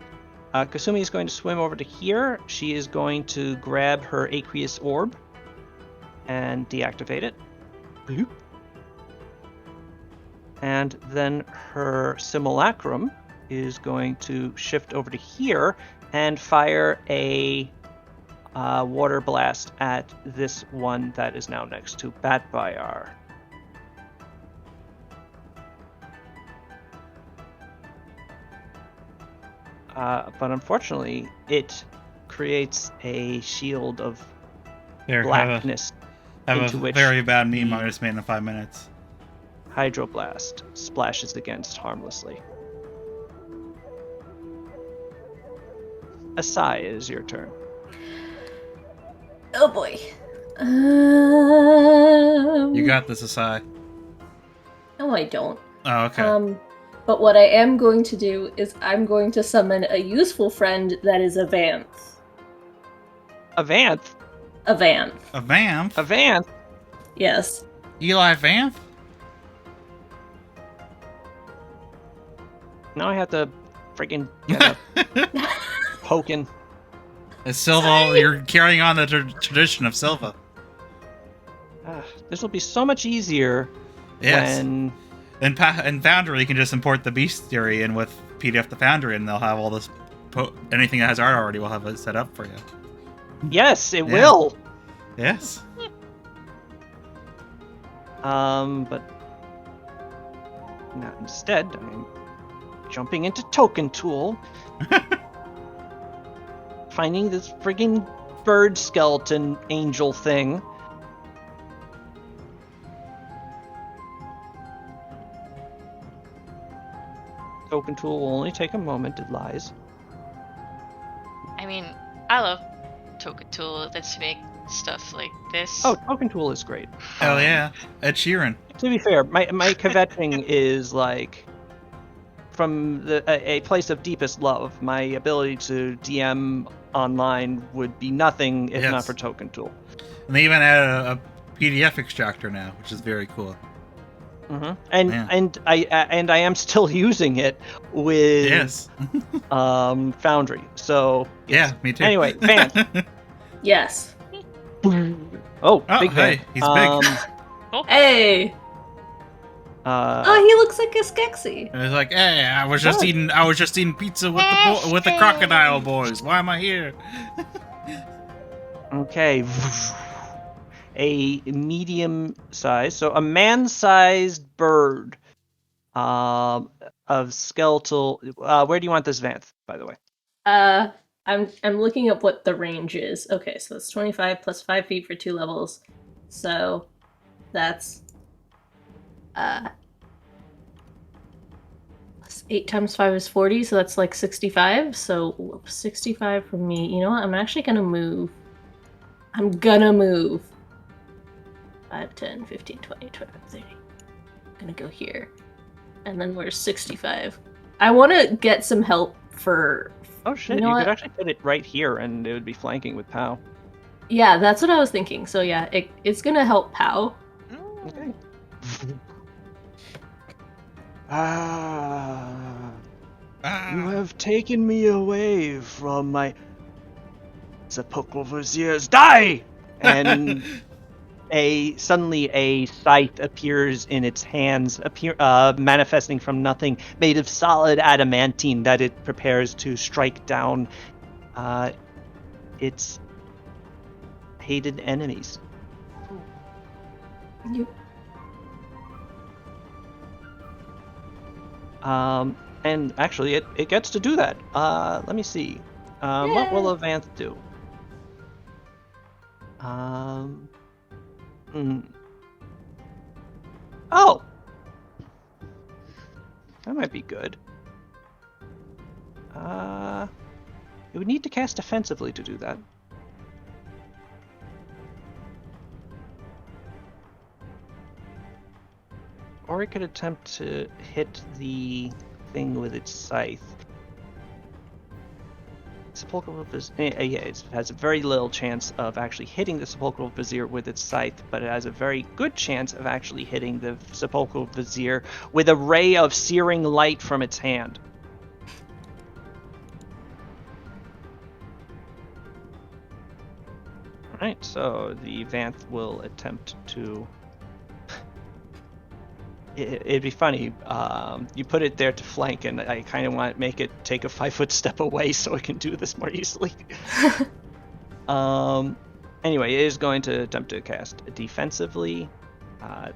Kasumi is going to swim over to here. She is going to grab her aqueous orb and deactivate it. Bloop. And then her simulacrum is going to shift over to here and fire a water blast at this one that is now next to Batbire. But unfortunately, it creates a shield of blackness into which very bad meme I just made in 5 minutes. Hydroblast splashes against harmlessly. Asai, it is your turn. Oh boy. You got this, Asai. No, I don't. Oh, okay. But what I am going to do is I'm going to summon a useful friend that is a Vanth. A Vanth? A Vanth. A Vanth? A Vanth? Yes. Eli Vanth? Now I have to freaking get a poking. It's Silva, you're carrying on the tradition of Silva. This will be so much easier when... In Foundry, you can just import the bestiary in with PDF the Foundry, and they'll have all this... anything that has art already will have it set up for you. Yes, it will! Yes. But... Now, instead, I'm jumping into Token Tool. Finding this friggin' bird skeleton angel thing. Token Tool will only take a moment, it lies. I mean, I love Token Tool. Let's make stuff like this. Oh, Token Tool is great. Hell yeah. Ed Sheeran. To be fair, my kvetching is like from a place of deepest love, my ability to DM online would be nothing if not for Token Tool. And they even added a PDF extractor now, which is very cool. Mm-hmm. And I am still using it with Foundry. So yes. Yeah, me too. Anyway, Vance. Yes. Oh, big hey, Vance. he's big. Hey. He looks like a Skeksis. And it's like, hey, I was just eating pizza with the crocodile boys. Why am I here? Okay. A medium size, so a man-sized bird of skeletal. Where do you want this Vance, by the way? I'm looking up what the range is. Okay, so it's 25 plus 5 feet for 2 levels. So that's 8 times 5 is 40, so that's like 65. So 65 from me. You know what? I'm actually gonna move. I'm gonna move. 5, 10, 15, 20, 25, 30. I'm gonna go here. And then we're 65. I want to get some help for... Oh shit, you could actually put it right here and it would be flanking with Pow. Yeah, that's what I was thinking. So yeah, it's gonna help Pow. Okay. You have taken me away from my sepulchral viziers. Die! And suddenly a scythe appears in its hands, manifesting from nothing, made of solid adamantine that it prepares to strike down its hated enemies. And actually, it gets to do that. Let me see. What will Avance do? Oh! That might be good. It would need to cast defensively to do that. Or it could attempt to hit the thing with its scythe. Sepulchral Vizier, it has a very little chance of actually hitting the Sepulchral Vizier with its scythe, but it has a very good chance of actually hitting the Sepulchral Vizier with a ray of searing light from its hand. Alright, so the Vanth will attempt to... It'd be funny. You put it there to flank, and I kind of want to make it take a 5-foot step away so it can do this more easily. Anyway, it is going to attempt to cast defensively.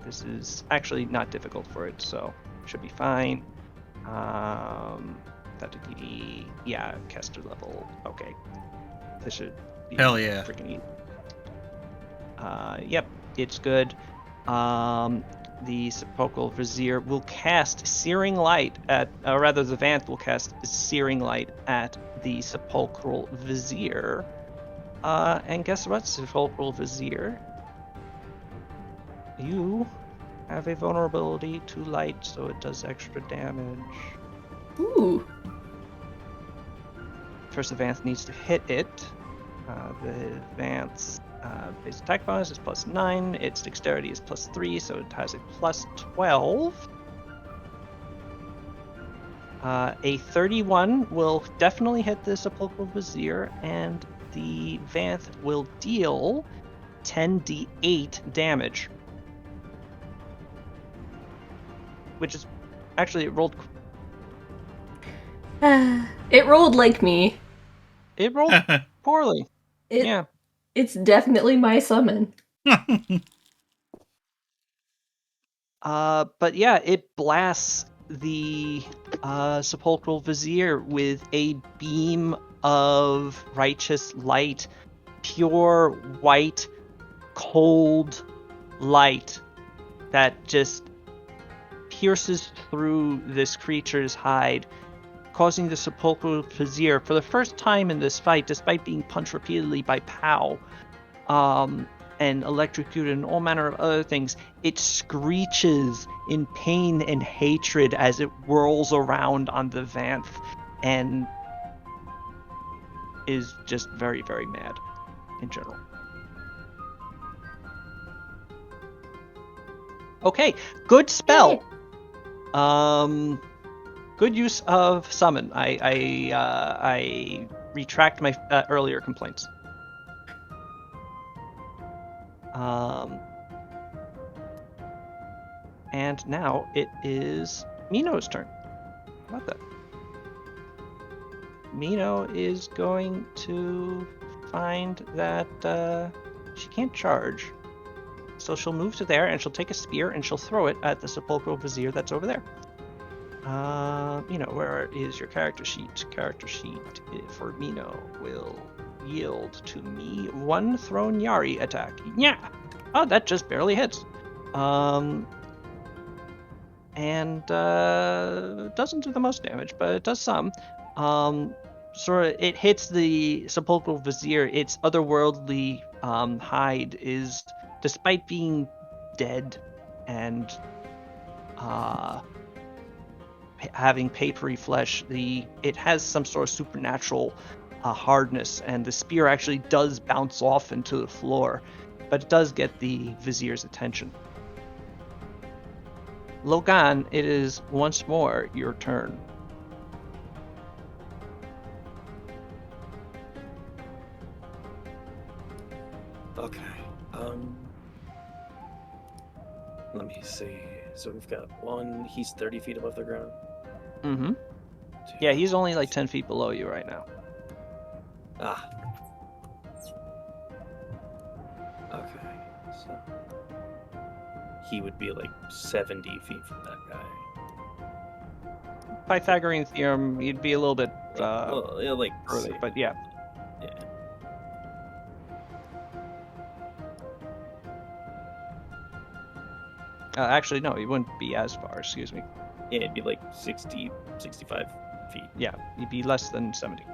This is actually not difficult for it, so should be fine. That would be caster level. Okay, this should be freaking easy. Yep, it's good. The Sepulchral Vizier will cast Searing Light at, or rather the Vanth will cast Searing Light at the Sepulchral Vizier. And guess what, Sepulchral Vizier? You have a vulnerability to light, so it does extra damage. Ooh. First, the Vanth needs to hit it. The Vanth's base attack bonus is +9, its dexterity is +3, so it has a +12. A 31 will definitely hit the Sepulchral Vizier, and the Vanth will deal 10d8 damage. Which is actually, it rolled. It rolled like me. It rolled poorly. Yeah. It's definitely my summon. But yeah, it blasts the Sepulchral Vizier with a beam of righteous light, pure white, cold light that just pierces through this creature's hide, causing the Sepulchral Vizier, for the first time in this fight, despite being punched repeatedly by Pow, and electrocuted and all manner of other things. It screeches in pain and hatred as it whirls around on the Vanth and is just very, very mad in general. Okay, good spell. Good use of summon. I retract my earlier complaints. And now it is Mino's turn. How about that? Mino is going to find that she can't charge. So she'll move to there and she'll take a spear and she'll throw it at the sepulchral vizier that's over there. Where is your character sheet? Character sheet for Mino will yield to me 1 thrown Yari attack. Yeah! Oh, that just barely hits. And doesn't do the most damage, but it does some. It hits the sepulchral vizier. Its otherworldly hide is, despite being dead and having papery flesh, it has some sort of supernatural hardness, and the spear actually does bounce off into the floor, but it does get the vizier's attention. Logan, it is once more your turn. Okay. Let me see. So we've got 1. He's 30 feet above the ground. Mm-hmm. 2, Yeah, he's only like 10 feet below you right now. Ah. Okay. So he would be like 70 feet from that guy. Pythagorean theorem, you'd be a little bit like early, but yeah. Yeah. Actually, no, you wouldn't be as far, excuse me. Yeah, it'd be like 60, 65 feet. Yeah, you'd be less than 70.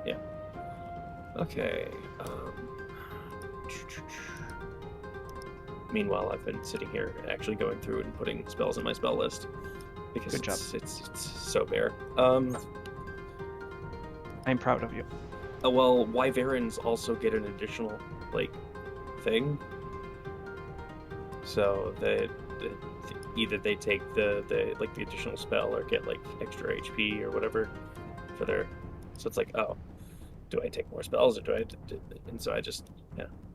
Yeah. Okay. Meanwhile, I've been sitting here actually going through and putting spells in my spell list because Good job. It's so bare. I'm proud of you. Well, Wyverns also get an additional thing. So either they take the additional spell or get extra HP or whatever for their. So it's oh, do I take more spells or do I? And so I just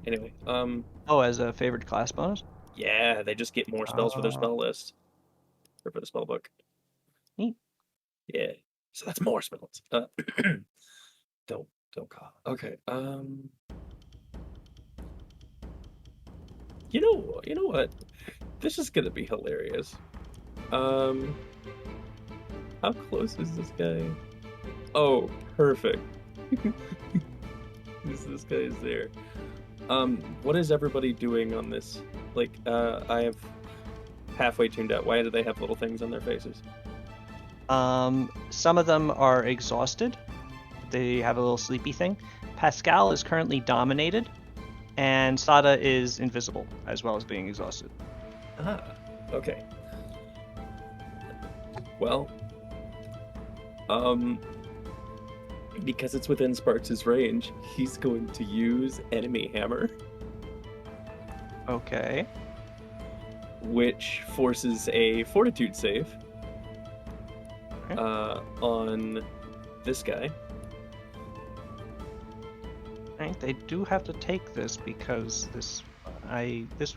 Anyway, Oh, as a favored class bonus? yeah, they just get more spells for their spell list or for the spell book. Neat. Yeah, so that's more spells. Don't cough. Okay. You know what? This is gonna be hilarious. How close is this guy? Oh, perfect. This guy is there. What is everybody doing on this? I have halfway tuned out. Why do they have little things on their faces? Some of them are exhausted. They have a little sleepy thing. Pascal is currently dominated, and Sada is invisible, as well as being exhausted. Ah, okay. Well, because it's within Sparks' range, he's going to use Enemy Hammer. Okay. Which forces a Fortitude save Okay. on this guy. Right, they do have to take this because this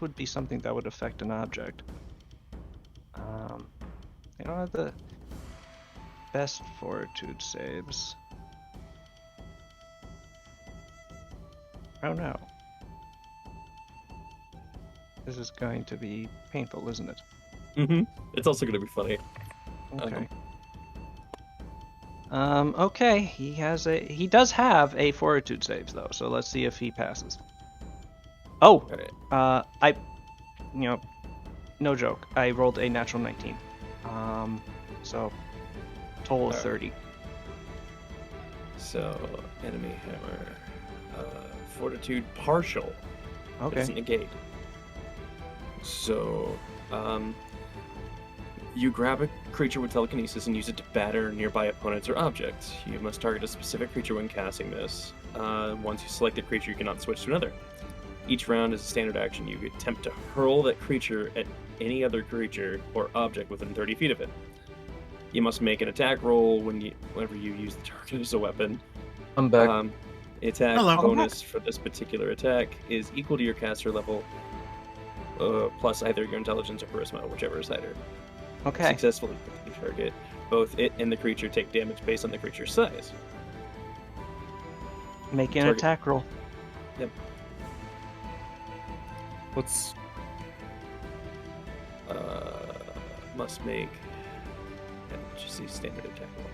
would be something that would affect an object. They don't have the best fortitude saves. Oh no. This is going to be painful, isn't it? Mm-hmm. It's also going to be funny. Okay. Okay, he does have a fortitude saves though, so let's see if he passes. Oh, Okay. No joke, I rolled a natural 19. So total of 30. So, Enemy Hammer, Fortitude partial. But it Okay. doesn't negate. So, you grab a creature with telekinesis and use it to batter nearby opponents or objects. You must target a specific creature when casting this. Once you select a creature, you cannot switch to another. Each round is a standard action. You attempt to hurl that creature at any other creature or object within 30 feet of it. You must make an attack roll whenever you use the target as a weapon. I'm back. Attack Hello. bonus for this particular attack is equal to your caster level, plus either your intelligence or charisma, whichever is higher. Okay. Successfully hit the target. Both it and the creature take damage based on the creature's size. Make an Target. attack roll. Yep. What's Must make. Yeah, just see standard attack roll.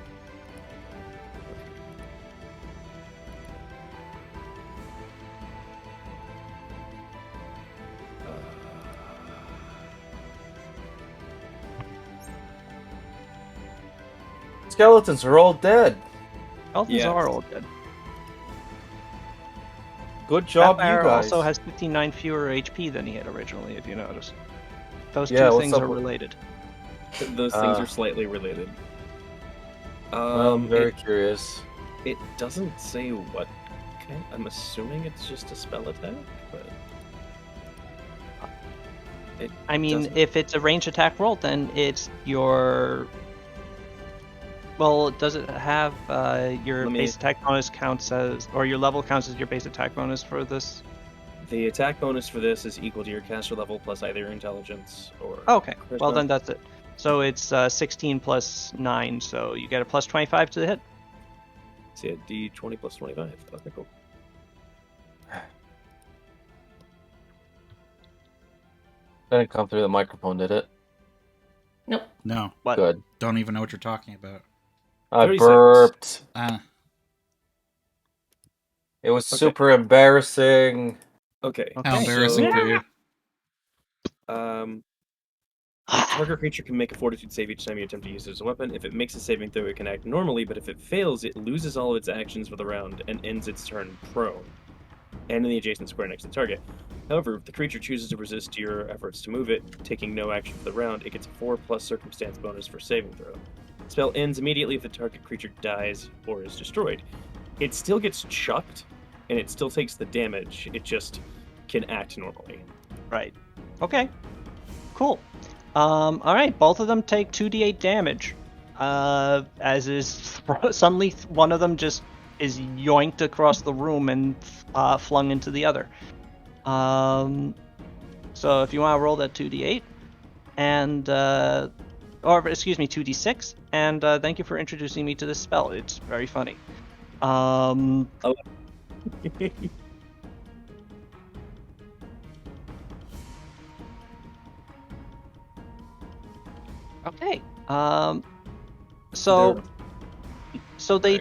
skeletons are all dead? Skeletons Yes. are all dead. Good job, you Pathfinder guys. also has 59 fewer HP than he had originally, if you notice. Those Yeah, two what's things up are with- related. Those things are slightly related. I'm very curious. It doesn't say what kind. I'm assuming it's just a spell attack, but I mean, doesn't- if it's a range attack roll, then it's your. Well, does it have your Let me- base attack bonus counts as, or your level counts as your base attack bonus for this? the attack bonus for this is equal to your caster level plus either your intelligence or. Okay, well charisma. then that's it. So it's 16 plus 9, so you get a plus 25 to the hit. See, D20 plus 25. Okay, cool. Didn't come through the microphone, did it? Nope. No, What? Good. don't even know what you're talking about. I 30 burped. It was Okay. super embarrassing. Okay. Okay. How embarrassing for you. Target creature can make a fortitude save each time you attempt to use it as a weapon. If it makes a saving throw, it can act normally, but if it fails, it loses all of its actions for the round and ends its turn prone, and in the adjacent square next to the target. However, if the creature chooses to resist your efforts to move it, taking no action for the round, it gets a 4+ circumstance bonus for saving throw. The spell ends immediately if the target creature dies or is destroyed. It still gets chucked, and it still takes the damage. It just can act normally. Right. Okay. Cool. All right. Both of them take 2d8 damage. As is suddenly one of them just is yoinked across the room and flung into the other. So if you want to roll that 2d8, and or excuse me, 2d6, and thank you for introducing me to this spell. It's very funny. Okay. So they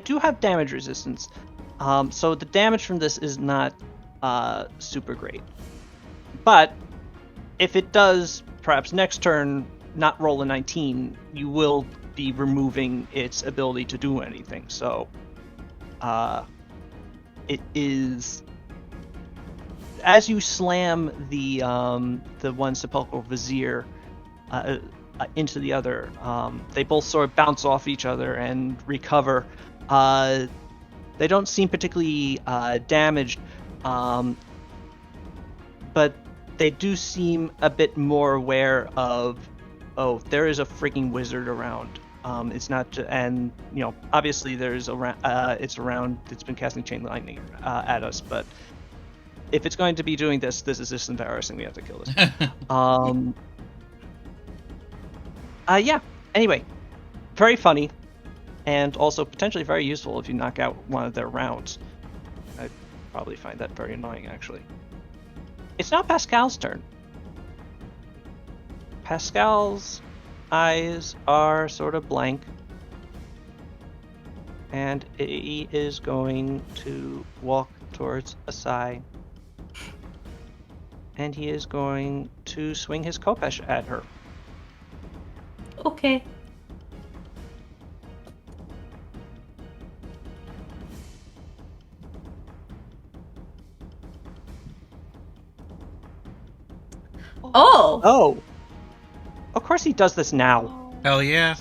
do have damage resistance. So the damage from this is not super great. But if it does, perhaps next turn, not roll a 19, you will be removing its ability to do anything. So it is, as you slam the one sepulchral vizier into the other, they both sort of bounce off each other and recover. They don't seem particularly damaged, but they do seem a bit more aware of, oh, there is a freaking wizard around. It's not, and you know, obviously there's around. It's around. It's been casting chain lightning at us, but if it's going to be doing this, this is just embarrassing. We have to kill this. Yeah. Anyway, very funny, and also potentially very useful if you knock out one of their rounds. I'd probably find that very annoying, actually. It's now Pascal's turn. Pascal's eyes are sort of blank, and he is going to walk towards Asai, and he is going to swing his Kopesh at her. Okay. Oh! Oh! Of course he does this now. Oh. Hell yeah.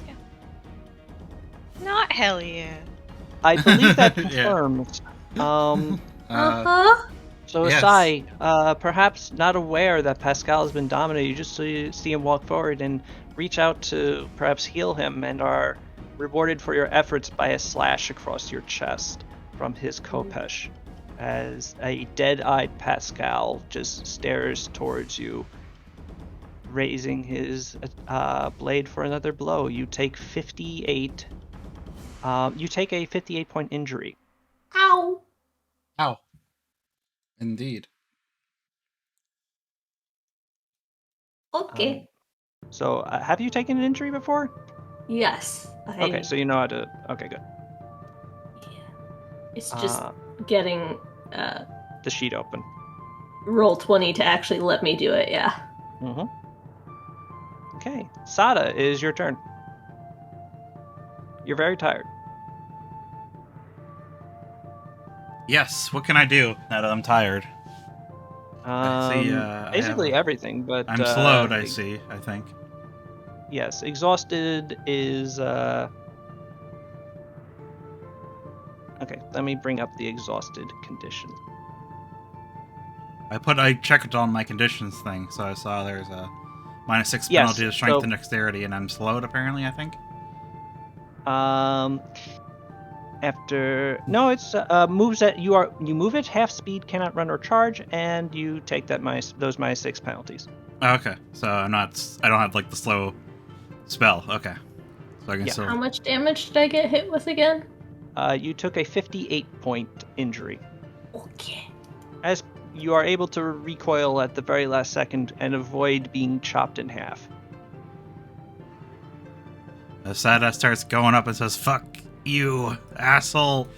Not hell yeah. I believe that Yeah. confirms. Uh-huh. So Yes. Asai, perhaps not aware that Pascal has been dominated, you just see him walk forward and reach out to perhaps heal him, and are rewarded for your efforts by a slash across your chest from his Kopesh, as a dead-eyed Pascal just stares towards you, raising his blade for another blow. You take 58. You take a 58-point injury. Ow. Ow. Indeed. Okay. So, have you taken an injury before? Yes. Okay, so you know how to. Okay, good. It's just getting The sheet open. roll 20 to actually let me do it, yeah. Mm-hmm. Okay, Sada, it is your turn. You're very tired. Yes. What can I do now that I'm tired? I see, Basically everything, but I'm slowed. I see. I think. yes, exhausted is. Okay, let me bring up the exhausted condition. I checked on my conditions thing, so I saw there's a -6 Yes, penalty to strength so- and dexterity, and I'm slowed apparently. I think. After it's moves that you move at half speed, cannot run or charge, and you take that those -6 penalties. Okay, so I don't have like the slow spell. Okay, so I can Yeah. still. How much damage did I get hit with again? You took a 58-point injury, Okay. as you are able to recoil at the very last second and avoid being chopped in half. Asada starts going up and says, "Fuck you, asshole!"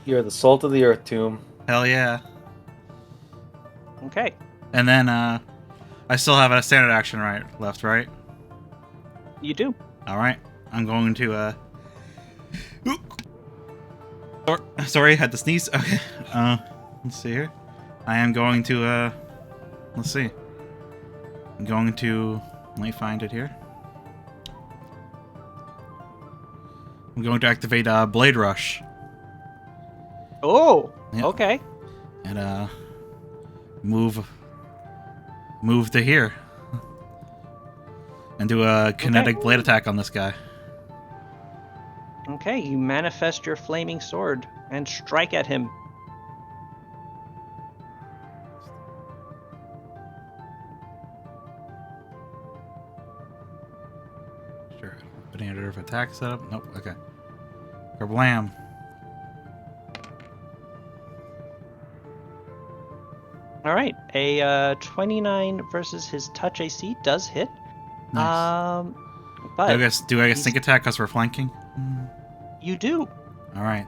You're the salt of the earth, Tomb. Hell yeah! Okay. And then I still have a standard action left, right? You do. All right, I'm going to Sorry, had to sneeze. Okay. Let's see here. I am going to let's see. I'm going to let me find it here. I'm going to activate Blade Rush. Oh. Yep. Okay. And move to here. And do a kinetic blade attack on this guy. Okay, you manifest your flaming sword and strike at him. Sure. Banana of attack setup. Nope. Okay. Kerblam. All right, a 29 versus his touch AC does hit. Nice. But do I get sneak attack because we're flanking? You do. All right.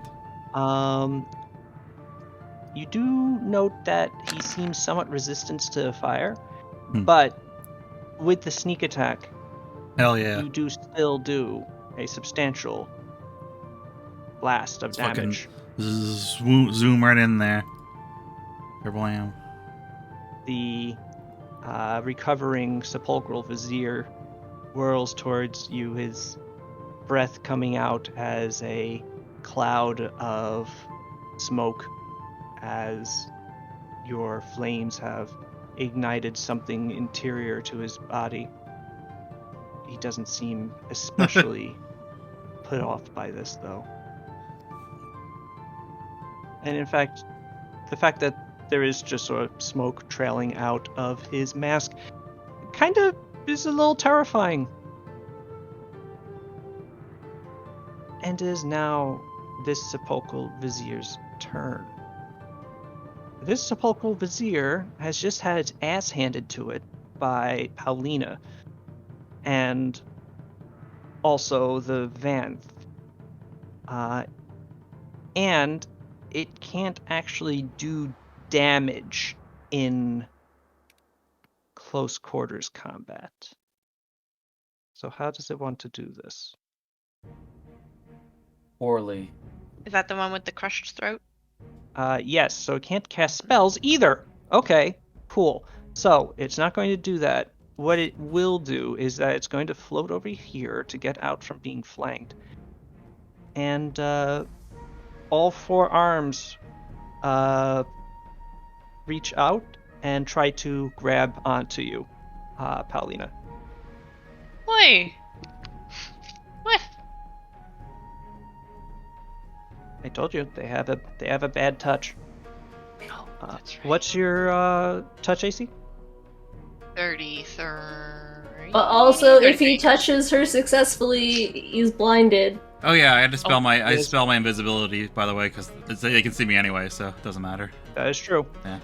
You do note that he seems somewhat resistant to fire, Hmm. but with the sneak attack, Hell yeah. you do still do a substantial blast of damage. Zoom right in there. Kerblam. The recovering sepulchral vizier whirls towards you, his breath coming out as a cloud of smoke, as your flames have ignited something interior to his body. He doesn't seem especially put off by this, though. And in fact, the fact that there is just sort of smoke trailing out of his mask kind of is a little terrifying. And it is now this sepulchral vizier's turn. This sepulchral vizier has just had its ass handed to it by Paulina and also the Vanth. And it can't actually do damage in close quarters combat. So how does it want to do this? Poorly. Is that the one with the crushed throat? Yes, so it can't cast spells either. Okay, cool. So it's not going to do that. What it will do is that it's going to float over here to get out from being flanked. And all 4 arms reach out and try to grab onto you, Paulina. Why? What? I told you they have a bad touch. Oh, that's right. What's your touch AC? 33. But also, if 33. he touches her successfully, he's blinded. Oh yeah, I had to spell my yes. spell my invisibility, by the way, because they can see me anyway, so it doesn't matter. That is true. Yeah.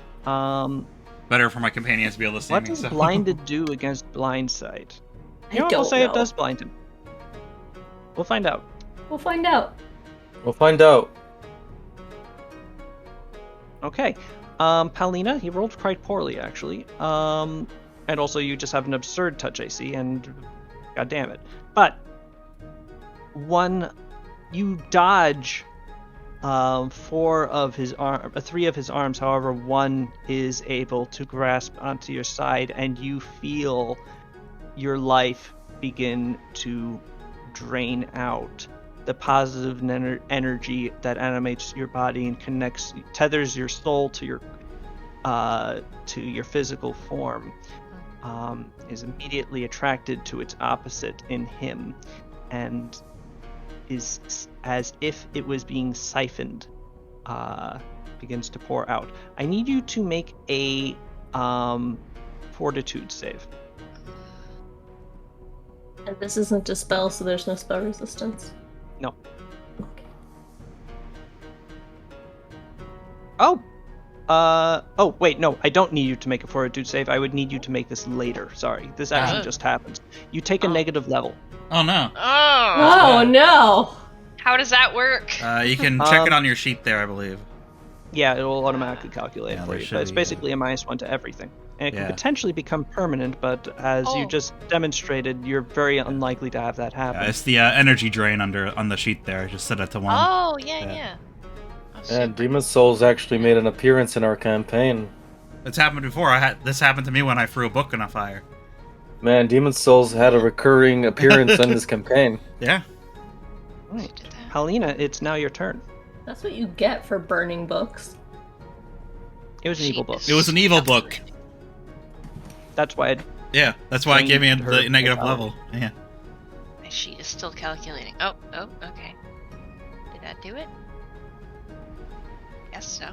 Better for my companions to be able to see What me. does So. blinded do against blind sight? I You know what? don't We'll say know. it does blind him. We'll find out. We'll find out. We'll find out. Okay. Paulina, he rolled quite poorly, actually. And also you just have an absurd touch AC, and god damn it. But you dodge 3 of his arms. However, one is able to grasp onto your side, and you feel your life begin to drain out. The positive energy that animates your body and tethers your soul to your physical form is immediately attracted to its opposite in him, and is as if it was being siphoned, begins to pour out. I need you to make a fortitude save. And this isn't a spell, so there's no spell resistance. No. Okay. Oh, wait, no, I don't need you to make a fortitude save. I would need you to make this later. Sorry, this actually just happens. You take a negative level. Oh no. Oh. Oh no! How does that work? You can check it on your sheet there, I believe. Yeah, it will automatically calculate Yeah, for there you, should but it's be, basically a -1 to everything. And it can Yeah. potentially become permanent, but as you Oh. just demonstrated, you're very unlikely to have that happen. It's the energy drain on the sheet there. Just set it to 1. Oh, yeah. Yeah, super. Demon Souls actually made an appearance in our campaign. It's happened before. This happened to me when I threw a book in a fire. Man, Demon Souls had a recurring appearance in this campaign. Yeah. Right. Did that. Paulina, it's now your turn. That's what you get for burning books. It was an evil book. It was an evil book. That's why Yeah, that's why it gave me Drained her the negative vitality. level. Yeah. My sheet is still calculating. Oh, okay. Did that do it? Guess so.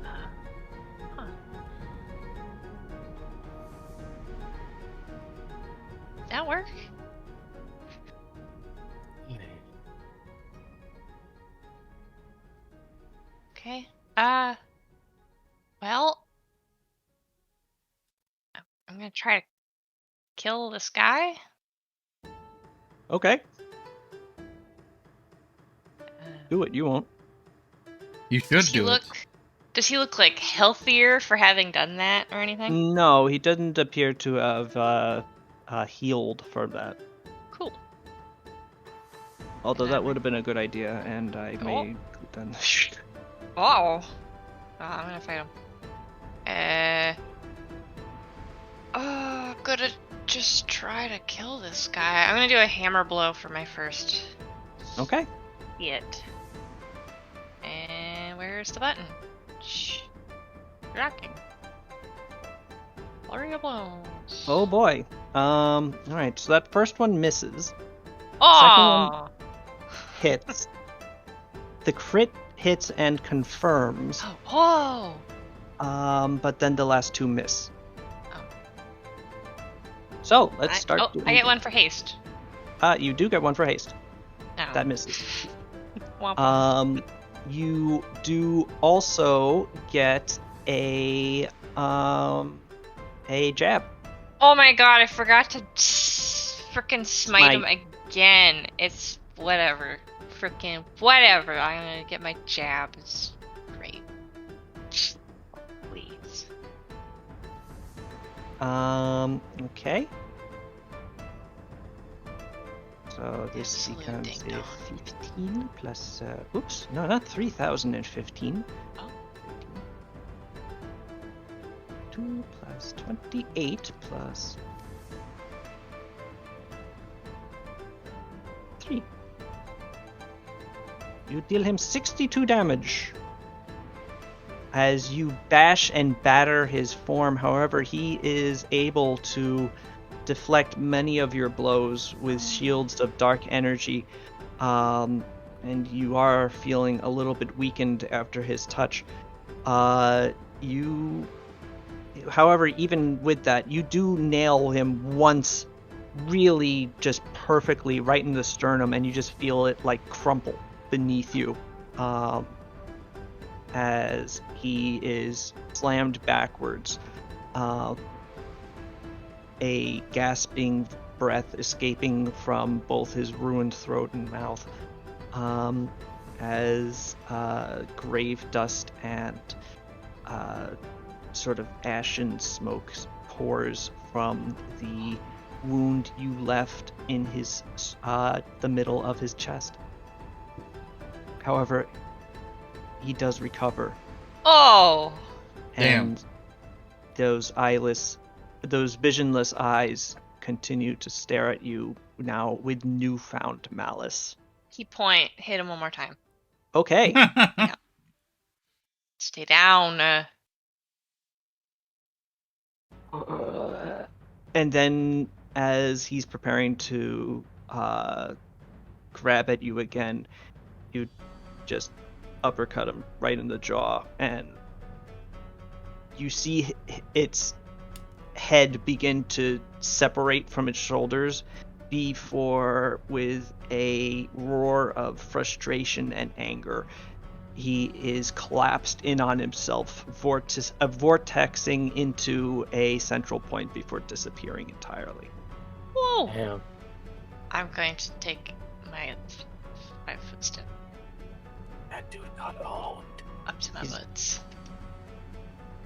Huh. Did that work? Okay. Well, I'm gonna try to kill this guy. Okay, Uh, do it. You won't. You should does he do look? it. Does he look like healthier for having done that or anything? No, he doesn't appear to have healed for that. Cool. Although that Whatever. would have been a good idea, and I may have done. Oh. I'm gonna fight him. I'm gonna just try to kill this guy. I'm gonna do a hammer blow for my first Okay. hit. And where's the button? Shh. Rocking. Flurry of blows. Oh boy. All right. So that first one misses. Oh. Hits. The crit hits and confirms. Oh. But then the last 2 miss. Oh. So let's start. I get one for haste. You do get 1 for haste. No. That misses. Womp womp. You do also get a jab. Oh my god, I forgot to frickin' smite him again. It's whatever. Frickin' whatever. I'm gonna get my jab. It's great. Please. Okay. So this Absolute becomes a ding-dong. 15 plus, oops, no, not 3015. Oh. plus 28 plus 3. You deal him 62 damage. As you bash and batter his form, however, he is able to deflect many of your blows with shields of dark energy, and you are feeling a little bit weakened after his touch. However, even with that, you do nail him once, really just perfectly right in the sternum, and you just feel it like crumple beneath you. As he is slammed backwards, a gasping breath escaping from both his ruined throat and mouth, as grave dust and sort of ashen smoke pours from the wound you left in his the middle of his chest. However, he does recover. Oh! And those visionless eyes continue to stare at you now with newfound malice. Key point. Hit him one more time. Okay. Stay down. And then, as he's preparing to grab at you again, you just uppercut him right in the jaw, and you see its head begin to separate from its shoulders before, with a roar of frustration and anger, he is collapsed in on himself, vortexing into a central point before disappearing entirely. Whoa! Damn. I'm going to take my 5-foot step That dude not owned. up to my butts.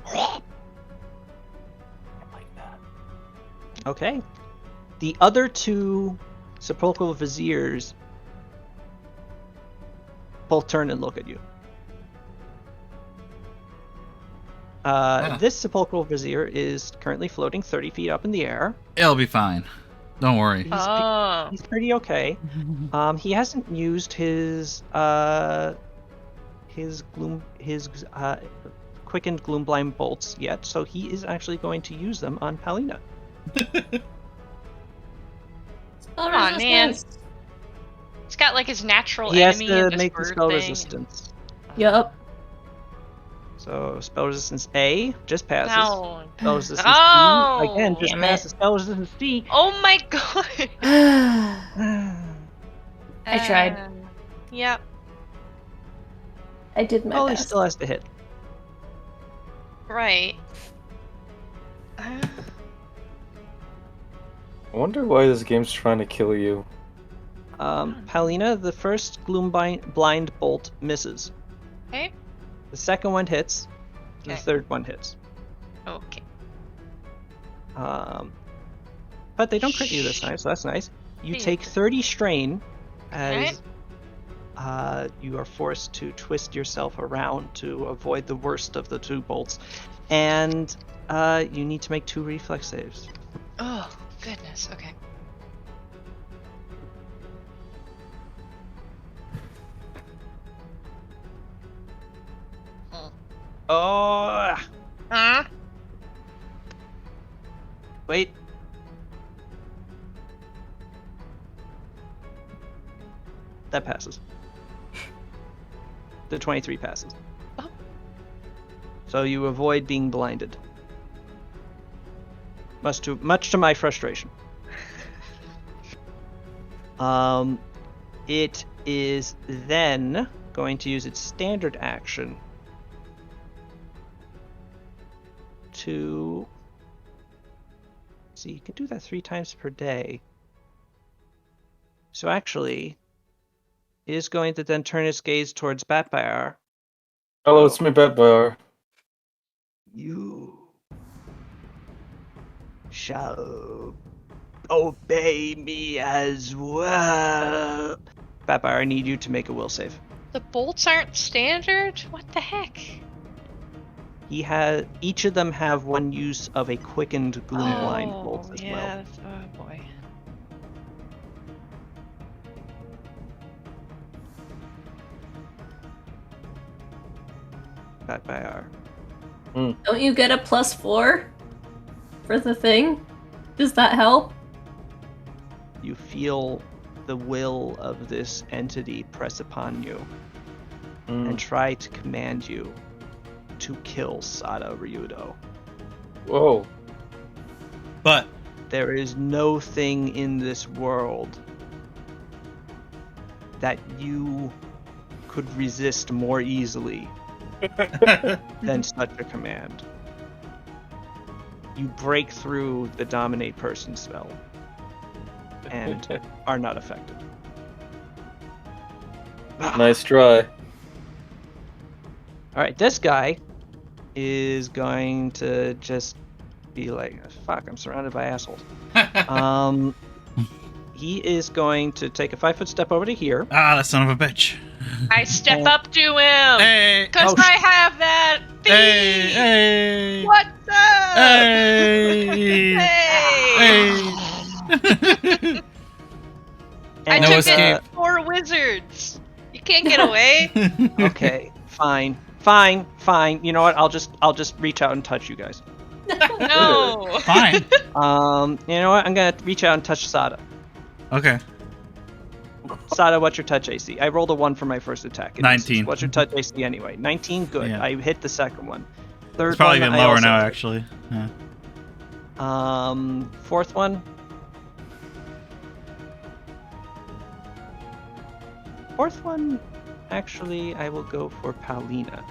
I like that. Okay. The other two sepulchral viziers both turn and look at you. This sepulchral vizier is currently floating 30 feet up in the air. It'll be fine. Don't worry. He's pretty okay. He hasn't used his quickened gloomblind bolts yet, so he is actually going to use them on Palina. Come on, man. It's got like his natural He has enemy to and this make the bird spell thing. resistance. Yup. So spell resistance A just passes. No. Spell resistance Oh, E again just damn it. passes. Spell resistance D. Oh my god. I tried. Yep. I did my Well, he best. still has to hit. Right. I wonder why this game's trying to kill you. Palina, the first blind bolt misses. Okay. The second one hits. The Okay. third one hits. Okay. But they don't crit you this time, so that's nice. You Hey. take 30 strain as Alright. you are forced to twist yourself around to avoid the worst of the two bolts. And you need to make 2 reflex saves. Oh, goodness. Okay. Oh! Wait. That passes. The 23 passes. Oh. So you avoid being blinded. Much to my frustration. It is then going to use its standard action to... See, you can do that 3 times per day. So actually, it is going to then turn its gaze towards Batbear. Hello, it's me, Batbear. You shall obey me as well. Batbear, I need you to make a will save. The bolts aren't standard? What the heck? Each of them have one use of a quickened gloom blindfold as well. yeah. Oh boy. That by our. Don't you get a +4 for the thing? Does that help? You feel the will of this entity press upon you and try to command you to kill Sada Ryudo. Whoa. But There is no thing in this world that you could resist more easily than such a command. You break through the dominate person spell and are not affected. Nice try. Alright, this guy is going to just be like, fuck, I'm surrounded by assholes. He is going to take a 5-foot step over to here. that son of a bitch. I step up to him Hey, because Oh, I have that thing. hey, hey, What's up? hey, Hey. hey. I And, No took escape. it for wizards. You can't get away. Okay, fine. You know what? I'll just reach out and touch you guys. No. Fine. You know what? I'm gonna reach out and touch Sada. Okay. Sada, what's your touch AC? I rolled a 1 for my first attack. It 19. misses. What's your touch AC anyway? 19. Good. Yeah. I hit the second one. Third It's probably one, even I lower also now, hit. actually. Yeah. Fourth one. Fourth one, actually, I will go for Paulina.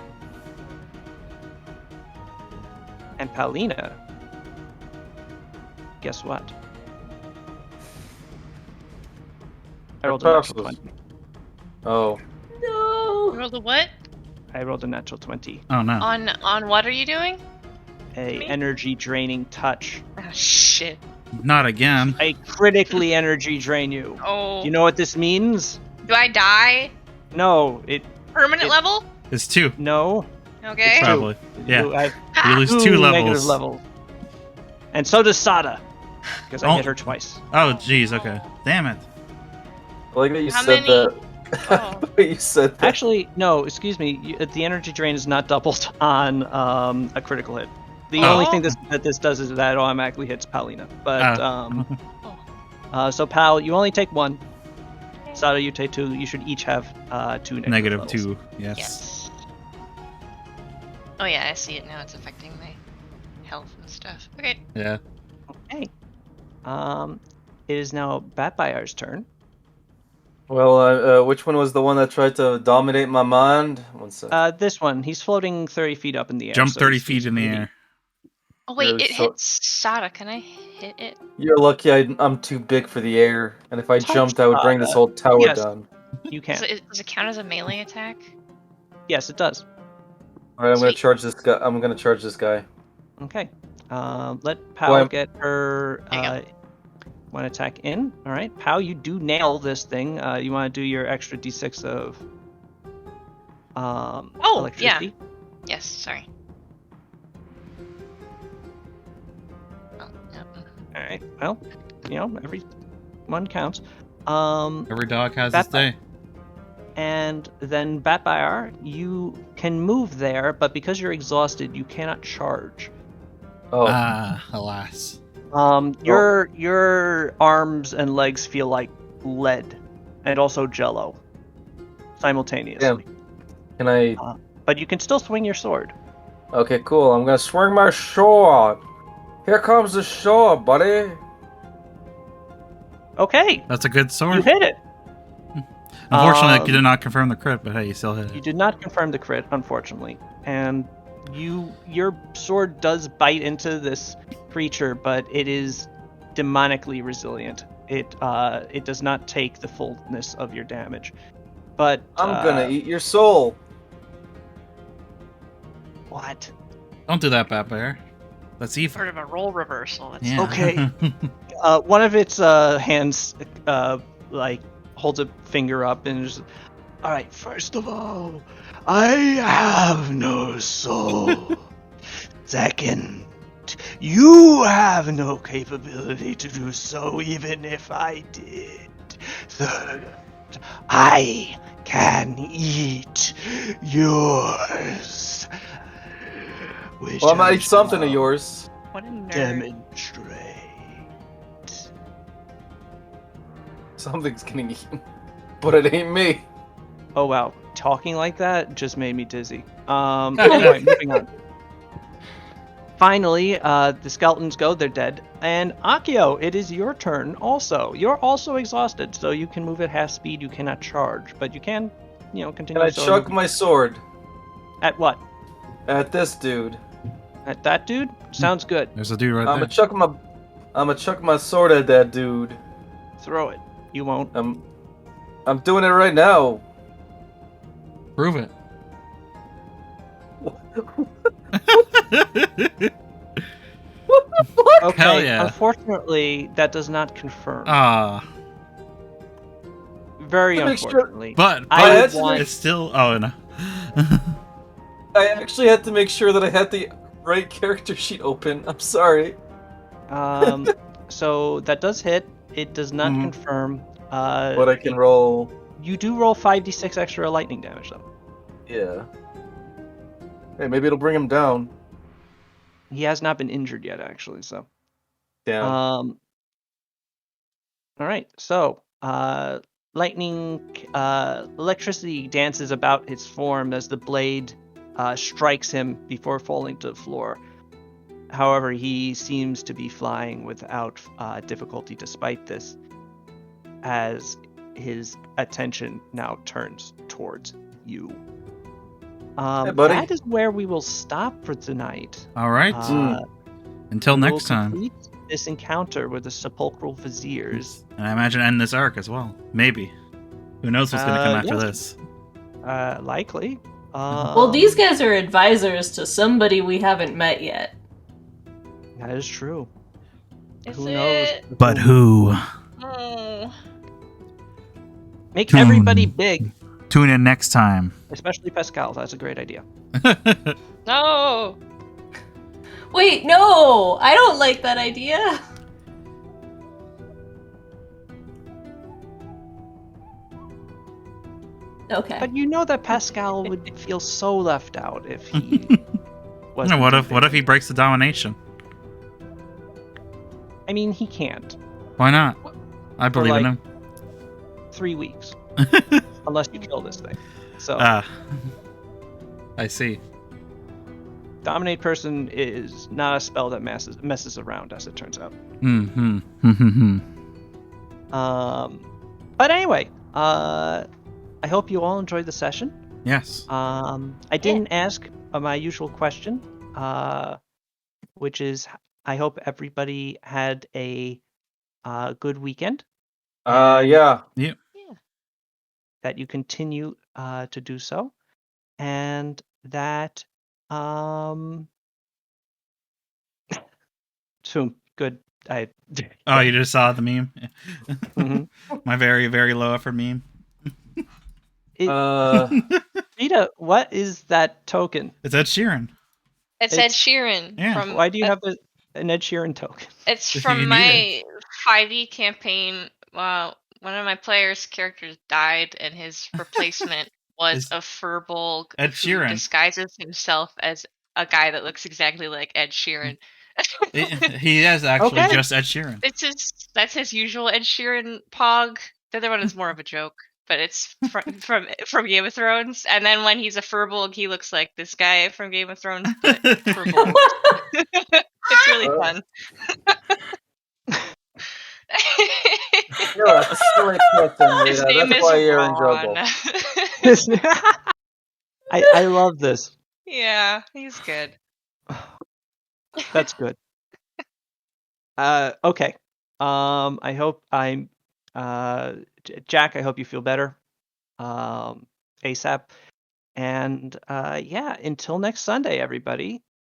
And Paulina, guess what? I rolled a natural 20. Oh. You No. rolled a what? I rolled a natural 20. Oh no. On what are you doing? A Me? energy draining touch. Ah, shit. Not again. I critically energy drain you. Oh. Do you know what this means? Do I die? No, Permanent level? It's 2, no. Okay. It's probably. Yeah. You have You lose 2 negative levels. levels. And so does Sada. Because I Oh. hit her twice. Oh, jeez. Okay. Damn it. I like that you How said many? that. Oh. The way you said that. Actually, no, excuse me. The energy drain is not doubled on a critical hit. The Oh. only thing that this does is that it automatically hits Paulina. But, Oh. so Pal, you only take 1. Sada, you take 2. You should each have 2 negative Negative levels. 2. Yes. Yes. Oh yeah, I see it now. It's affecting my health and stuff. Okay. Yeah. Okay. It is now Batbayar's turn. Well, which one was the one that tried to dominate my mind? One sec. This one, he's floating 30 feet up in the air. Jump so 30 he's feet in the maybe- air. Oh wait, Really it so- hits Sada. Can I hit it? You're lucky I'm too big for the air, and if I Touch jumped, I would bring this whole tower Yes. down. You can. Does it count as a melee attack? Yes, it does. All right, I'm gonna Sweet. charge this guy. I'm gonna charge this guy. Okay. Let Pal Well, get her There you one attack in. All right, Pal, you do nail this thing. You want to do your extra d6 of electricity? Yes. Sorry. Oh, yep. All right. Well, every one counts. Every dog has its day. And then Batbayar, you can move there, but because you're exhausted, you cannot charge. Oh, Ah, alas. Your arms and legs feel like lead, and also jello, simultaneously. can I? But you can still swing your sword. Okay, cool. I'm gonna swing my sword. Here comes the sword, buddy. Okay, That's a good you sword. hit it. Unfortunately, you did not confirm the crit, but hey, you still hit You it. did not confirm the crit, unfortunately, and your sword does bite into this creature, but it is demonically resilient. It does not take the fullness of your damage. But I'm gonna eat your soul. What? Don't do that, Batbear. That's evil. Sort of a role reversal. That's Yeah. Okay. One of its hands holds a finger up and is, all right, first of all, I have no soul. Second, you have no capability to do so even if I did. Third, I can eat yours. Which Well, I might I eat something of shall yours. What a nerd. demonstrate. Something's getting eaten, but it ain't me. Oh wow, talking like that just made me dizzy. Anyway, moving on. Finally, the skeletons go, they're dead. And Akio, it is your turn also. You're also exhausted, so you can move at half speed, you cannot charge, but you can, continue Can I so chuck moving. my sword At what? at this dude? At that dude? Sounds good. There's a dude right I'ma there. chuck my sword at that dude. Throw it. You won't. I'm doing it right now. Prove it. What the fuck? Okay, Hell yeah. unfortunately, that does not confirm. Ah, Very To make sure- unfortunately. but I had would to want... it's still. Oh no. I actually had to make sure that I had the right character sheet open. I'm sorry. So that does hit. It does not Mhm. confirm. But I can roll. You do roll 5d6 extra lightning damage, though. Yeah. Hey, maybe it'll bring him down. He has not been injured yet, actually. So, Damn. all right. So, electricity dances about his form as the blade strikes him before falling to the floor. However, he seems to be flying without difficulty despite this, as his attention now turns towards you. Hey, buddy. That is where we will stop for tonight. All right. Until We will next time. complete this encounter with the sepulchral viziers. And I imagine end this arc as well. Maybe. Who knows what's going to come after yes. this? Likely. Well, these guys are advisors to somebody we haven't met yet. That is true. Is Who it? knows? But who? Oh. Make Tune. everybody big, Tune in next time. especially Pascal. That's a great idea. No. Wait, no! I don't like that idea! Okay. But you know that Pascal would feel so left out if he wasn't. What if he breaks the domination? I mean, he can't. Why not? I believe in like- him. 3 weeks, unless you kill this thing. So, I see. dominate person is not a spell that messes around, as it turns out. Mm-hmm. But anyway, I hope you all enjoyed the session. Yes. I didn't ask my usual question, which is, I hope everybody had a good weekend. Yeah. That you continue to do so, and that soon. Good. Oh, you just saw the meme? Mhm. My very, very low effort meme. Rita, what is that token? It's Ed Sheeran. It's Ed Sheeran. Yeah. From, Why do you have an Ed Sheeran token? It's If from you need my 5e campaign. One of my players' characters died, and his replacement was Is a furball Ed who Sheeran. disguises himself as a guy that looks exactly like Ed Sheeran. He is actually Okay. just Ed Sheeran. That's his usual Ed Sheeran pog. The other one is more of a joke, but it's from Game of Thrones. And then when he's a furbolg, he looks like this guy from Game of Thrones, but furbolg. It's really fun. You're a silly person, His Rita. name That's is why you're Ron. enjoyable. I love this. Yeah, he's good. That's good. Okay. I hope Jack, I hope you feel better. ASAP. And yeah, until next Sunday, everybody.